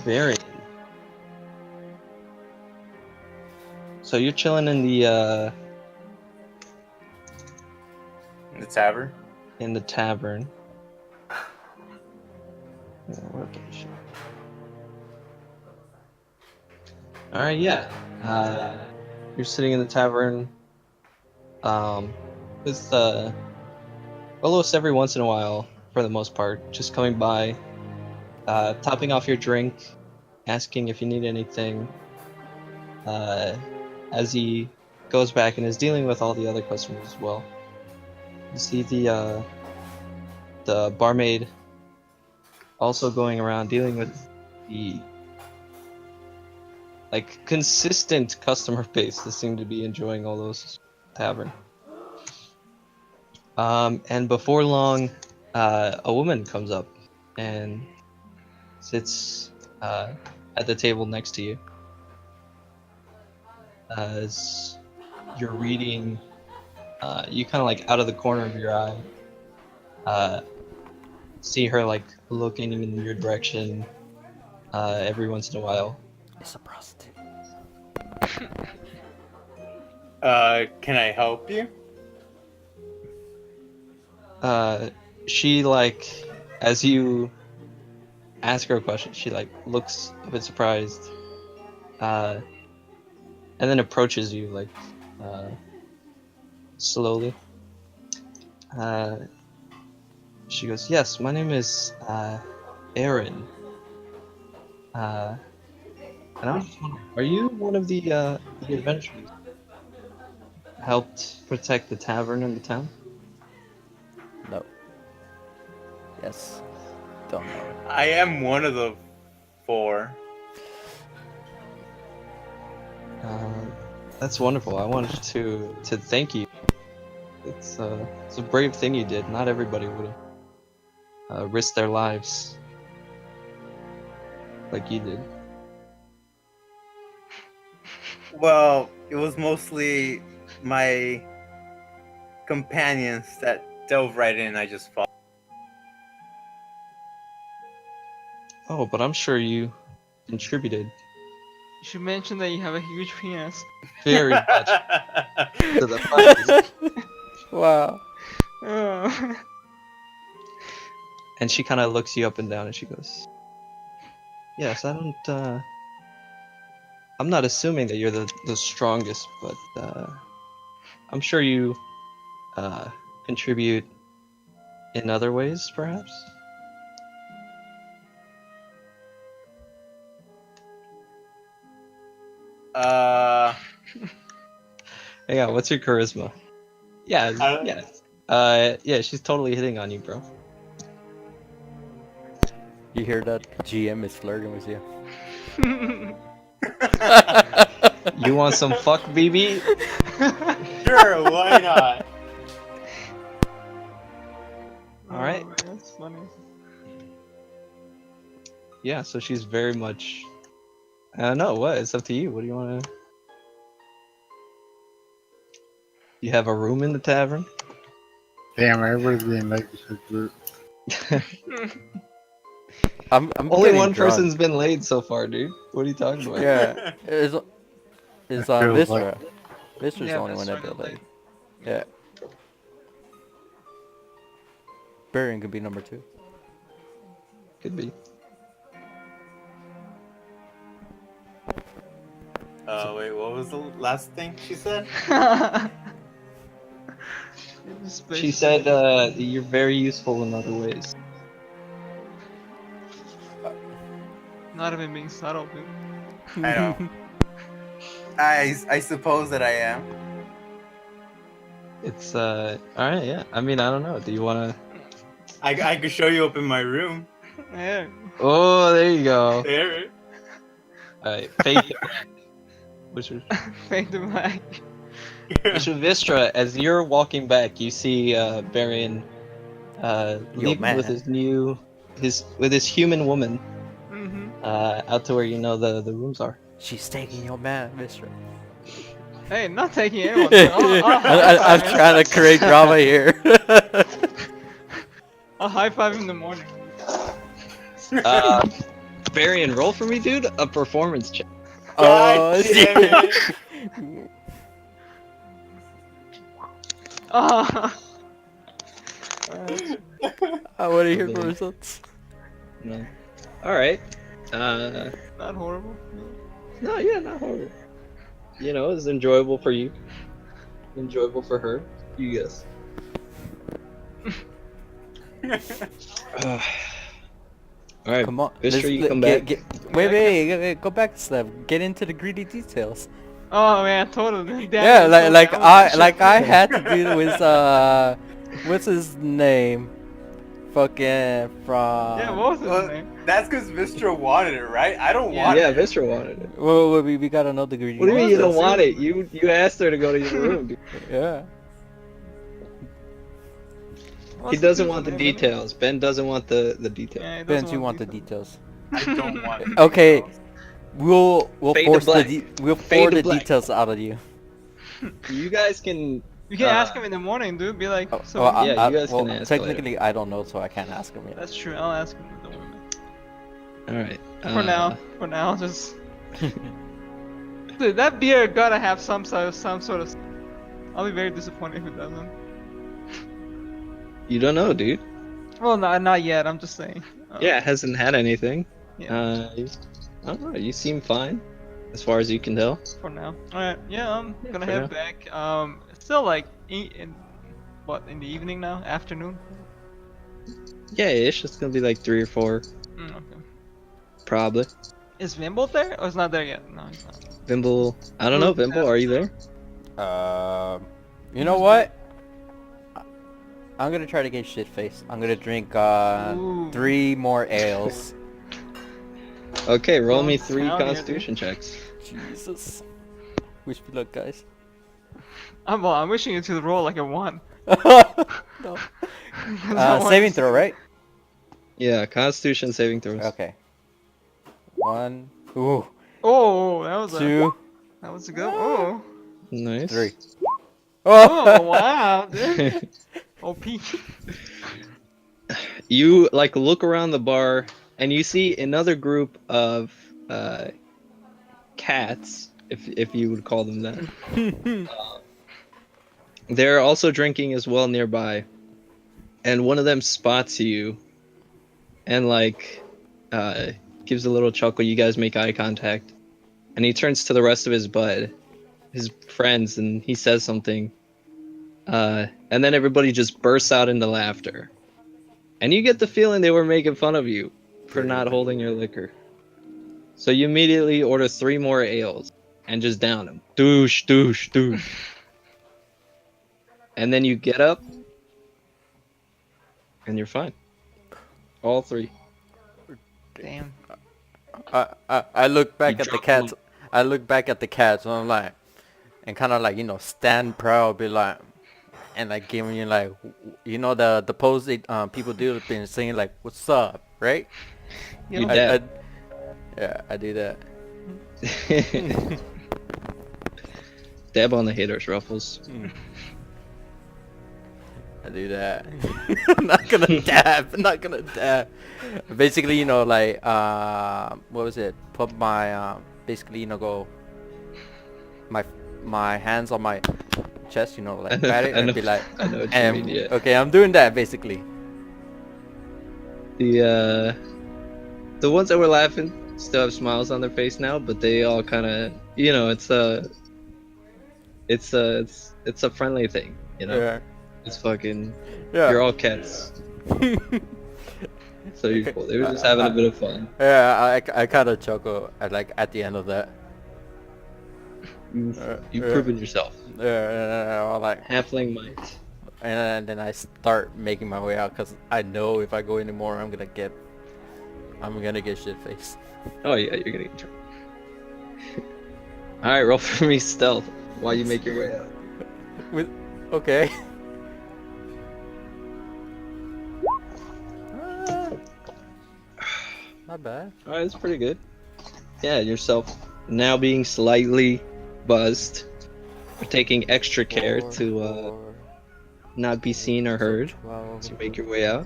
Very. So you're chilling in the tavern. in the tavern. What the shit? All right, yeah. You're sitting in the tavern. With almost every once in a while, for the most part, just coming by, topping off your drink, asking if you need anything. As he goes back and is dealing with all the other customers as well. You see the barmaid also going around dealing with the like consistent customer base that seem to be enjoying all those tavern. And before long, a woman comes up and sits at the table next to you. As you're reading, you kind of like out of the corner of your eye, see her like looking in your direction every once in a while. It's a prostitute. Can I help you? She like, as you ask her a question, she like looks a bit surprised, and then approaches you like slowly. She goes, "Yes, my name is Aaron. And I was just wondering, are you one of the adventurers who helped protect the tavern in the town?" No. Yes. Don't know. I am one of the 4. That's wonderful. I wanted to thank you. It's a brave thing you did. Not everybody would have risked their lives like you did. Well, it was mostly my companions that dove right in. I just fought. Oh, but I'm sure you contributed You should mention that you have a huge penis. very much to the fight. Wow. Oh. And she kind of looks you up and down, and she goes, "Yes, I don't. I'm not assuming that you're the strongest, but I'm sure you contribute in other ways, perhaps? Hang on, what's your charisma? Yeah, yeah. Yeah, she's totally hitting on you, bro. You hear that? GM is flirting with you. You want some fuck, BB? Sure, why not? Alright. Oh, man, that's funny. Yeah, so she's very much. I don't know, what? It's up to you. What do you want to. You have a room in the tavern? Damn, everybody's being like this group. I'm Only getting one drunk. person's been laid so far, dude. What are you talking about? Yeah, it's Feels Viscera. like- Viscera's Yeah, the only one that Viscera built got it. Yeah. Baron could be number 2. Could be. Wait, what was the last thing she said? She said you're very useful in other ways. Not even being subtle, dude. I know. I suppose that I am. It's alright, yeah. I mean, I don't know. Do you wanna I could show you up in my room. Yeah. Oh, there you go. There. Alright, Faith. Which was Fade to black. Vistra, as you're walking back, you see Varian leaving man. with his human woman Mm-hmm. out to where you know the rooms are. She's taking your man, Viscera. Hey, not taking anyone. I'll I'm trying to create drama here. I'll high five him in the morning. Varian, roll for me, dude. A performance check. Oh, God damn it. Ah. I want to hear the results. No. All right. Not horrible. No, yeah, not horrible. You know, it's enjoyable for you. Enjoyable for her. You guess. All right. Come on, Vistra, you come get- back. wait, go back a step. Get into the greedy details. Oh man, totally. Damn, Yeah, it's so like bad. I had to do with what's his name? Fucking from. Yeah, what was his Well, name? That's because Vistra wanted it, right? I don't Yeah. want Yeah, it. Vistra wanted it. Well, we gotta know the greedy. What do you mean you details. don't want it? You asked her to go to your room, dude. Yeah. What's He the doesn't dude's want the name? details. Ben doesn't want the details. Yeah, he Ben, doesn't you want the details. details. I don't want it. Okay. We'll Fade to force black. we'll Fade pour to the black. details out of you. You guys can. You can ask him in the morning, dude. Be like, so Well, Yeah, you guys can ask technically I don't know, so I can't ask him yet. that's true. I'll ask him in the morning. All right. For now, just. Dude, that beer gotta have some sort of. I'll be very disappointed if it doesn't. You don't know, dude. Well, not yet. I'm just saying. Yeah, it hasn't had anything. Yeah. I don't know. You seem fine, as far as you can tell. For now. Alright, yeah, I'm gonna for head now. back. It's still like in the evening now? Afternoon? Yeah, ish. It's gonna be like 3 or 4, Okay. probably. Is Vimble there? Or is not there yet? No, he's not. Vimble. I don't know, Vimble. Are you there? You know what? I'm gonna try to get shit faced. I'm gonna drink Ooh. 3 more ales. Okay, roll me Don't 3 sound here, Constitution checks. Jesus. Wish me luck, guys. I'm wishing you to roll like a 1. No. That's not Saving one. throw, right? Yeah, Constitution saving throws. Okay. 1. Ooh. Oh, that was 2. that was a good. Oh. Nice. 3. Oh wow, dude. OP. You like look around the bar and you see another group of cats, if you would call them that. They're also drinking as well nearby, and one of them spots you, and like gives a little chuckle. You guys make eye contact, and he turns to the rest of his friends, and he says something. And then everybody just bursts out into laughter. And you get the feeling they were making fun of you for not holding your liquor. So you immediately order 3 more ales and just down them. Douche, douche, douche. And then you get up and you're fine. All 3. Damn. I look back You at the drop cats. them. I look back at the cats and I'm like, and kind of like, stand proud, be like, and like giving you like, the pose they people do, been saying like, what's up, right? You You know, dab. Yeah, I do that. Dab on the haters, Ruffles. I do that. I'm not gonna dab. I'm not gonna dab. Basically, like, what was it? Put my, basically, go, my hands on my chest, like, pat it and be like, I know what you mean, yeah. okay, I'm doing that, basically. The ones that were laughing still have smiles on their face now, but they all kind of, it's a friendly thing, Yeah. It's fucking, Yeah. you're all cats, so they were just having a bit of fun. Yeah, I kind of chuckle at the end of that. You've yeah. proven yourself. Yeah, like, Halfling might. and then I start making my way out because I know if I go anymore, I'm gonna get shit faced. Oh yeah, you're gonna get trouble. All right, roll for me stealth while you make your way out. Okay. Not bad. All right, that's pretty good. Yeah, yourself now being slightly buzzed, taking extra care to not be seen or heard as you make your way out.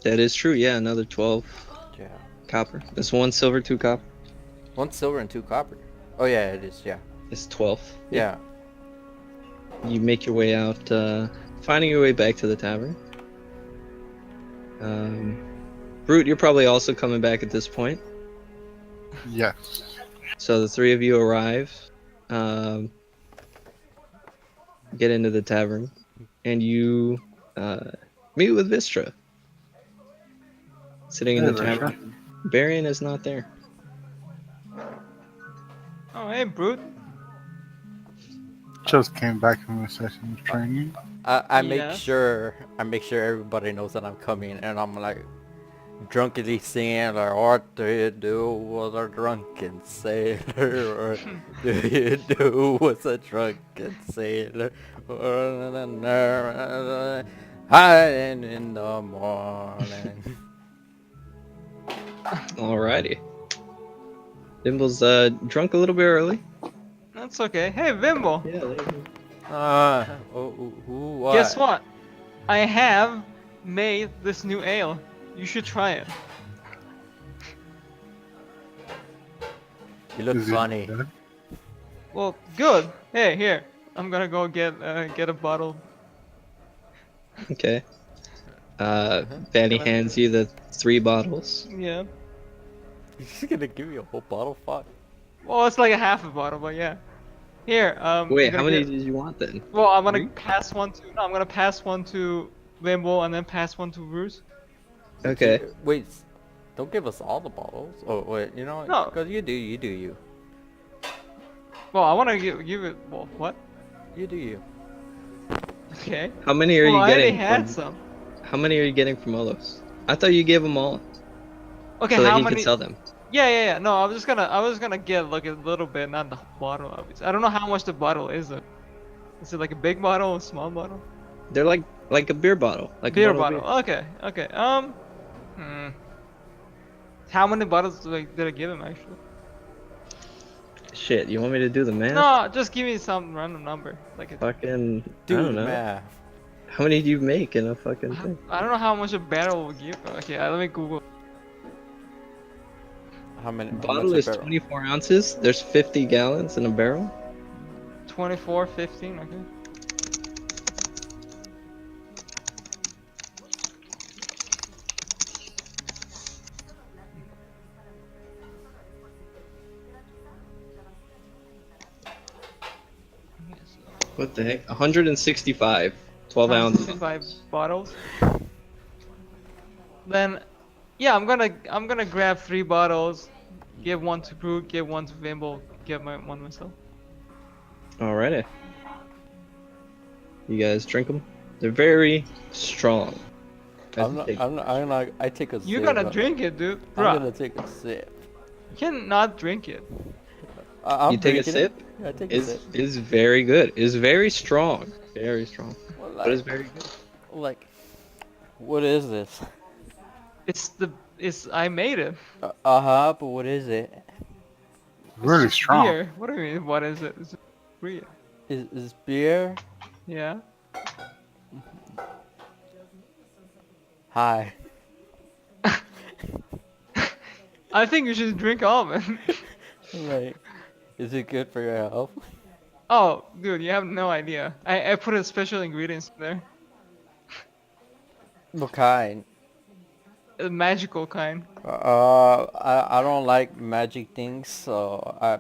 That is true. Yeah, another 12 Yeah. copper. That's 1 silver, 2 copper. 1 silver and 2 copper. Oh yeah, it is. Yeah. It's 12. Yeah. You make your way out, finding your way back to the tavern. Brute, you're probably also coming back at this point. Yes. So the 3 of you arrive, get into the tavern, and you meet with Vistra. Sitting in the tavern. Varian is not there. oh hey, brute. Just came back from a session of training. I Yeah. make sure everybody knows that I'm coming, and I'm like drunkenly singing like, "What do you do with a drunken sailor? Or do you do with a drunken sailor? Hiding in the morning." Alrighty. Dimble's drunk a little bit early. That's okay. Hey, Vimbo. Yeah. What? Guess what? I have made this new ale. You should try it. You look Is it funny. good? Well, good. Hey, here. I'm gonna go get a bottle. Okay. Vanny hands you the 3 bottles. Yeah. He's gonna give me a whole bottle, fuck. Well, it's like a half a bottle, but yeah. Here. Wait, I'm how gonna many get- did you want then? Well, I'm gonna 3? pass one to. No, I'm gonna pass one to Vimbo and then pass one to Bruce. Okay. Wait, don't give us all the bottles. Oh wait, No. because you do you. Well, I wanna give it. Well, what? You do you. Okay. How many are Well, you I already getting? had From, some. how many are you getting from Olos? I thought you gave them all Okay, so that how he many? could sell them. Yeah. No, I was gonna get like a little bit, not the whole bottle. Obviously, I don't know how much the bottle is. Is it like a big bottle, a small bottle? They're like a beer bottle, like Beer a bottle. bottle. Okay. How many bottles did I give him actually? Shit, you want me to do the math? No, just give me some random number. Like Fucking, Do I don't the know. math. How many do you make in a fucking thing? I don't know how much a barrel will give. Okay, let me Google. How many? A how bottle much is a barrel? 24 ounces. There's 50 gallons in a barrel. 24, 15. Okay. What the heck? 165. 12 ounces. 5 bottles. Then, yeah, I'm gonna grab 3 bottles, give 1 to Brute, give 1 to Vimble, give one myself. Alrighty. You guys drink them. They're very strong. I take a sip. You gotta drink it, dude. I'm Bruh, gonna take a sip. you cannot drink it. I'm You take a drinking sip? it. Yeah, I take a It's, sip. it's very good. It's very strong. Very strong. Well, But it's very good. like, what is this? I made it. Uh-huh, but what is it? Really strong. Beer. What do you mean? What is it? It's beer. Is beer? Yeah. Hi. I think you should drink all of it. Like, is it good for your health? Oh, dude, you have no idea. I put a special ingredients in there. What kind? A magical kind. I don't like magic things, so I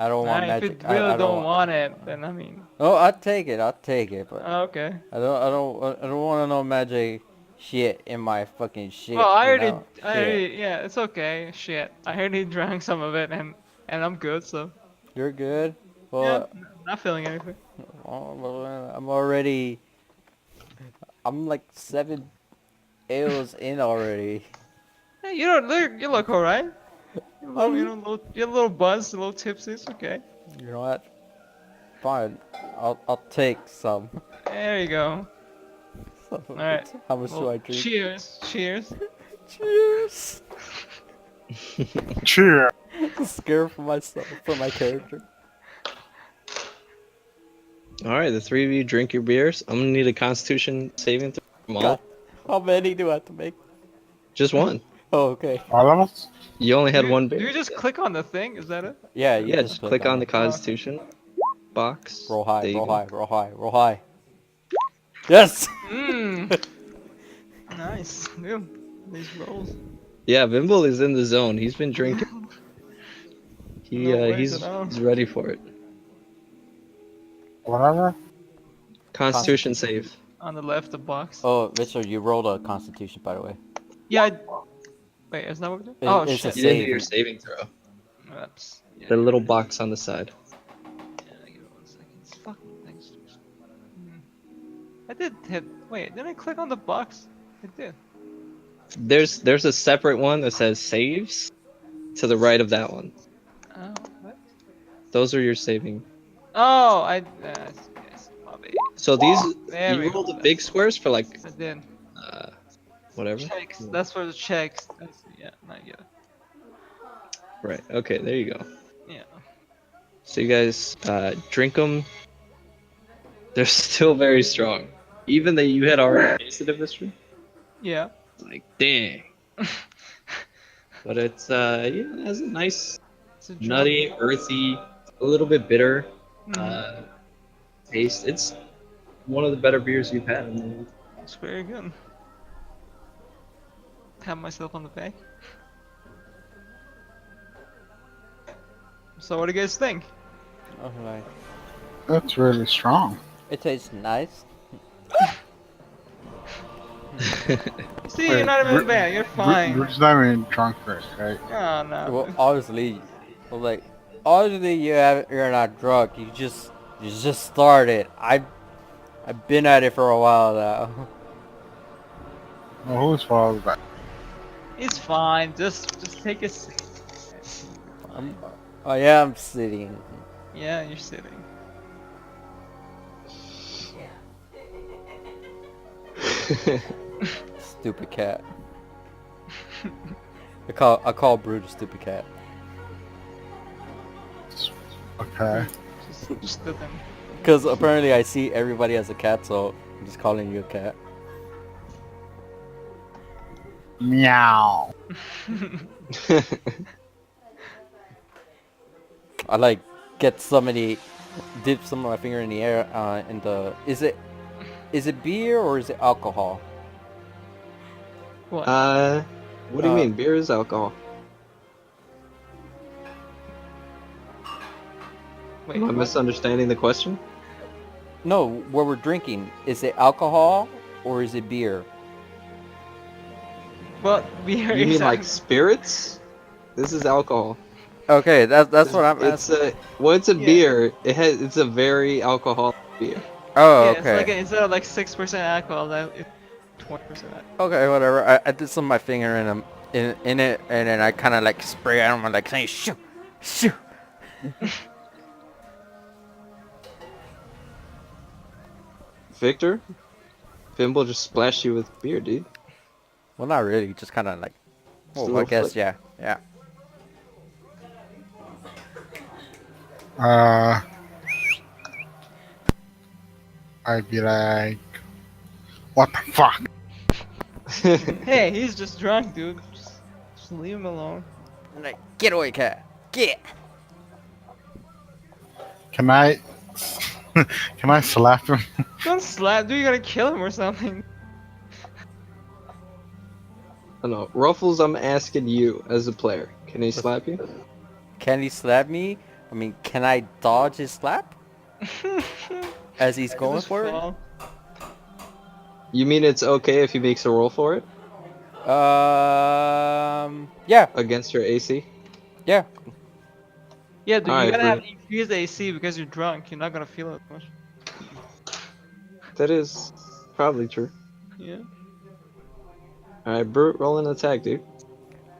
don't want Nah, if magic. you really I don't want it, then I mean. Oh, I'll take it, but Okay. I don't want to know magic shit in my fucking shit. Well, I you already, know? I Shit. already, yeah, it's okay. Shit, I already drank some of it, and I'm good. So You're good. yeah, Well, not feeling anything. I'm like 7 ales in already. Hey, you look alright. You're a little buzzed, a little tipsy. It's okay. You know what? Fine. I'll take some. There you go. Alright. How much do Well, I drink? cheers, cheers. Cheers. Cheer. Scared for myself, for my character. Alright, the 3 of you drink your beers. I'm gonna need a constitution saving throw from all. God, how many do I have to make? Just one. Oh, okay. All of us? You only had Do one Do beer. you just click on the thing? Is that it? Yeah, you Yeah, just click on the it. constitution box. Roll high, There you roll go. high, roll high, roll high. Yes! Mmm. Nice, dude. These rolls. Yeah, Vimble is in the zone. He's been drinking. No worries He's at all. he's ready for it. Whatever? Constitution save. On the left, the box. Oh, Richard, you rolled a constitution, by the way. Yeah. Wait, is that what we're doing? It- Oh it's a shit. You didn't do Save. your saving throw. Oops. Yeah, The little box on the side. yeah, give it 1 second. Fucking thanks. I did hit. Wait, didn't I click on the box? I did. There's a separate one that says saves to the right of that one. Oh, what? Those are your saving. Oh, yes, my bad. So these There we you go. roll the big squares for like I did. whatever. Checks. That's for the checks. Yeah, not yet. Right. Okay. There you go. Yeah. So you guys drink them. They're still very strong, even that you had already tasted of this one. Yeah. Like dang. But it's it has a nice It's a nutty, earthy, a little bit bitter Mm, taste. It's one of the better beers you've had. it's very good. Pat myself on the back. So what do you guys think? Alright. That's really strong. It tastes nice. See, you're not even bad. You're fine. We're just not even drunk first, right? Oh no. Well, obviously, you're not drunk. You just started. I've been at it for a while now. Well, whose fault is that? It's fine. Just take a seat. I am sitting. Yeah, you're sitting. Stupid cat. I call Brute a stupid cat. Okay. Just do them. Because apparently I see everybody as a cat, so I'm just calling you a cat. Meow. I like get somebody dip some of my finger in the air in the is it beer or is it alcohol? What? What do you mean? Beer is alcohol. Wait. Am I What? misunderstanding the question? No, what we're drinking. Is it alcohol or is it beer? Well, beer You is mean like al- spirits? This is alcohol. Okay, that's what I'm It's asking. it's a Yeah. beer. It's a very alcoholic beer. Oh, yeah, it's like okay. instead of like 6% alcohol, that it's 20% alcohol. Okay, whatever. I did some of my finger in it, and then I kind of like spray it on my like saying shoo, shoo. Victor, Fimble just splashed you with beer, dude. Well, not really. Just kind of like. Just a Oh, I little guess flick. yeah, yeah. I'd be like, what the fuck? Hey, he's just drunk, dude. Just leave him alone. I'm like, get away, cat. Get. Can I, can I slap him? Don't slap, dude. You gotta kill him or something. I know. Ruffles, I'm asking you as a player. Can he slap you? Can he slap me? I mean, can I dodge his slap as he's going Just for it? fall. You mean it's okay if he makes a roll for it Yeah, against your AC? yeah. Yeah, dude, you Alright, gotta have Bru- increased AC because you're drunk. You're not gonna feel it much. That is probably true. Yeah. Alright, Brute, roll an attack, dude.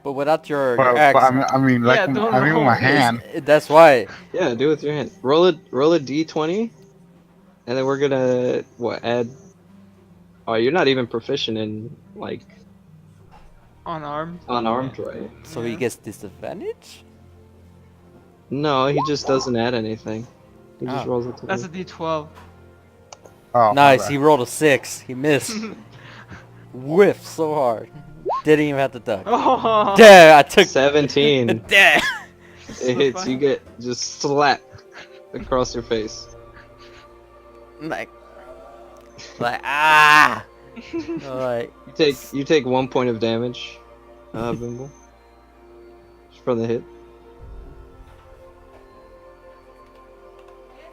But without your But axe, I mean, like, Yeah, don't I mean, with my roll. hand. that's why. Yeah, do it with your hand. Roll a d20, and then we're gonna add. Oh, you're not even proficient in like Unarmed. unarmed, right? So he Yeah. gets disadvantage? No, he just doesn't add anything. He just Oh. rolls it to That's a the- D12. Oh, my Nice, bad. he rolled a 6. He missed. Whiffed so hard. Didn't even have to duck. Oh. Damn, I took 17. Damn. It hits. You get just slap across your face. like ah. Like You take 1 point of damage, Bimble, just from the hit.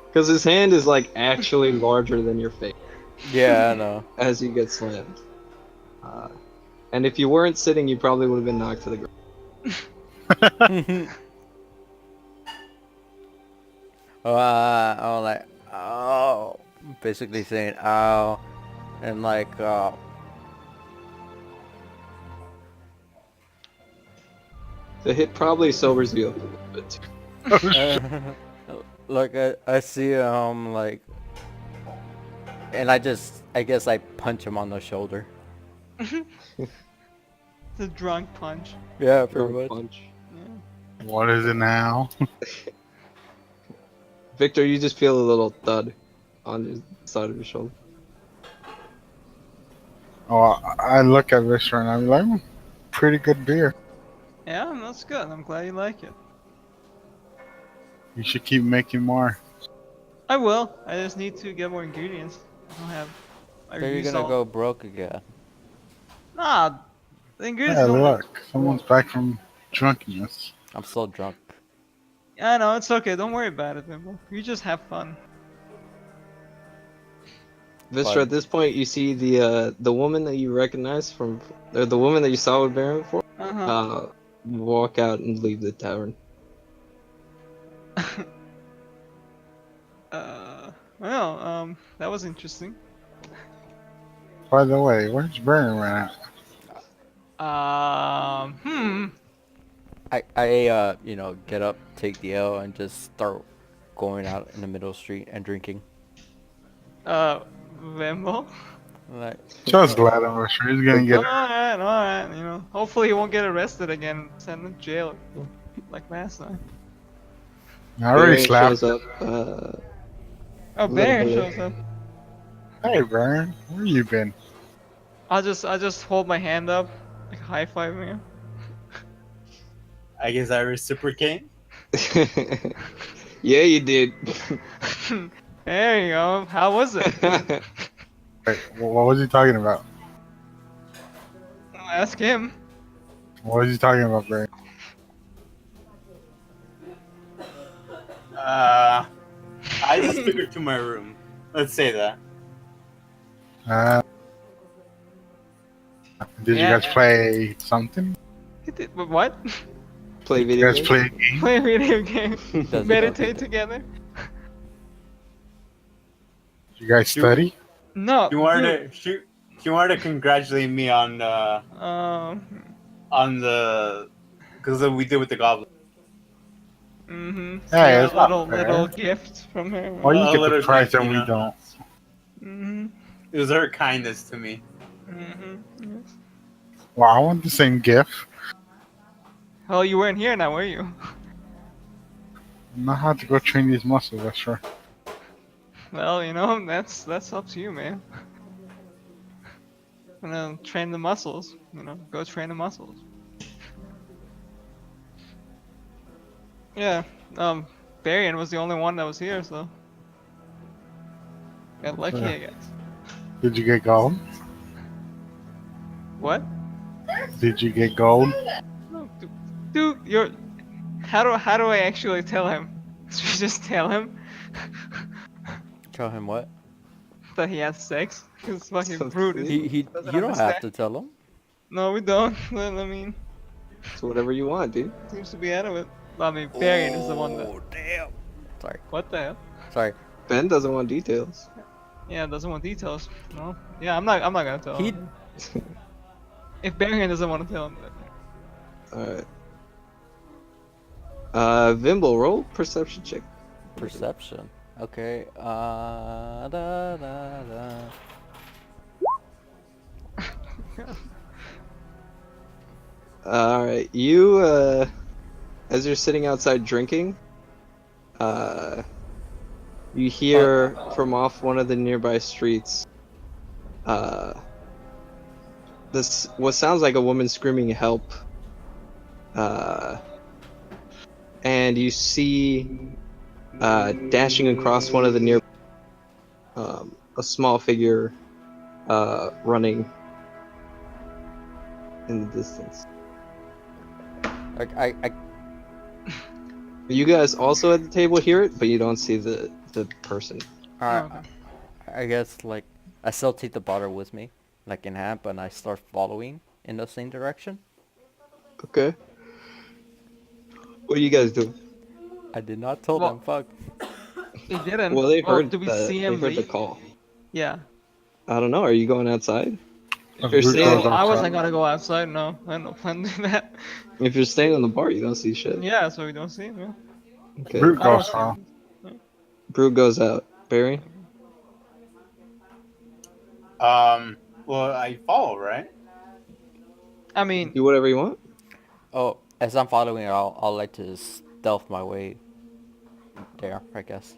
Because his hand is like actually larger than your face yeah, I know. as you get slammed. And if you weren't sitting, you probably would have been knocked to the ground. I'm like, oh, basically saying, ow, and like, The hit probably sobers you up a little bit too. like I see him like, and I guess I punch him on the shoulder. The drunk punch. Yeah, Throw pretty a much. punch. Yeah. What is it now? Victor, you just feel a little thud on the side of your shoulder. Oh, I look at this and I'm like, pretty good beer. Yeah, that's good. I'm glad you like it. You should keep making more. I will. I just need to get more ingredients. I don't have. I So you're used gonna all- go broke again. Nah, the ingredients Yeah, don't. look, someone's back from drunkenness. I'm so drunk. I know it's okay. Don't worry about it, Bimbo. You just have fun. Vistra, Fine. at this point, you see the woman that you recognize from, or the woman that you saw with Baron before, Uh-huh. walk out and leave the tavern. Well, that was interesting. By the way, where's Baron at? I you know, get up, take the L, and just start going out in the middle of the street and drinking. Bimbo? Like, Just let him, I'm sure he's gonna get Alright, you know. Hopefully he won't get arrested again, sent to jail, like last time. I already Baron slapped. shows up. Oh, Little Baron boy. shows up. Hey, Baron, where you been? I'll just hold my hand up, like high fiving him. I guess I reciprocate. Yeah, you did. There you go. How was it? Wait, what was he talking about? I'll ask him. What was he talking about, Baron? I just took her to my room. Let's say that. Uh, did you Yeah. guys play something? But what? Play Did you video guys games? play a game? Play a video game. Does Meditate together. Did you guys study? No. She wanted she wanted to congratulate me on the because of what we did with the goblin. Mm-hmm. Hey, Yeah, it's not little fair. gift from her. Why you A get the little prize gift, and you we know. don't? Mm-hmm. It was her kindness to me. Mm-hmm. Yes. Well, I want the same gift. Oh, you weren't here now, were you? I have to go train these muscles. That's sure. Well, you know, that's up to you, man. You know, train the muscles. You know, go train the muscles. Yeah. Barian was the only one that was here, so got lucky, Yeah. I guess. Did you get gold? What? Did you get gold? No, dude, you're. How do I actually tell him? Should we just tell him Tell him what? that he has sex? Cause fucking So brute. is- You Doesn't don't have understand. to tell him. No, we don't. I mean, It's whatever you want, dude. seems to be out of it. I mean, Barian is the one that. Oh, damn. Sorry. What the hell? Sorry. Ben doesn't want details. Yeah, doesn't want details. No. Yeah, I'm not gonna tell He him. If Barian doesn't want to tell him, then. Alright. Vimble, roll perception check. perception. Okay. Da da da. Alright, you, as you're sitting outside drinking, you hear from off one of the nearby streets, this, what sounds like a woman screaming help, and you see, dashing across one of the near, a small figure, running in the distance. I You guys also at the table hear it, but you don't see the person. Alright, Okay. I guess like I still take the bottle with me, like in hand, and I start following in the same direction. Okay. What do you guys do? I did not tell Well- them. Fuck. He didn't. Well, they heard. Do we the, see they him heard the leave? call. Yeah. I don't know. Are you going outside? A If you're brute staying, goes No, I outside. wasn't gonna go outside. No, I had no plan to do that. if you're staying on the bar, you don't see shit. Yeah, so we don't see him. Yeah. Okay. Brute I don't goes see out. him. Brew goes out. Barry. Well, I follow, right? I mean, Do whatever you want. Oh, as I'm following, I'll like to stealth my way there, I guess.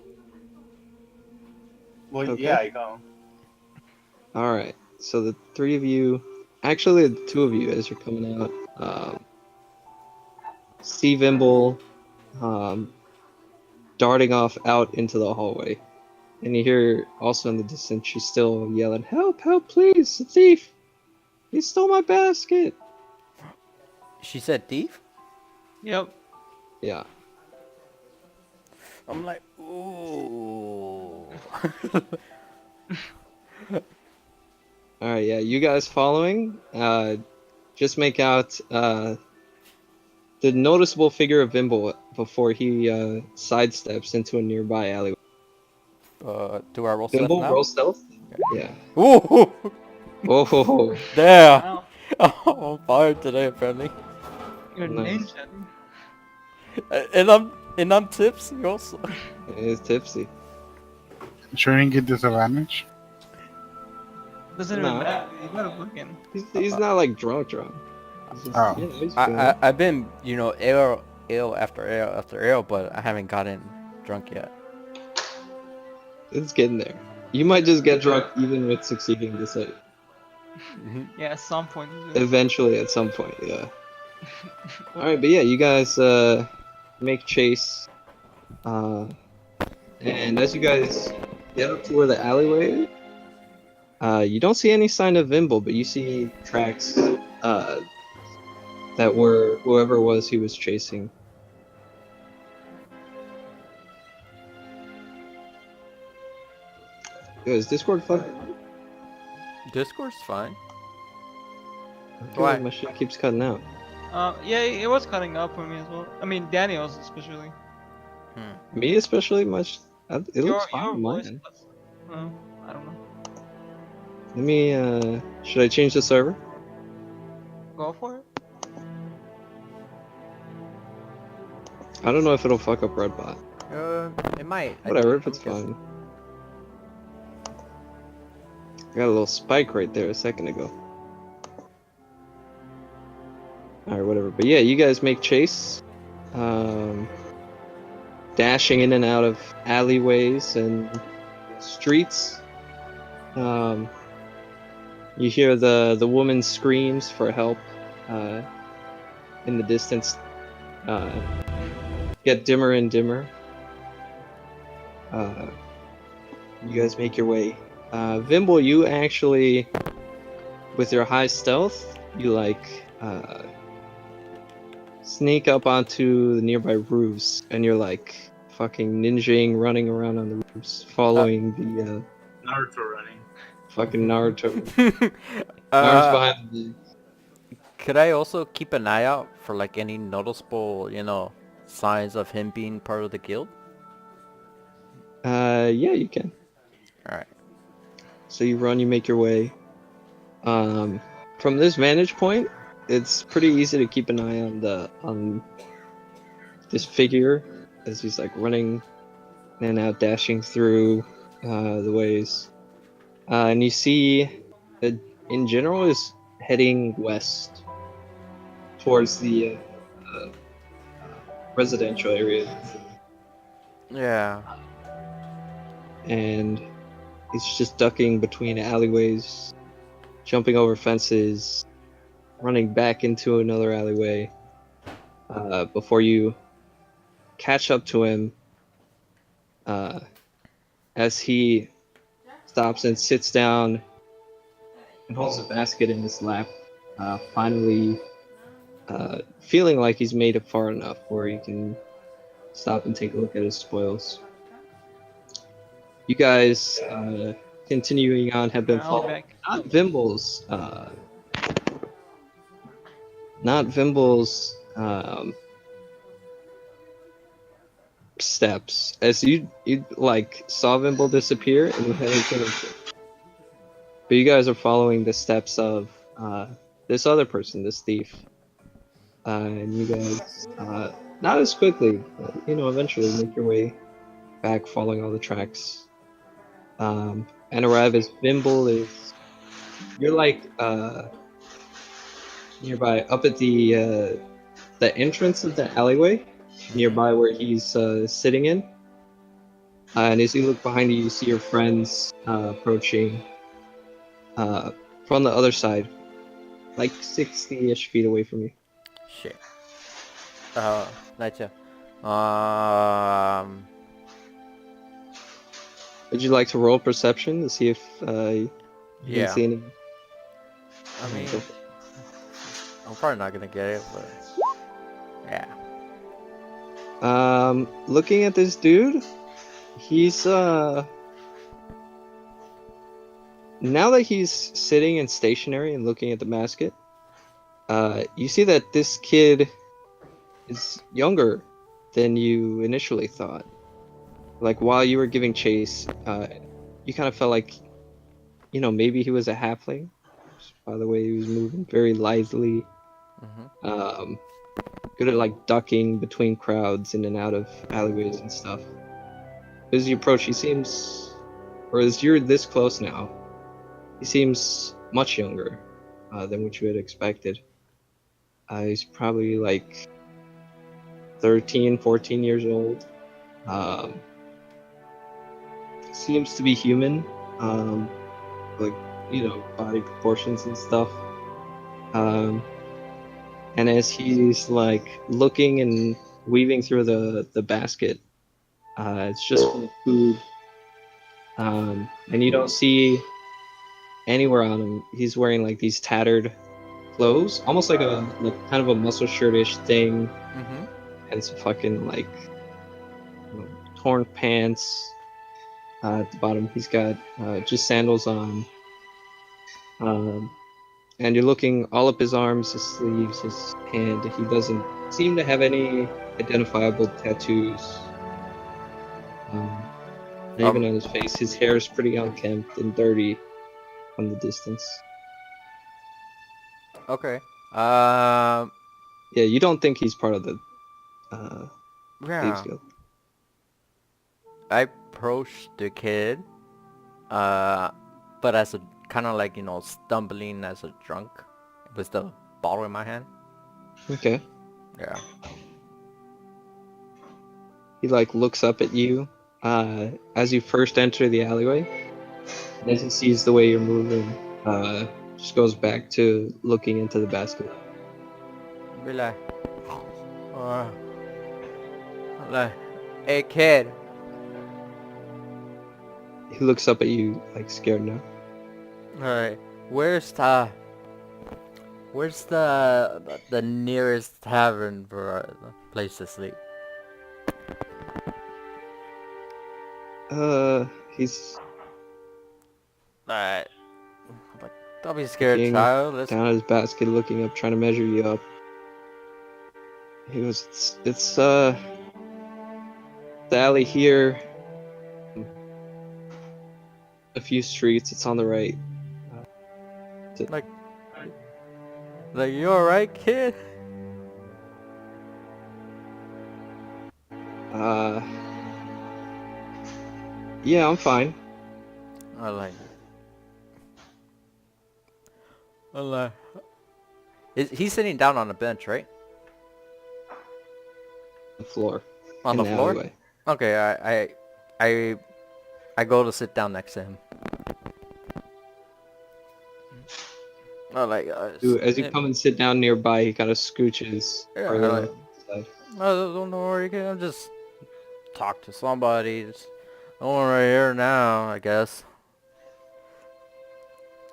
Well, Okay. yeah, I go. All right. So the three of you, actually the two of you, as you're coming out, see Vimble, darting off out into the hallway, and you hear also in the distance she's still yelling, "Help! Help! Please! A thief! He stole my basket!" She said thief? yep. Yeah. I'm like, ooh. All right. Yeah. You guys following? Just make out the noticeable figure of Vimble before he sidesteps into a nearby alleyway. Do I roll stealth Vimble, now? roll stealth. Yeah. Ooh, Oh, damn. Wow. I'm on fire today, apparently. You're Nice. ninja. And I'm tipsy also. he's tipsy. Sure you didn't get disadvantage? Doesn't No. even matter. You gotta fucking. He's not like drunk. He's just, Oh. you know, he's feeling it. I've been, you know, ale after ale, but I haven't gotten drunk yet. It's getting there. You might just get drunk even with succeeding this like, Yeah, at some point. eventually at some point, yeah. Alright, but yeah, you guys make chase. And as you guys get up to where the alleyway is, you don't see any sign of Vimble, but you see tracks that were whoever it was he was chasing. Yo, is Discord fucking? Discord's fine. I feel Why? like my shit keeps cutting out. Yeah, it was cutting out for me as well. I mean, Daniel's especially. Me especially, it looks fine Your on my voice end. was, I don't know. Let me, should I change the server? Go for it. I don't know if it'll fuck up Redbot. It might. Whatever, if it's I'm guessing. fine. I got a little spike right there a second ago. Alright, whatever. But yeah, you guys make chase. Dashing in and out of alleyways and streets. You hear the woman screams for help in the distance get dimmer and dimmer. You guys make your way. Vimble, you actually, with your high stealth, you sneak up onto the nearby roofs, and you're fucking ninjaing, running around on the roofs, following the Naruto running. fucking Naruto. Arms behind the Could I also keep an eye out for any noticeable, signs of him being part of the guild? yeah, you can. Alright. So you run, you make your way. From this vantage point, it's pretty easy to keep an eye on this figure as he's running in and out, dashing through the ways. And you see that in general is heading west towards the residential area. Yeah. And he's just ducking between alleyways, jumping over fences, running back into another alleyway before you catch up to him as he stops and sits down and holds a basket in his lap, finally feeling like he's made it far enough where he can stop and take a look at his spoils. You guys, continuing on, have been I'll be following back. not Vimble's steps, as you saw Vimble disappear and you heading to him. But you guys are following the steps of this other person, this thief. And you guys, not as quickly, but eventually make your way back, following all the tracks. And arrive as Vimble is. You're nearby, up at the entrance of the alleyway, nearby where he's sitting in. And as you look behind you, you see your friends approaching from the other side, 60-ish feet away from you. Shit. Nightja. Would you like to roll perception to see if you Yeah. can see any? I mean, I'm probably not gonna get it, but yeah. Looking at this dude, he's now that he's sitting and stationary and looking at the basket, you see that this kid is younger than you initially thought. While you were giving chase, you kind of felt maybe he was a halfling, just by the way he was moving very lithely. Good at ducking between crowds in and out of alleyways and stuff. As you approach, he seems, or as you're this close now, he seems much younger than what you had expected. He's probably 13, 14 years old. Seems to be human, body proportions and stuff. And as he's looking and weaving through the basket, it's just full of food. And you don't see anywhere on him. He's wearing these tattered clothes, almost kind of a muscle shirtish thing, and some fucking torn pants. at the bottom. He's got just sandals on. And you're looking all up his arms, his sleeves, his hand. He doesn't seem to have any identifiable tattoos. And even on his face, his hair is pretty unkempt and dirty from the distance. Okay. Yeah, you don't think he's part of the Yeah. Thieves Guild. I approached the kid, but as a kind of like, you know, stumbling as a drunk with the bottle in my hand. Okay. Yeah. He like looks up at you as you first enter the alleyway. And as he sees the way you're moving, just goes back to looking into the basket. Be like, hey kid. He looks up at you like scared now. Alright, where's the nearest tavern for a place to sleep? He's Alright. Like, don't be scared, looking child. Let's down at his basket, looking up, trying to measure you up. He goes, it's the alley here. A few streets, it's on the right. like you alright, kid? Yeah, I'm fine. I like he's sitting down on a bench, right? The floor. On in the floor? alleyway. Okay, I go to sit down next to him. I like As you come and sit down nearby, he kind of scooches. Yeah, further I to the side. don't worry, kid. I'm just talk to somebody. Just no one right here now, I guess.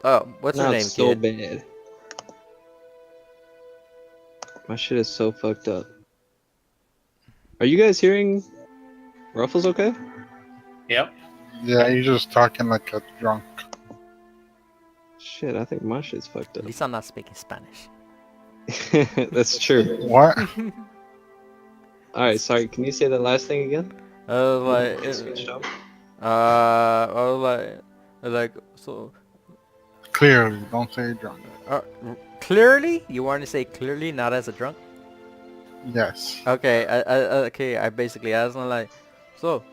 Oh, what's your Not name, so kid? bad. My shit is so fucked up. Are you guys hearing Ruffles okay? Yep. Yeah, you're just talking like a drunk. Shit, I think my shit's fucked At least I'm not speaking Spanish. up. That's true. What? Alright, sorry, can you say that last thing again? Like, Switched up? I was like, so, Clearly, don't say drunk. clearly? You want to say clearly, not as a drunk? Yes. Okay, okay, I basically asked him like, so,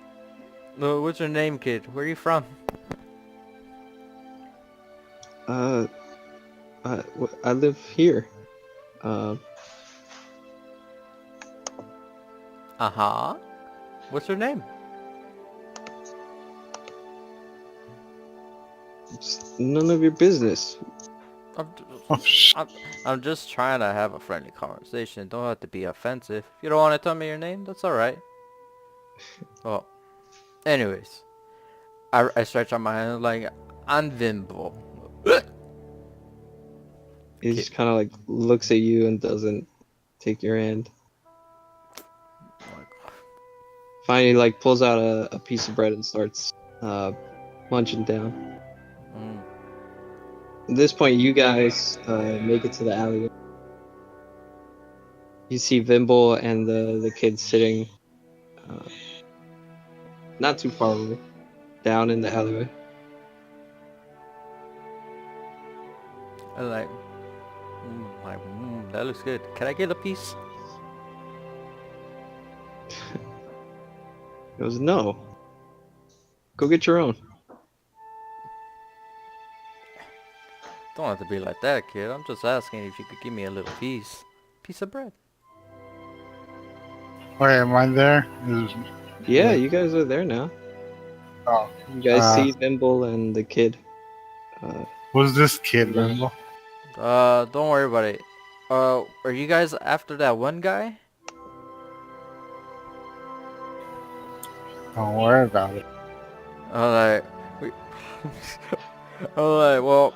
what's your name, kid? Where are you from? I live here. Uh-huh. What's your name? It's none of your business. Oh, I'm just trying to have a friendly conversation. Don't have to be offensive. If you don't want to tell me your name, that's alright. Well, anyways. I stretch out my hand like, I'm Vimbo. He just kind of like looks at you and doesn't take your hand. Finally, like pulls out a piece of bread and starts munching down. Mm. At this point, you guys make it to the alleyway. You see Vimble and the kid sitting not too far away, down in the alleyway. I like, that looks good. Can I get a piece? He goes, no. Go get your own. Don't have to be like that, kid. I'm just asking if you could give me a little piece of bread. wait, am I there? Yeah, you guys are there now. Oh, You guys see Vimble and the kid. who's this kid, Limbo? Don't worry about it. Are you guys after that one guy? Don't worry about it. Well,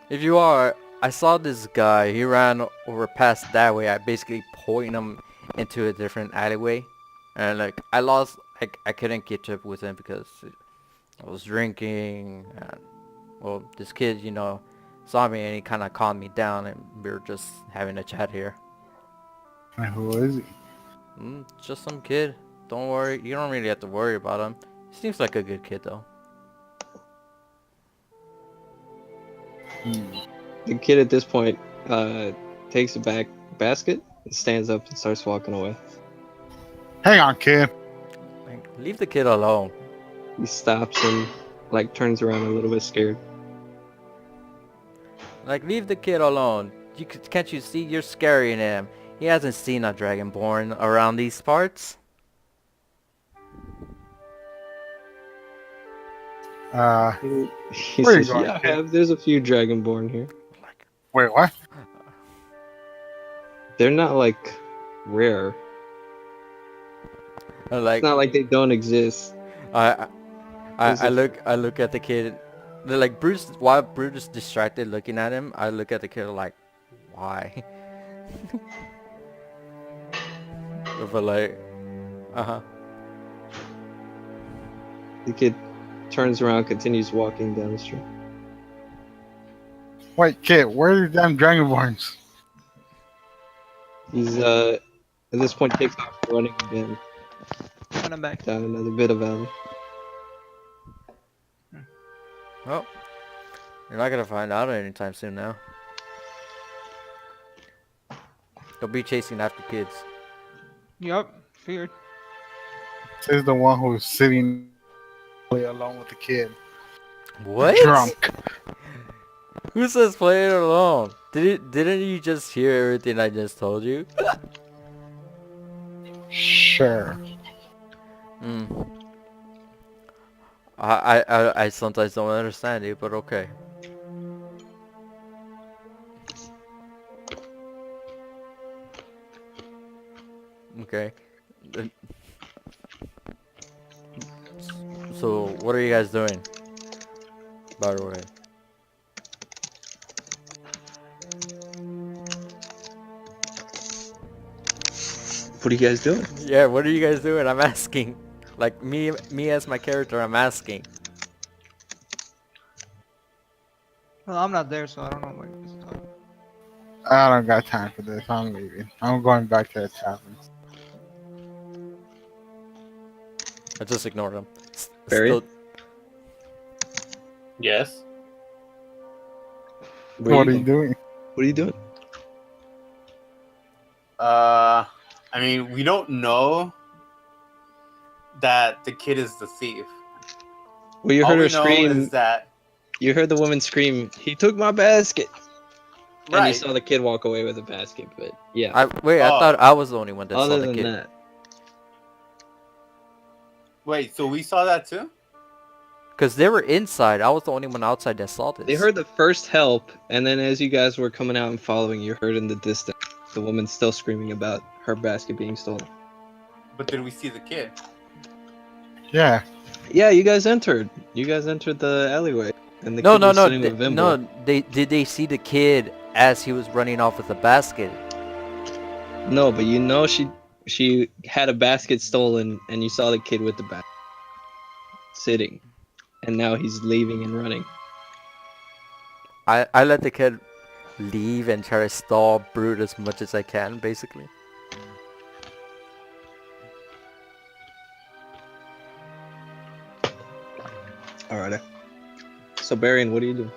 if you are, I saw this guy. He ran over past that way. I basically pointed him into a different alleyway, and like I couldn't catch up with him because I was drinking, and well, this kid, you know, saw me and he kind of calmed me down, and we were just having a chat here. And who is he? Just some kid. Don't worry, you don't really have to worry about him. He seems like a good kid though. Hmm. The kid at this point takes a basket, stands up, and starts walking away. Hang on, kid. Like, leave the kid alone. He stops and like turns around a little bit scared. Like, leave the kid alone. Can't you see you're scaring him? He hasn't seen a dragonborn around these parts. He Where you says, going, "Yeah, I kid?" have. There's a few dragonborn here. Like, Wait, what? They're not like rare. like It's not like they don't exist." There's I a- look at the kid. They're like Bruce. While Bruce is distracted looking at him, I look at the kid like, why? But like, The kid turns around, continues walking down the street. Wait, kid, where are the damn dragonborns? He's at this point takes off running again When I'm back. down another bit of alley. well, you're not gonna find out anytime soon now. Don't be chasing after kids. Yup, figured. This is the one who's sitting alone with the kid. What? Drunk. Who says play it alone? Didn't you just hear everything I just told you? Sure. I sometimes don't understand you, but okay. Okay. Then- So what are you guys doing? By the way. What are you guys doing? Yeah, what are you guys doing? I'm asking. Like me as my character, I'm asking. Well, I'm not there, so I don't know what he's talking. I don't got time for this. I'm leaving. I'm going back to the tavern. I just ignored him. Barry? Yes. What are you doing? What are you doing? I mean, we don't know that the kid is the thief. Well, you All heard we her know scream. is that You heard the woman scream, "He took my basket!" And you right. saw the kid walk away with a basket. But yeah, I Oh. thought I was the only one that saw other the than kid. that, Wait, so we saw that too? Cause they were inside. I was the only one outside that saw this. they heard the first help, and then as you guys were coming out and following, you heard in the distance the woman still screaming about her basket being stolen. But did we see the kid? Yeah. Yeah, you guys entered. You guys entered the alleyway, and the No, kid no, was no, sitting with Vimble. no. They see the kid as he was running off with the basket. No, but you know she had a basket stolen, and you saw the kid with the basket sitting, and now he's leaving and running. I let the kid leave and try to stall Brute as much as I can, basically. Alright. So Barian, what do you do?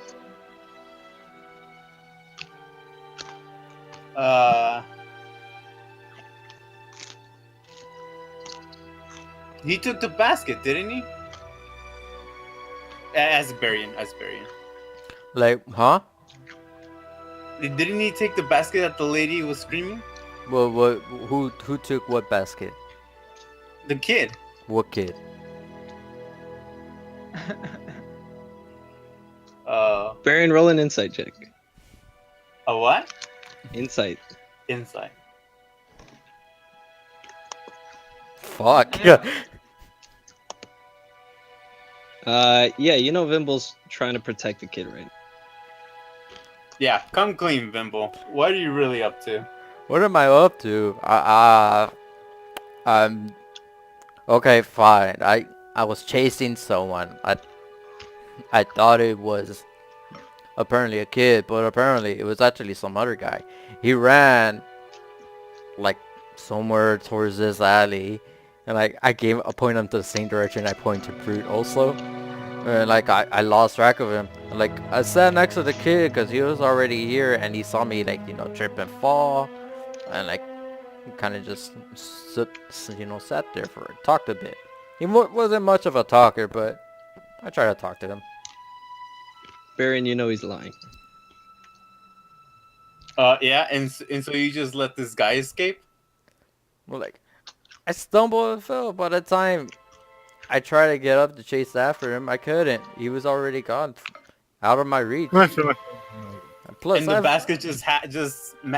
He took the basket, didn't he? As Barian. Like, huh? Didn't he take the basket that the lady was screaming? Well, what? Who took what basket? The kid. What kid? Barian, roll an insight check. A what? Insight. Inside. Fuck. Yeah. Yeah, you know Vimble's trying to protect the kid, right? Yeah, come clean, Vimble. What are you really up to? What am I up to? I'm okay. Fine. I I was chasing someone. I thought it was apparently a kid, but apparently it was actually some other guy. He ran like somewhere towards this alley, and like I pointed him to the same direction I pointed to Brute also. And like I lost track of him. And, like I sat next to the kid because he was already here, and he saw me like trip and fall, and like kind of just sat there talked a bit. He wasn't much of a talker, but I tried to talk to him. Baron, you know he's lying. Yeah, and so you just let this guy escape? Well, like I stumbled and fell. By the time I tried to get up to chase after him, I couldn't. He was already gone, out of my reach. Listen, Plus, And the basket just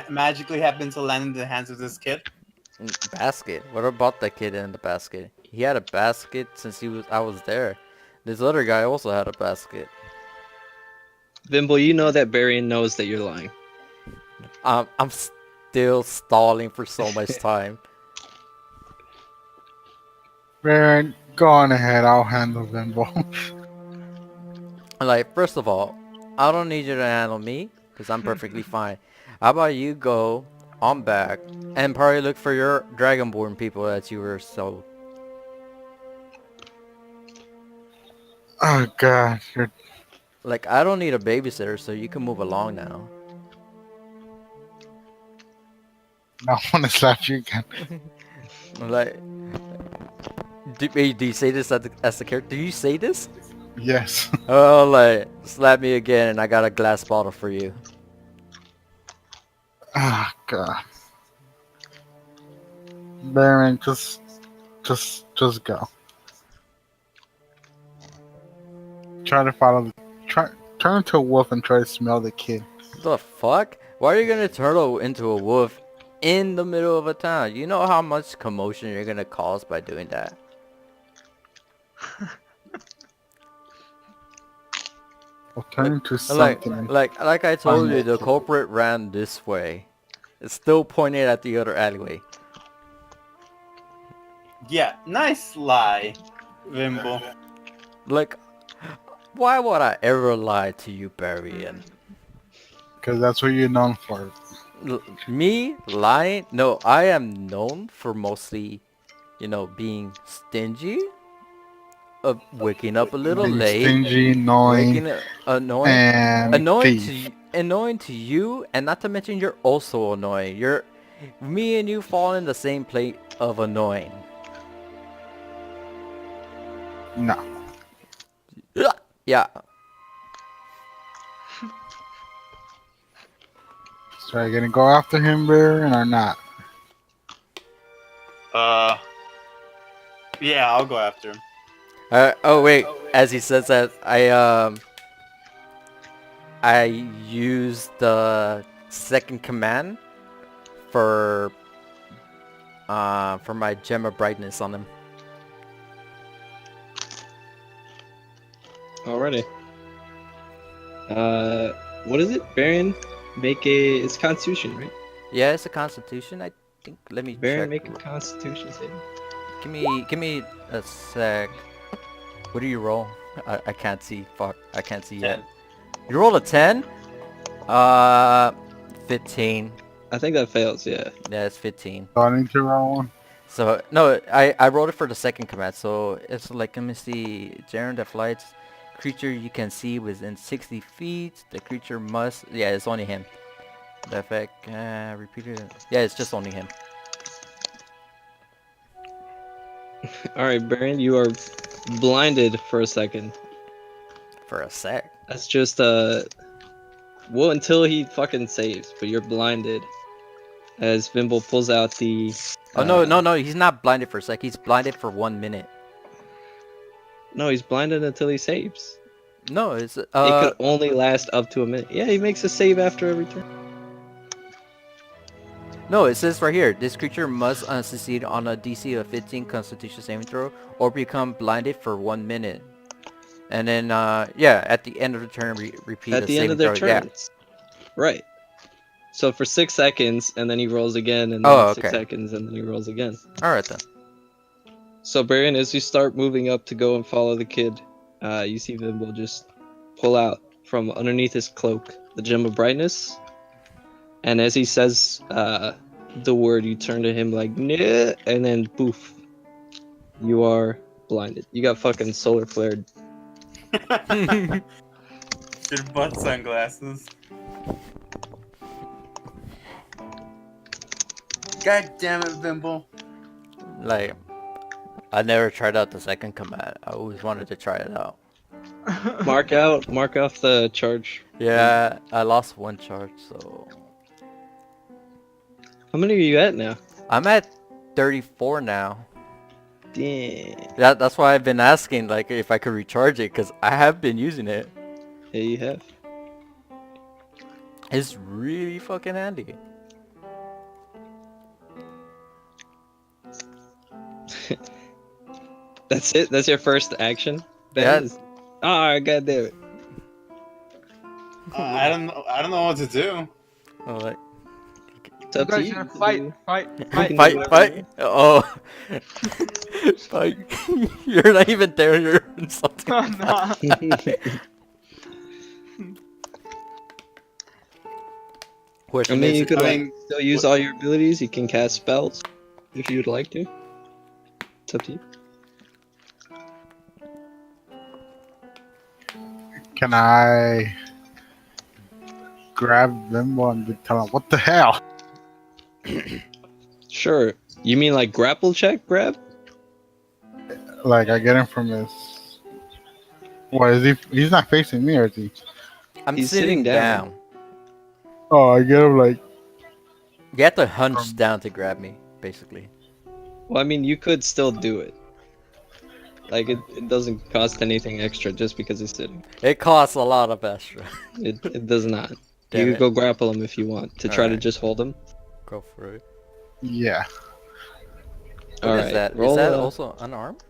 magically happened to land in the hands of this kid? basket. What about the kid in the basket? He had a basket since I was there. This other guy also had a basket. Vimble, you know that Baron knows that you're lying. I'm still stalling for so much time. Baron, go on ahead. I'll handle Vimble. Like, first of all, I don't need you to handle me, because I'm perfectly fine. How about you go on back and probably look for your Dragonborn people that you were so... Oh god, you're Like, I don't need a babysitter, so you can move along now. I want to slap you again. Like... Do you say this as the character? Do you say this? Yes. Oh, like, slap me again and I got a glass bottle for you. Oh god. Baron, just go. Try to follow. Turn into a wolf and try to smell the kid. The fuck? Why are you gonna turn into a wolf in the middle of a town? You know how much commotion you're gonna cause by doing that? Or turn into Like, something. like I told Find you, that the kid. culprit ran this way. It's still pointed at the other alleyway. Yeah, nice lie, Vimble. Like, why would I ever lie to you, Barian? Because that's what you're known for. Me lying? No, I am known for mostly, being stingy, of waking up a little Being late, stingy, annoying, and thief. annoying to you, and not to mention you're also annoying. Me and you fall in the same plate of annoying. No. Yeah. So are you gonna go after him, Baron, or not? Yeah, I'll go after him. Oh wait, as he says that, I used the second command for my gem of brightness on him. Alrighty. What is it? Baron, it's Constitution, right? Yeah, it's a Constitution. I think. Let me Baron, check. make a Constitution save. Give me a sec. What do you roll? I can't see. Fuck, I can't see yet. 10. You rolled a 10? 15. I think that fails, yeah. Yeah, it's 15. So I need to roll one. So no, I rolled it for the second command. So it's like, let me see. Jaren that flights. Creature you can see within 60 feet. The creature must. Yeah, it's only him. The effect. Repeated. Yeah, it's just only him. Alright, Baron, you are blinded for a second. For a sec. That's just, well, until he fucking saves, but you're blinded. As Vimble pulls out the... Oh, no, he's not blinded for a sec. He's blinded for 1 minute. No, he's blinded until he saves. No, it's, It could only last up to a minute. Yeah, he makes a save after every turn. No, it says right here, this creature must succeed on a DC of 15 Constitution saving throw or become blinded for 1 minute. And then, yeah, at the end of the turn, repeat At a the end saving of their throw. Yeah. turns. Right. So for 6 seconds, and then he rolls again, and then Oh, 6 okay. seconds, and then he rolls again. All right then. So Baron, as you start moving up to go and follow the kid, you see Vimble just pull out from underneath his cloak the gem of brightness, and as he says the word, you turn to him like "Nah," and then poof, you are blinded. You got fucking solar flared. Your butt sunglasses. God damn it, Vimble. Like, I never tried out the second command. I always wanted to try it out. Mark off the charge. Yeah, I lost one charge, so How many are you at now? I'm at 34 now. Damn. That's why I've been asking, like, if I could recharge it, because I have been using it. Yeah, you have. It's really fucking handy. That's it. That's your first action. Yeah. Ah, god damn it. I don't know. I don't know what to do. Oh, like, It's up to Guys, you. you're gonna fight. can fight, do fight. Oh, fight. You're not even there. You're insulting. Oh, nah. I Question mean, you is, could I like, mean, still use all your abilities. You can cast spells if you would like to. It's up to you. Can I grab Vimble and tell him, what the hell? Sure. You mean like grapple check grab? Like, I get him from his... What, is he... He's not facing me, or is he? I'm he's sitting sitting down. down. Oh, I get him, like... You have to hunch down to grab me, basically. Well, I mean, you could still do it. Like, it doesn't cost anything extra just because he's sitting. It costs a lot of extra. It does not. Damn You it. could go grapple him if you want to try to Alright. just hold him. Go for it. Yeah. What is Alright, that? Is roll that a- also unarmed?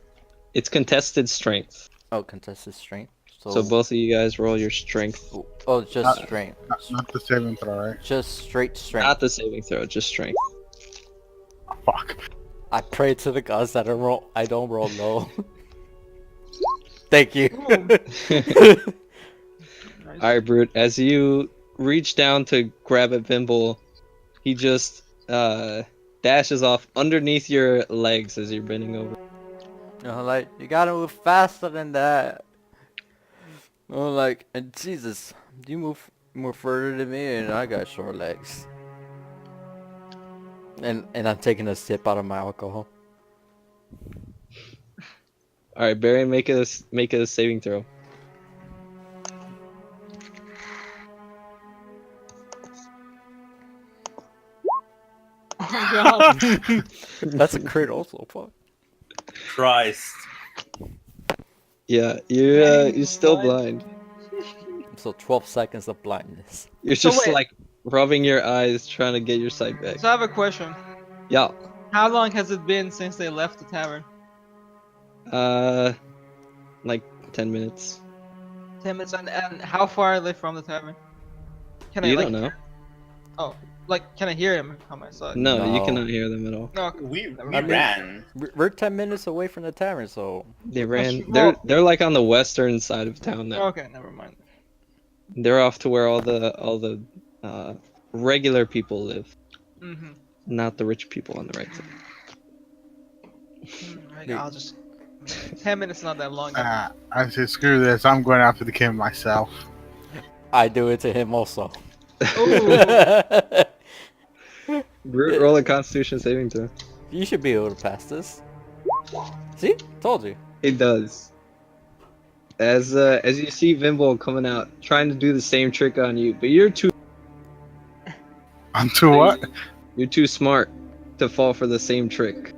It's contested strength. Oh, contested strength. So both of you guys roll your strength. Oh, just strength. Not the saving throw, right? Just straight strength. Not the saving throw, just strength. Fuck. I pray to the gods that I don't roll low. Thank you. Alright, Brute, as you reach down to grab at Vimble, he just dashes off underneath your legs as you're bending over. Like, you gotta move faster than that. Like, and Jesus, you move more further than me, and I got short legs. And I'm taking a sip out of my alcohol. Alright, Barry, make a saving throw. Oh god. That's a crit also, fuck. Christ. Yeah, you're still blind. So 12 seconds of blindness. You're So just wait. like rubbing your eyes, trying to get your sight back. So I have a question. Yeah. How long has it been since they left the tavern? Like 10 minutes. 10 minutes. And how far are they from the tavern? Can You I don't know. like can I hear him on my side? No, you No. cannot hear them at all. No. Okay. We mean- ran. We're 10 minutes away from the tavern, so They ran. Well- They're like on the western side of town now. Okay, never mind. They're off to where all the regular people live, Mm-hmm. not the rich people on the right side. Right, I'll just 10 minutes not that long. I said, screw this. I'm going after the kid myself. I do it to him also. Brute, roll a Constitution saving throw. You should be able to pass this. See? Told you. It does. As you see Vimble coming out, trying to do the same trick on you, but you're too I'm too what? You're too smart to fall for the same trick.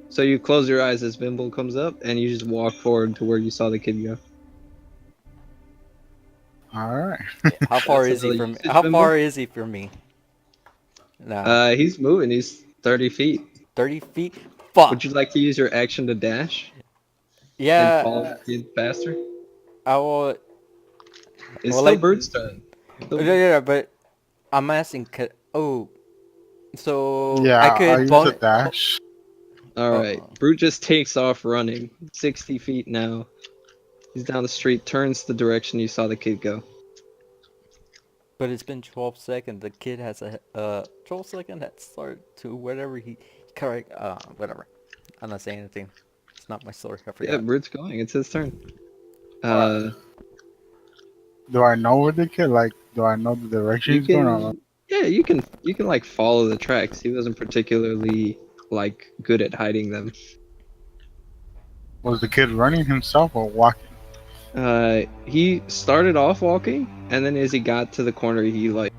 So you close your eyes as Vimble comes up, and you just walk forward to where you saw the kid go. Alright. How far That's is a he really from? usage How symbol? far is he from me? Nah, He's moving. He's 30 feet. 30 feet. Fuck. Would you like to use your action to dash and Yeah, follow the kid faster? I will. It's well, still like- Bird's turn. Yeah, but I'm asking. Oh, so Yeah, I I'll could use bon- a dash. All right. Uh-oh. Brute just takes off running. 60 feet now. He's down the street, turns the direction you saw the kid go. But it's been 12 seconds. The kid has a 12-second head start to whatever he correct. Whatever. I'm not saying anything. It's not my story. I Yeah, forgot. Brute's going. It's his turn. Alright. Do I know where the kid? Like, do I know the direction You he's going on? can, yeah, you can like follow the tracks. He wasn't particularly like good at hiding them. Was the kid running himself or walking? He started off walking, and then as he got to the corner, he like.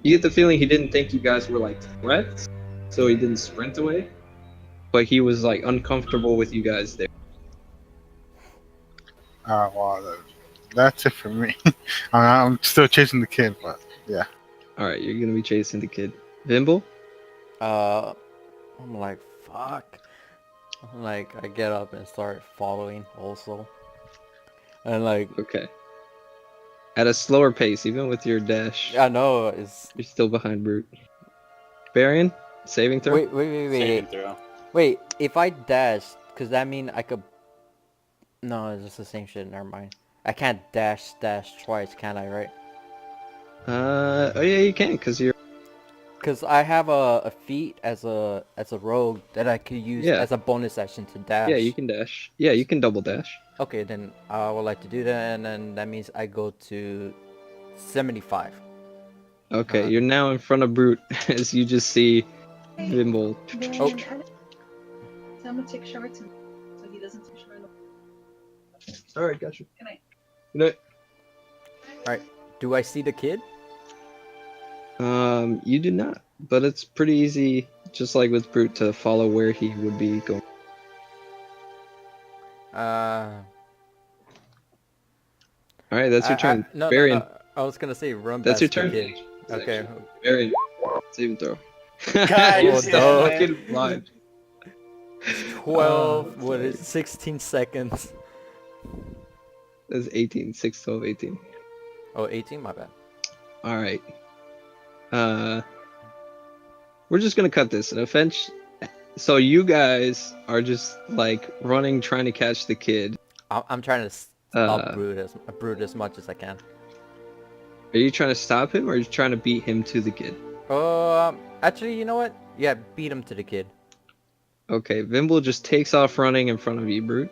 You get the feeling he didn't think you guys were like threats, so he didn't sprint away. But he was like uncomfortable with you guys there. Well, that's it for me. I'm still chasing the kid, but yeah. All right, you're gonna be chasing the kid. Vimble? I'm like, fuck. Like, I get up and start following also. And like, Okay. At a slower pace, even with your dash, I know it's... you're still behind Brute. Barian, saving throw. Wait. Saving throw. Wait, if I dash, cause that mean I could... No, it's just the same shit, never mind. I can't dash twice, can I, right? Oh yeah, you can, cause you're. Cause I have a feat as a rogue that I could use Yeah. as a bonus action to dash. Yeah, you can dash. Yeah, you can double dash. Okay, then I would like to do that, and then that means I go to 75. Okay, you're now in front of Brute as you just see Hey, Vimble. Baron, Oh, tell him to take a shower too, so he doesn't take a shower. all right, gotcha. Good night. Good night. Do I see the kid? You do not, but it's pretty easy, just like with Brute, to follow where he would be going. Uh, All right, that's your turn. No, Barian, no. I was gonna say run that's past your the turn. kid. Okay. Barian, saving throw. God, You're oh, still no. fucking blind. 12, what is 16 seconds? That's 18, 6, 12, 18. Oh, 18, my bad. All right. We're just gonna cut this. An offense. So you guys are just like running, trying to catch the kid. I'm trying to stop Uh, Brute as much as I can. Are you trying to stop him, or are you trying to beat him to the kid? Actually, you know what? Yeah, beat him to the kid. Okay, Vimble just takes off running in front of you, Brute.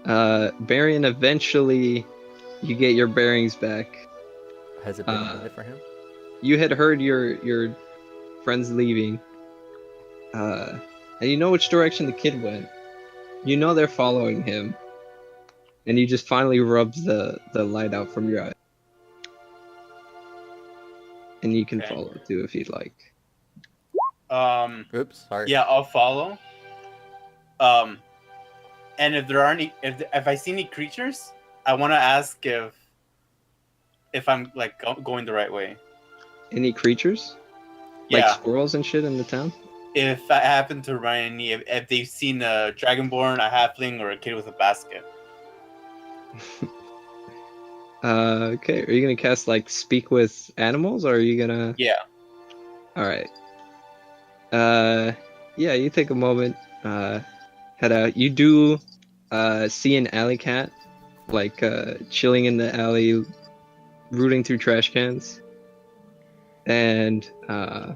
Barian, eventually, you get your bearings back. Has it been a minute for him? You had heard your friends leaving, and you know which direction the kid went. You know they're following him, and you just finally rub the light out from your eye. And you can Okay. follow too if you'd like. Oops, sorry. Yeah, I'll follow. And if there are any, if I see any creatures, I want to ask if I'm like going the right way. Any creatures? Yeah. Like squirrels and shit in the town? If I happen to run any, if they've seen a dragonborn, a halfling, or a kid with a basket. Okay. Are you gonna cast like speak with animals, or are you gonna? Yeah. All right. Yeah. You take a moment. Head out. You do. See an alley cat, like chilling in the alley, rooting through trash cans, and the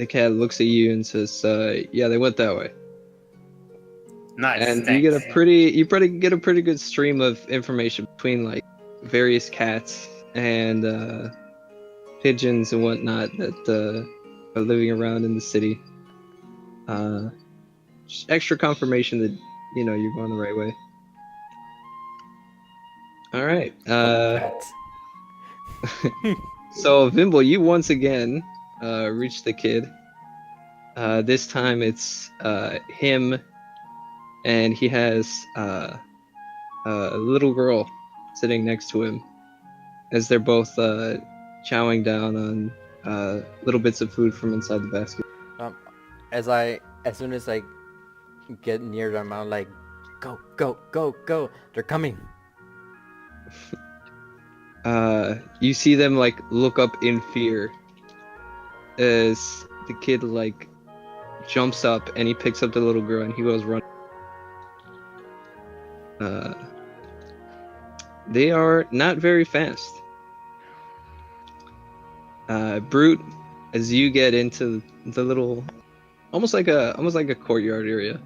cat looks at you and says, "Yeah, they went that way." Nice. And thanks. you get a pretty good stream of information between like various cats and pigeons and whatnot that are living around in the city. Just extra confirmation that you're going the right way. All right. Cats. So Vimble, you once again reach the kid. This time it's him, and he has a little girl sitting next to him as they're both chowing down on little bits of food from inside the basket. As soon as I get near them, I'm like, go, go, go, go. They're coming. You see them like look up in fear as the kid like jumps up and he picks up the little girl and he goes running. They are not very fast. Brute, as you get into the little, almost like a courtyard area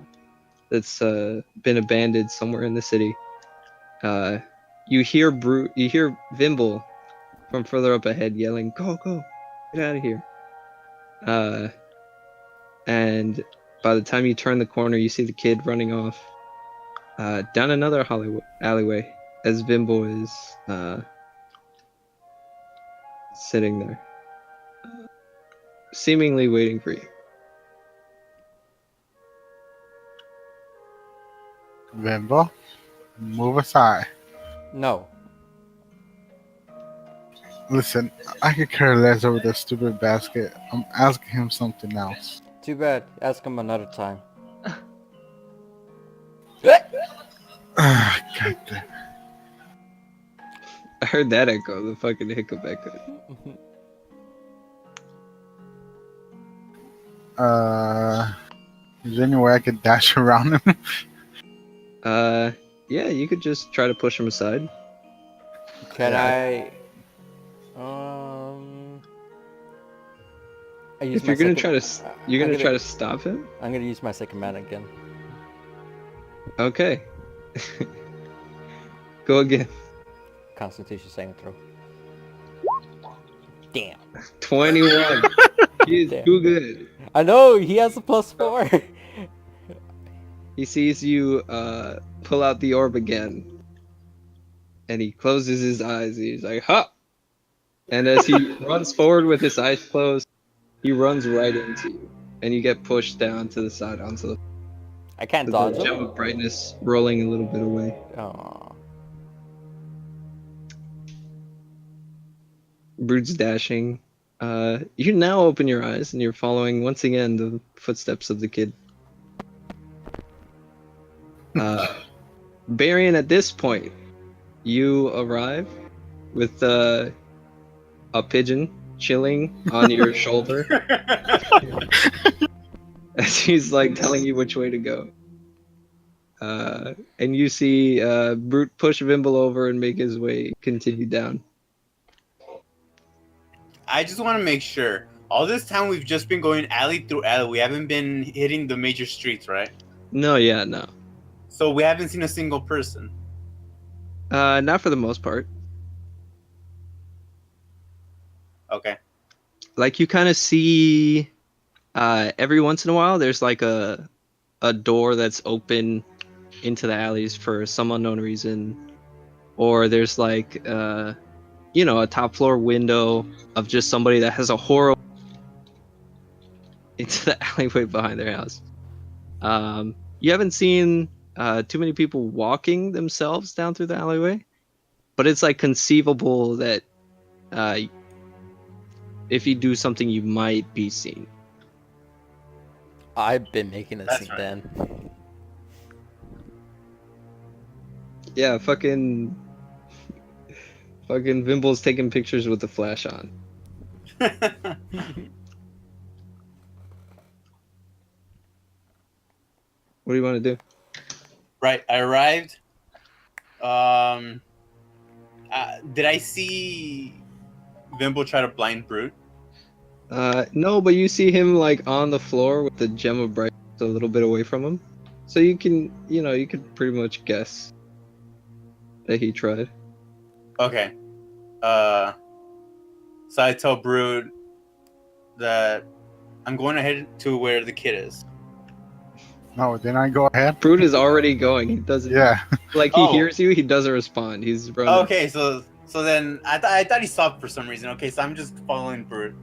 that's been abandoned somewhere in the city. You hear Vimble from further up ahead yelling, "Go, go, get out of here!" And by the time you turn the corner, you see the kid running off down another alleyway as Vimble is sitting there, seemingly waiting for you. Vimbo, move aside. No. Listen, I could care less over the stupid basket. I'm asking him something else. Too bad. Ask him another time. God damn. I heard that echo, the fucking hiccup echo. Is there any way I could dash around him? Yeah, you could just try to push him aside. Can Yeah. I use If my you're gonna second- try to, you're I'm gonna try to stop him. I'm gonna use my second mana again. Okay. Go again. Constitution saving throw. Damn. 21. He's Damn. too good. I know he has a +4. He sees you pull out the orb again, and he closes his eyes. He's like, "Ha!" And as he runs forward with his eyes closed, he runs right into you, and you get pushed down to the side onto I can't the dodge gem him. of brightness, rolling a little bit away. Aw. Brute's dashing. You now open your eyes, and you're following once again the footsteps of the kid. Barian, at this point, you arrive with a pigeon chilling on your shoulder as he's like telling you which way to go. And you see Brute push Vimble over and make his way continue down. I just want to make sure. All this time we've just been going alley through alley. We haven't been hitting the major streets, right? No, yeah, no. So we haven't seen a single person. Not for the most part. Okay. Like you kind of see every once in a while there's like a door that's open into the alleys for some unknown reason, or there's like a top floor window of just somebody that has a horror into the alleyway behind their house. You haven't seen too many people walking themselves down through the alleyway, but it's like conceivable that if you do something, you might be seen. I've been making a That's scene right. then. Yeah, fucking Vimble's taking pictures with the flash on. What do you want to do? Right. I arrived. Did I see Vimble try to blind Brute? No, but you see him like on the floor with the gem of brightness a little bit away from him, so you can, you could pretty much guess that he tried. Okay. So I tell Brute that I'm going to head to where the kid is. No, then I go ahead. Brute is already going. He doesn't. Yeah. Like he Oh. hears you, he doesn't respond. He's running. Okay, so then I thought he stopped for some reason. Okay, so I'm just following Brute.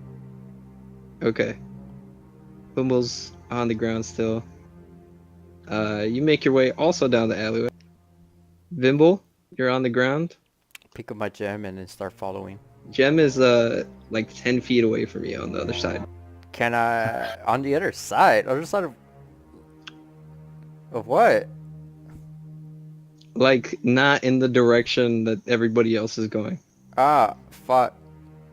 Okay. Vimble's on the ground still. You make your way also down the alleyway. Vimble, you're on the ground. Pick up my gem and then start following. Gem is like 10 feet away from you on the other side. Can I on the other side? Other side of what? Like not in the direction that everybody else is going. Ah, fuck.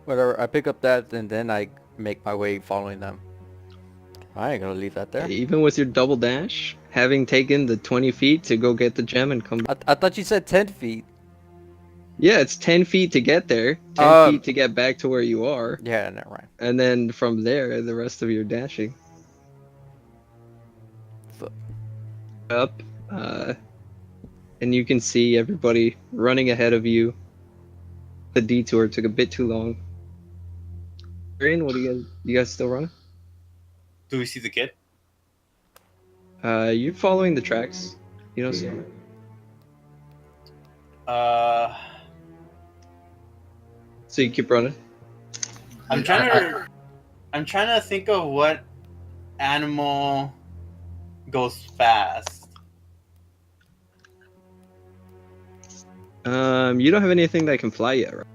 Whatever. I pick up that and then I make my way following them. I ain't gonna leave that there. Even with your double dash, having taken the 20 feet to go get the gem and come back. I thought you said 10 feet. Yeah, it's 10 feet to get there, 10 Um, feet to get back to where you are, Yeah, never mind. and then from there, the rest of your dashing. Fu- Up, and you can see everybody running ahead of you. The detour took a bit too long. Green, what do you guys still running? Do we see the kid? You're following the tracks. You don't see him. So you keep running. I'm trying to think of what animal goes fast. You don't have anything that can fly yet, right?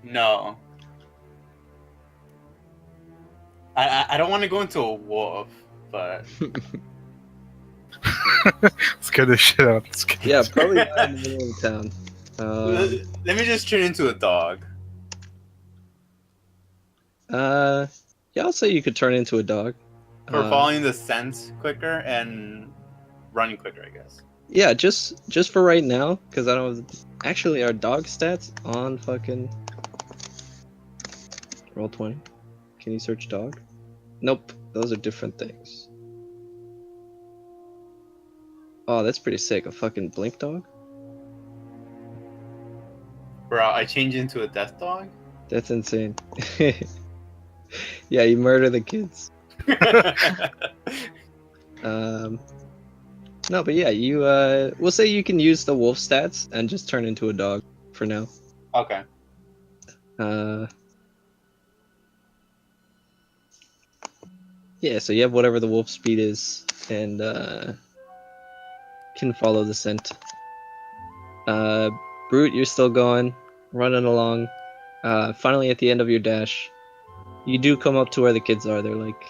No. I don't want to go into a wolf, but Scare the shit out of this kid. Yeah, probably not in the middle of town. let me just turn into a dog. Yeah, I'll say you could turn into a dog. For following the scent quicker and running quicker, I guess. Yeah, just for right now, because I don't. Actually, our dog stats on fucking Roll20. Can you search dog? Nope, those are different things. Oh, that's pretty sick. A fucking blink dog. Bro, I changed into a death dog? That's insane. Yeah, you murder the kids. No, but yeah, you we'll say you can use the wolf stats and just turn into a dog for now. Okay. Yeah, so you have whatever the wolf speed is and can follow the scent. Brute, you're still going, running along. Finally at the end of your dash, you do come up to where the kids are. They're like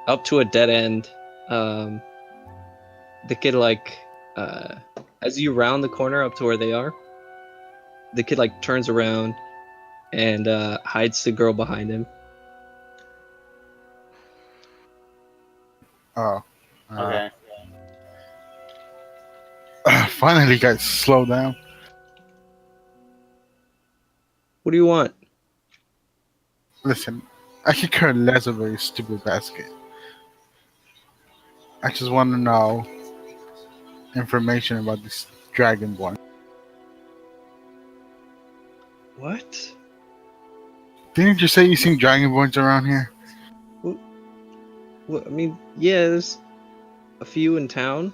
up to a dead end. The kid like as you round the corner up to where they are, the kid like turns around and hides the girl behind him. Oh. Okay. Finally, guys, slow down. What do you want? Listen, I could care less about your stupid basket. I just want to know information about this Dragonborn. What? Didn't you say you seen Dragonborns around here? What? I mean, yeah, there's a few in town.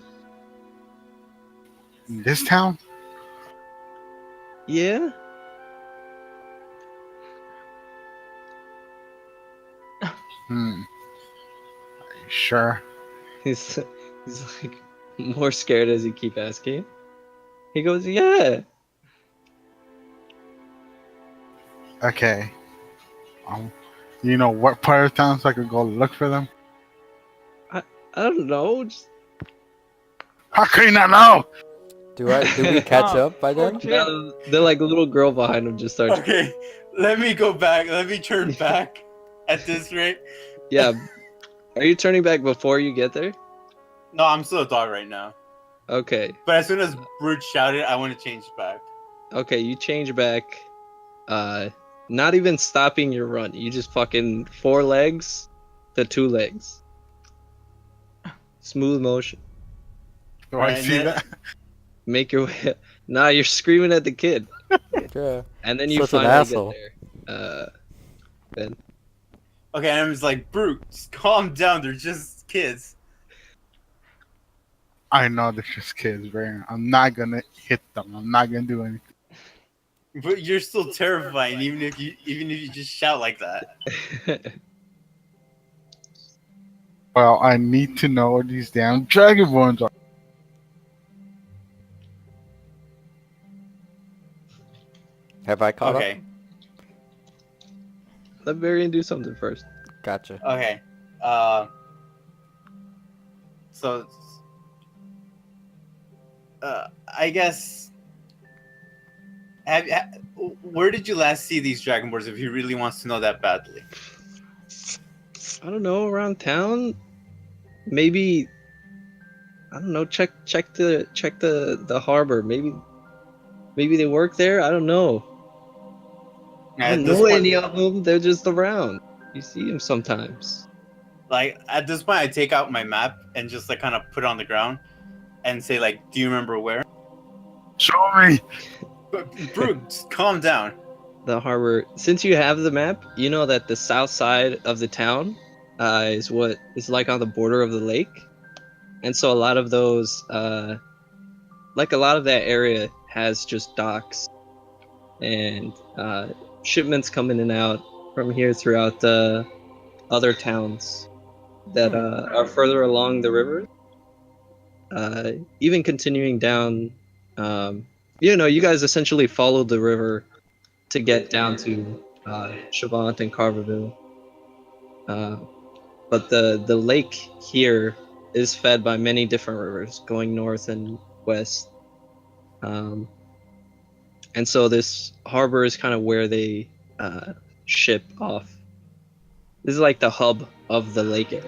In this town? Yeah. Hmm. Are you sure? He's like more scared as you keep asking. He goes, yeah. Okay. You know what part of town so I could go look for them? I don't know. Just, How could you not know? Do we catch up by then? Okay. now, the like little girl behind him just starts. Okay, let me go back. Let me turn back at this rate. Yeah. Are you turning back before you get there? No, I'm still a dog right now. Okay. But as soon as Brute shouted, I want to change back. Okay, you change back. Not even stopping your run. You just fucking 4 legs to 2 legs. Smooth motion. Do I And see then- that? Make your way. Nah, you're screaming at the kid, Yeah. and then you Such an finally asshole. get there. Then Okay, and I'm just like, Brute, just calm down. They're just kids. I know they're just kids, Brian. I'm not gonna hit them. I'm not gonna do anything. But you're still terrifying, even if you just shout like that. Well, I need to know what these damn Dragonborns are. Have I caught Okay, Let Varian do something first. up? Gotcha. okay. So, I guess Where did you last see these dragonborns? If he really wants to know that badly. I don't know, around town. Maybe I don't know. Check the harbor. Maybe they work there. I don't know. I At don't this know point, any of them. They're just around. You see them sometimes. like at this point, I take out my map and just like kind of put it on the ground and say like, "Do you remember where?" Show me. But Brute, just calm down. The harbor. Since you have the map, you know that the south side of the town is what is like on the border of the lake, and so a lot of those, like a lot of that area has just docks, and shipments come in and out from here throughout the other towns that are further along the river. Even continuing down, you guys essentially follow the river to get down to Chavant and Carverville. But the lake here is fed by many different rivers going north and west. And so this harbor is kind of where they ship off. This is like the hub of the lake area.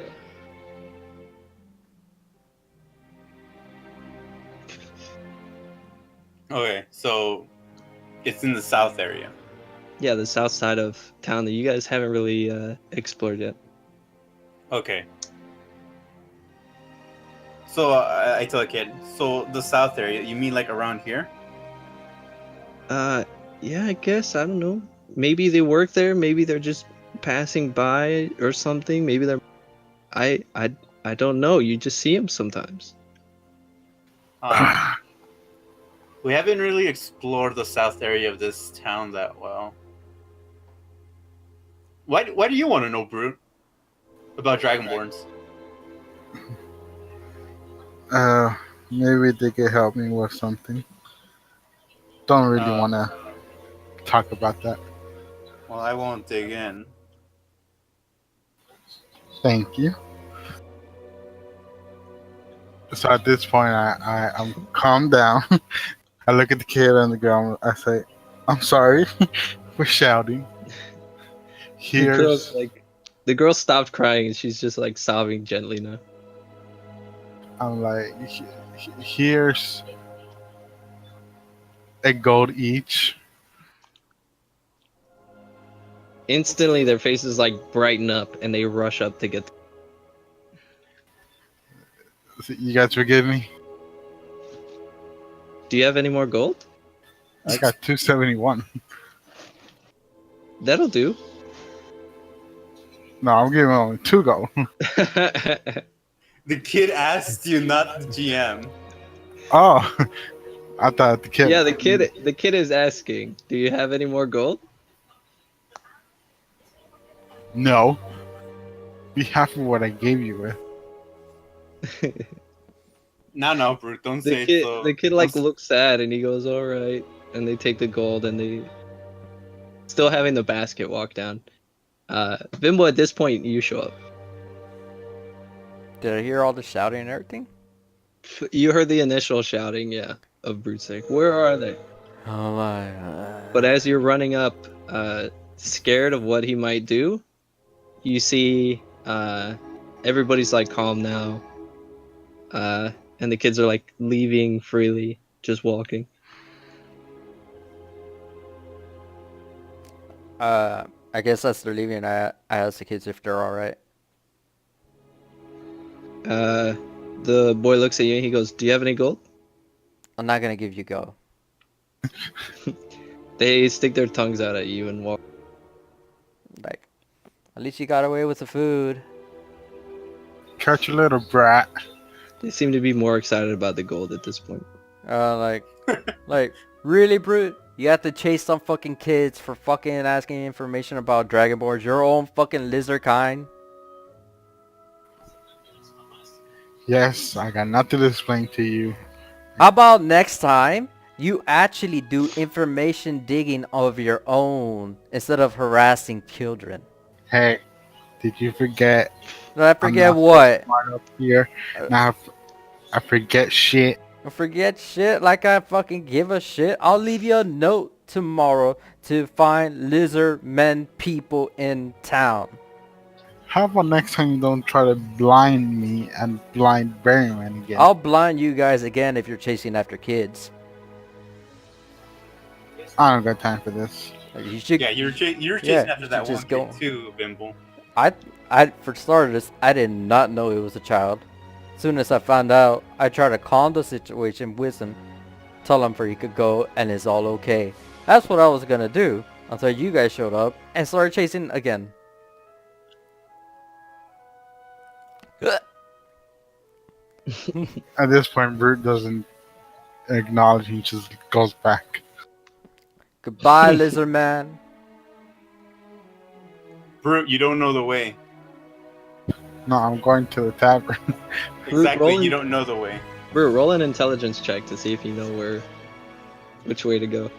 Okay, so it's in the south area. Yeah, the south side of town that you guys haven't really explored yet. Okay. So I tell a kid. So the south area, you mean like around here? Yeah, I guess, I don't know. Maybe they work there, maybe they're just passing by or something. Maybe they're I don't know. You just see them sometimes. We haven't really explored the south area of this town that well. Why do you want to know, Brute? About Dragonborns? Maybe they could help me with something. Don't really want to talk about that. Well, I won't dig in. Thank you. So at this point, I'm calmed down. I look at the kid on the ground. I say, "I'm sorry for shouting." Here's The girl stopped crying and she's just like sobbing gently now. I'm like, here's a gold each. Instantly, their faces like brighten up and they rush up to get. You guys forgive me? Do you have any more gold? I got 271. That'll do. No, I'm giving only 2 gold. The kid asked you, not the GM. Oh, I thought the kid. Yeah, the kid is asking, do you have any more gold? No. Be happy what I gave you with. No, Brute, don't say The it so. kid like looks sad and he goes, all right, and they take the gold and they still having the basket walk down. Bimbo, at this point you show up. Did I hear all the shouting and everything? You heard the initial shouting, yeah, of Brute's like, where are they? Oh my. But as you're running up, scared of what he might do, you see everybody's like calm now. And the kids are like leaving freely, just walking. I guess as they're leaving, I asked the kids if they're alright. The boy looks at you and he goes, do you have any gold? I'm not gonna give you go. They stick their tongues out at you and walk. Like, at least you got away with the food. Catch a little brat. They seem to be more excited about the gold at this point. Like, like, really, Brute? You have to chase some fucking kids for fucking asking information about Dragonborns, your own fucking lizard kind? Yes, I got nothing to explain to you. How about next time you actually do information digging of your own instead of harassing children? Hey, did you forget? Did I forget I'm not what? Smart up here. Now I forget shit. Forget shit like I fucking give a shit. I'll leave you a note tomorrow to find lizard men people in town. How about next time you don't try to blind me and blind Berryman again? I'll blind you guys again if you're chasing after kids. I don't got time for this. You should. Yeah, you're chasing you after should that one just kid go. too, Bimble. For starters, I did not know it was a child. As soon as I found out, I tried to calm the situation with him, tell him where he could go and it's all okay. That's what I was gonna do until you guys showed up and started chasing again. At this point, Brute doesn't acknowledge. He just goes back. Goodbye, lizard man. Brute, you don't know the way. No, I'm going to the tavern. Exactly, rolling- you don't know the way. Bro, roll an intelligence check to see if you know which way to go.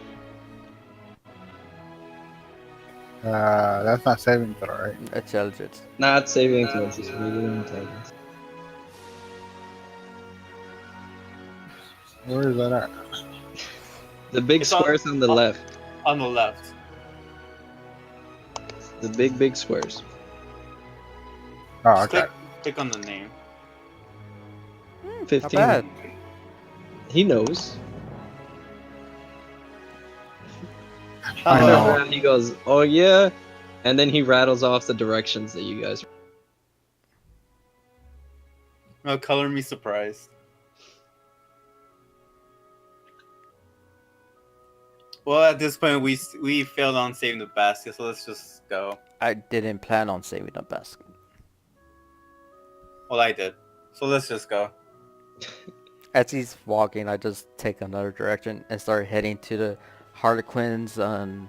That's not saving throw, right? Intelligence. Not saving throws, just regular intelligence. Where is that at? The big It's on- squares on the on- left. On the left. The big squares. Oh, Just okay. click on the name. 15. Not bad. He knows. I Turns know. around, he goes, "Oh yeah," and then he rattles off the directions that you guys. No, color me surprised. Well, at this point, we failed on saving the basket, so let's just go. I didn't plan on saving a basket. Well, I did. So let's just go. As he's walking, I just take another direction and start heading to the Harlequins on,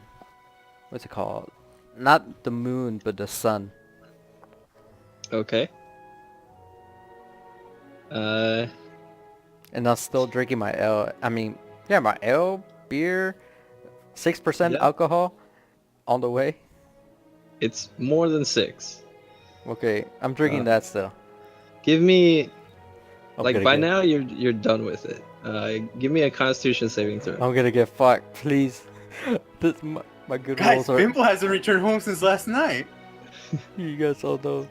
what's it called? Not the moon, but the sun. Okay. And I'm still drinking my ale. My ale, beer, 6% Yeah. alcohol on the way. It's more than 6. Okay, I'm drinking Uh, that still. Give me I'm like gonna by get- now you're done with it. Give me a Constitution saving throw. I'm gonna get fucked, please. This my good Guys, rolls are. Bimble hasn't returned home since last night. You guys all know.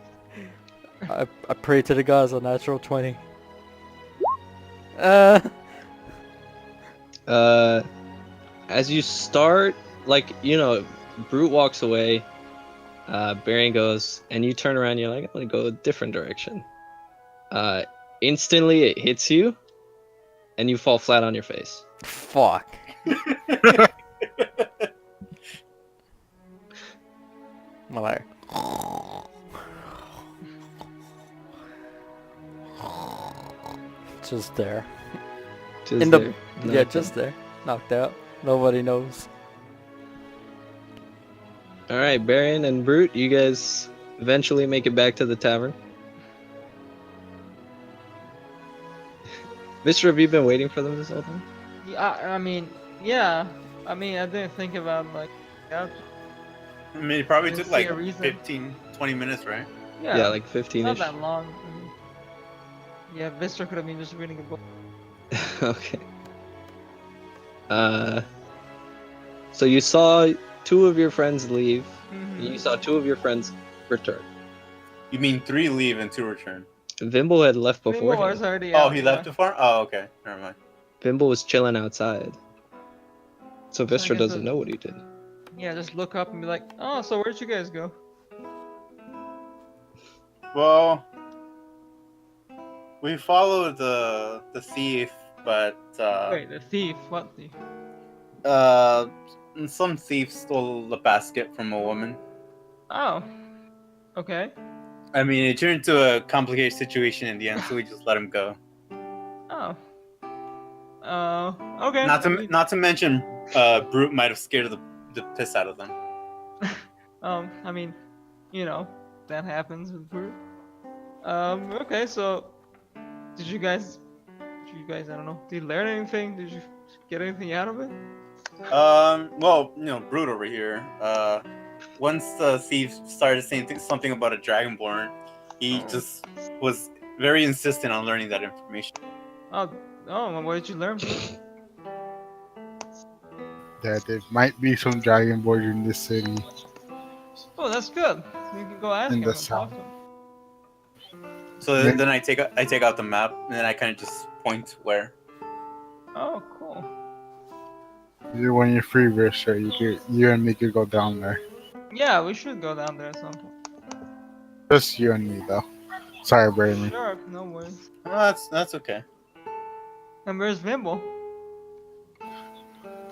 I pray to the gods a natural 20. As you start, Brute walks away. Baron goes, and you turn around. You're like, I'm gonna go a different direction. Instantly, it hits you, and you fall flat on your face. Fuck. I'm like, just there. Just In the there. yeah, Knocked just there. Knocked out. Nobody knows. All right, Baron and Brute, you guys eventually make it back to the tavern. Mister, have you been waiting for them this whole time? Yeah, I didn't think about yeah, I mean, it probably Didn't took like see a reason. 15, 20 minutes, right? Yeah, like not 15ish. that long. Yeah, Vistor could have been just reading a book. Okay. So you saw 2 of your friends leave. Mhm. You saw 2 of your friends return. You mean 3 leave and 2 return? Vimble had left Bimble before. was already Oh, out, he yeah. left the farm? Oh, okay. Never mind. Vimble was chilling outside. So Vistor guess doesn't it- know what he did. Yeah, just look up and be like, oh, so where'd you guys go? Well, we followed the thief, but Wait, the thief? What thief? some thief stole a basket from a woman. Oh, okay. I mean, it turned into a complicated situation in the end, so we just let him go. Oh. Okay. Not to mention, Brute might have scared the piss out of them. That happens with Brute. Okay, so did you guys, I don't know, did you learn anything? Did you get anything out of it? Well, Brute over here. Once the thief started saying something about a dragonborn, he just was very insistent on learning that information. Oh, what did you learn? that there might be some Dragonborn in this city. Oh, that's good. You can go ask In him the and talk south. to him. So Maybe- then I take out the map and then I kind of just point where. Oh, cool. When you're free, Visher, you and me could go down there. Yeah, we should go down there at some point. Just you and me, though. Sorry, Brayman. Sure, no worries. Oh, that's okay. And where's Vimble?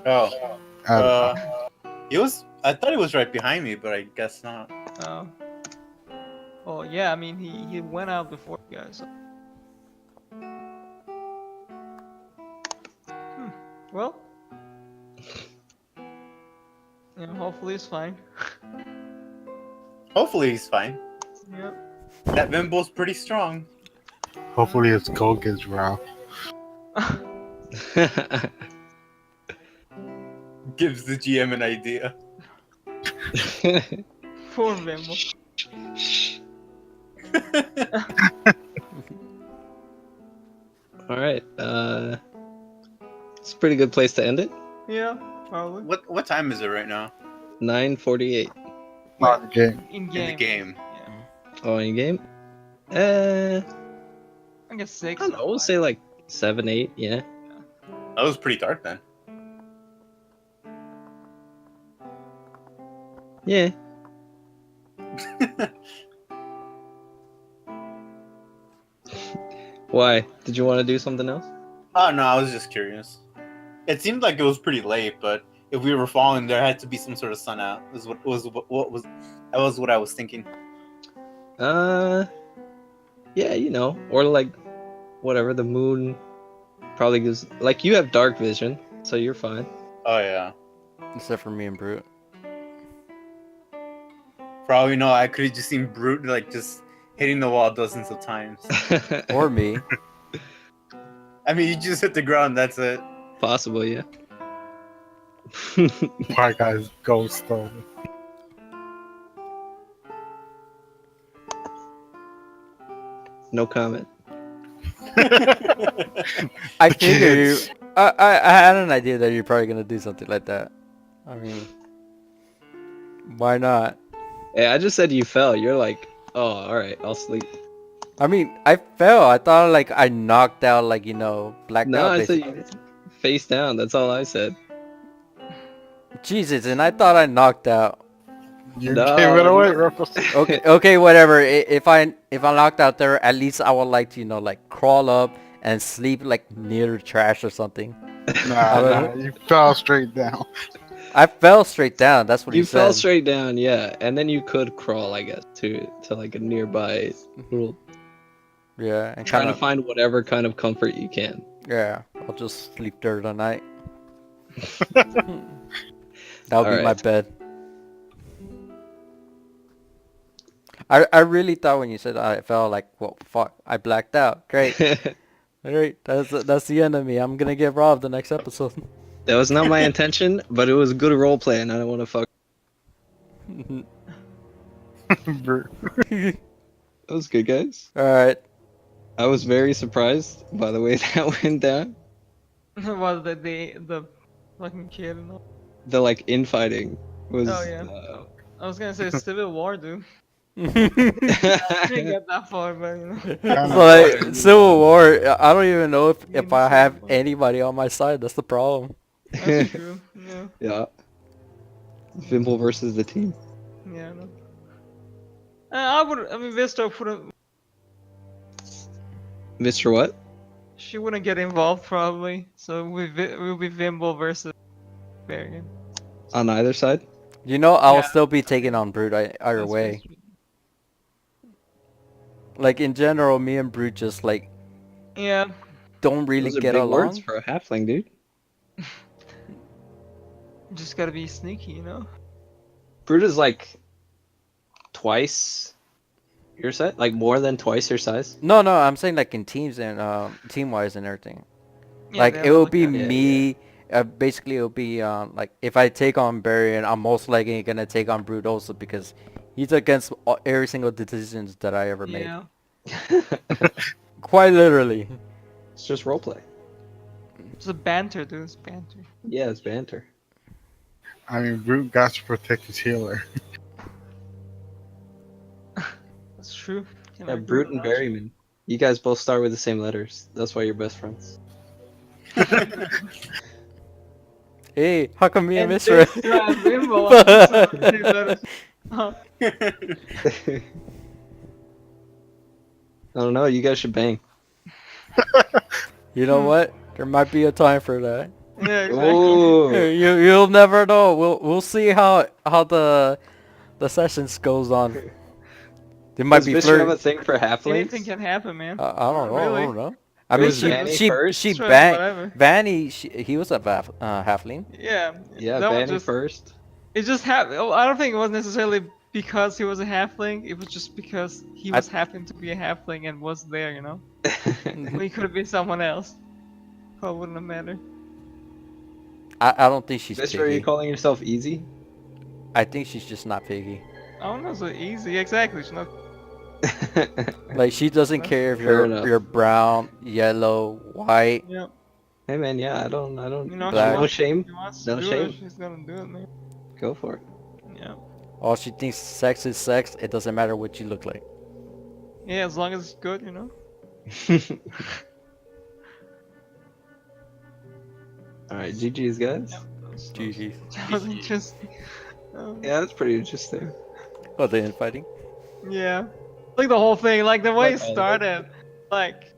Oh, I don't know. he was. I thought he was right behind me, but I guess not. Oh. Oh, yeah, I mean, he went out before you guys. So. Well. Yeah, hopefully it's fine. Hopefully he's fine. Yep. That Vimble's pretty strong. Hopefully his goal gets round. Gives the GM an idea. Poor Vimble. All right. It's a pretty good place to end it. Yeah, probably. What time is it right now? 9:48. Not game. In In game. the game. Yeah. Oh, in game. I guess 6. I don't know. We'll say like 7, 8. Yeah. That was pretty dark then. Yeah. Why? Did you want to do something else? Oh no, I was just curious. It seemed like it was pretty late, but if we were falling, there had to be some sort of sun out. That was what I was thinking. Yeah, you know, or like, whatever. The moon probably gives. Like, you have dark vision, so you're fine. Oh yeah. Except for me and Brute. For all we know, I could have just seen Brute like just hitting the wall dozens of times. Or me. I mean, you just hit the ground. That's it. Possible, yeah. My guy's gold stolen. No comment. I figured you. Kids. I had an idea that you're probably gonna do something like that. I mean, why not? Hey, I just said you fell. You're like, oh, all right, I'll sleep. I mean, I fell. I thought like I knocked out, like, you know, blacked No, out. I said basically. you face down. That's all I said. Jesus, and I thought I knocked out. You No, gave it away, you- Ruffles. Okay, okay, whatever. If I knocked out there, at least I would like to, you know, like crawl up and sleep like near the trash or something. Nah, you fell straight down. I fell straight down. That's what You he said. fell straight down, yeah, and then you could crawl, I guess, to like a nearby little. Yeah, and Trying kind to of. find whatever kind of comfort you can. Yeah, I'll just sleep there tonight. That'll be my Alright. bed. I really thought when you said I fell, like, well, fuck, I blacked out. Great. Alright, that's the end of me. I'm gonna get robbed the next episode. That was not my intention, but it was good role play, and I don't want to fuck. It was good, guys. Alright. I was very surprised by the way that went down. Well, the fucking kid and all. The like infighting was. Oh, yeah. I was gonna say Civil War, dude. So Didn't get that far, but you know. like Civil War, I don't even know if I have anybody on my side. That's the problem. That's true. Yeah. Yeah. Vimble versus the team. Yeah. No. I mean, Vista wouldn't. Mr. What? She wouldn't get involved probably. So it will be Vimble versus Varian. On either side? You know, I will Yeah. still be taking on Brute either That's way. pretty Like in general, me and Brute just like sweet. Yeah. don't really Those are get big along. words for a halfling, dude. Just gotta be sneaky, you know. Brute is like twice your size, like more than twice your size. No, I'm saying like in teams and team wise and everything. Yeah, Like they it have will like be a- me. Basically, it will be like if I take on Barry, and I'm most likely gonna take on Brute also because he's against every single decisions that I ever made. Yeah. Quite literally. It's just roleplay. It's a banter, dude. It's banter. Yeah, it's banter. I mean, Brute got to protect his healer. That's true. Can Yeah, agree Brute with and that. Berryman. You guys both start with the same letters. That's why you're best friends. Hey, how come me and And Mr. this guy Bimbo also did that as well. I don't know. You guys should bang. You know what? There might be a time for that. Yeah, exactly. Oh, You'll never know. We'll see how the sessions goes on. They might does be Fisher have flirting. a thing for Anything halflings? can happen, man. I don't know. I Really? don't know. I It mean, was Vanny first? she Sure, banged whatever. Vanny. He was a halfling. Yeah. Yeah, that was Vanny just, first. It just happened. I don't think it was necessarily because he was a halfling. It was just because he was happened to be a halfling and was there, you know? He could have been someone else. Probably wouldn't have mattered. I don't think she's Fisher, are you piggy. calling yourself easy? I think she's just not piggy. Oh, no, so easy. Exactly. It's not. Like she doesn't care if Fair enough. you're brown, yellow, white. Yeah. Hey man, yeah, I don't. You know, Black. No shame. She wants No to do shame. it. She's gonna do it, man. Go for it. Yeah. All she thinks sex is sex. It doesn't matter what you look like. Yeah, as long as it's good, you know. All right, GG's guys. GG. That was interesting. Yeah, that's pretty interesting. Oh, they infighting? Yeah. Like the whole thing, like the way it Like all of it. started, like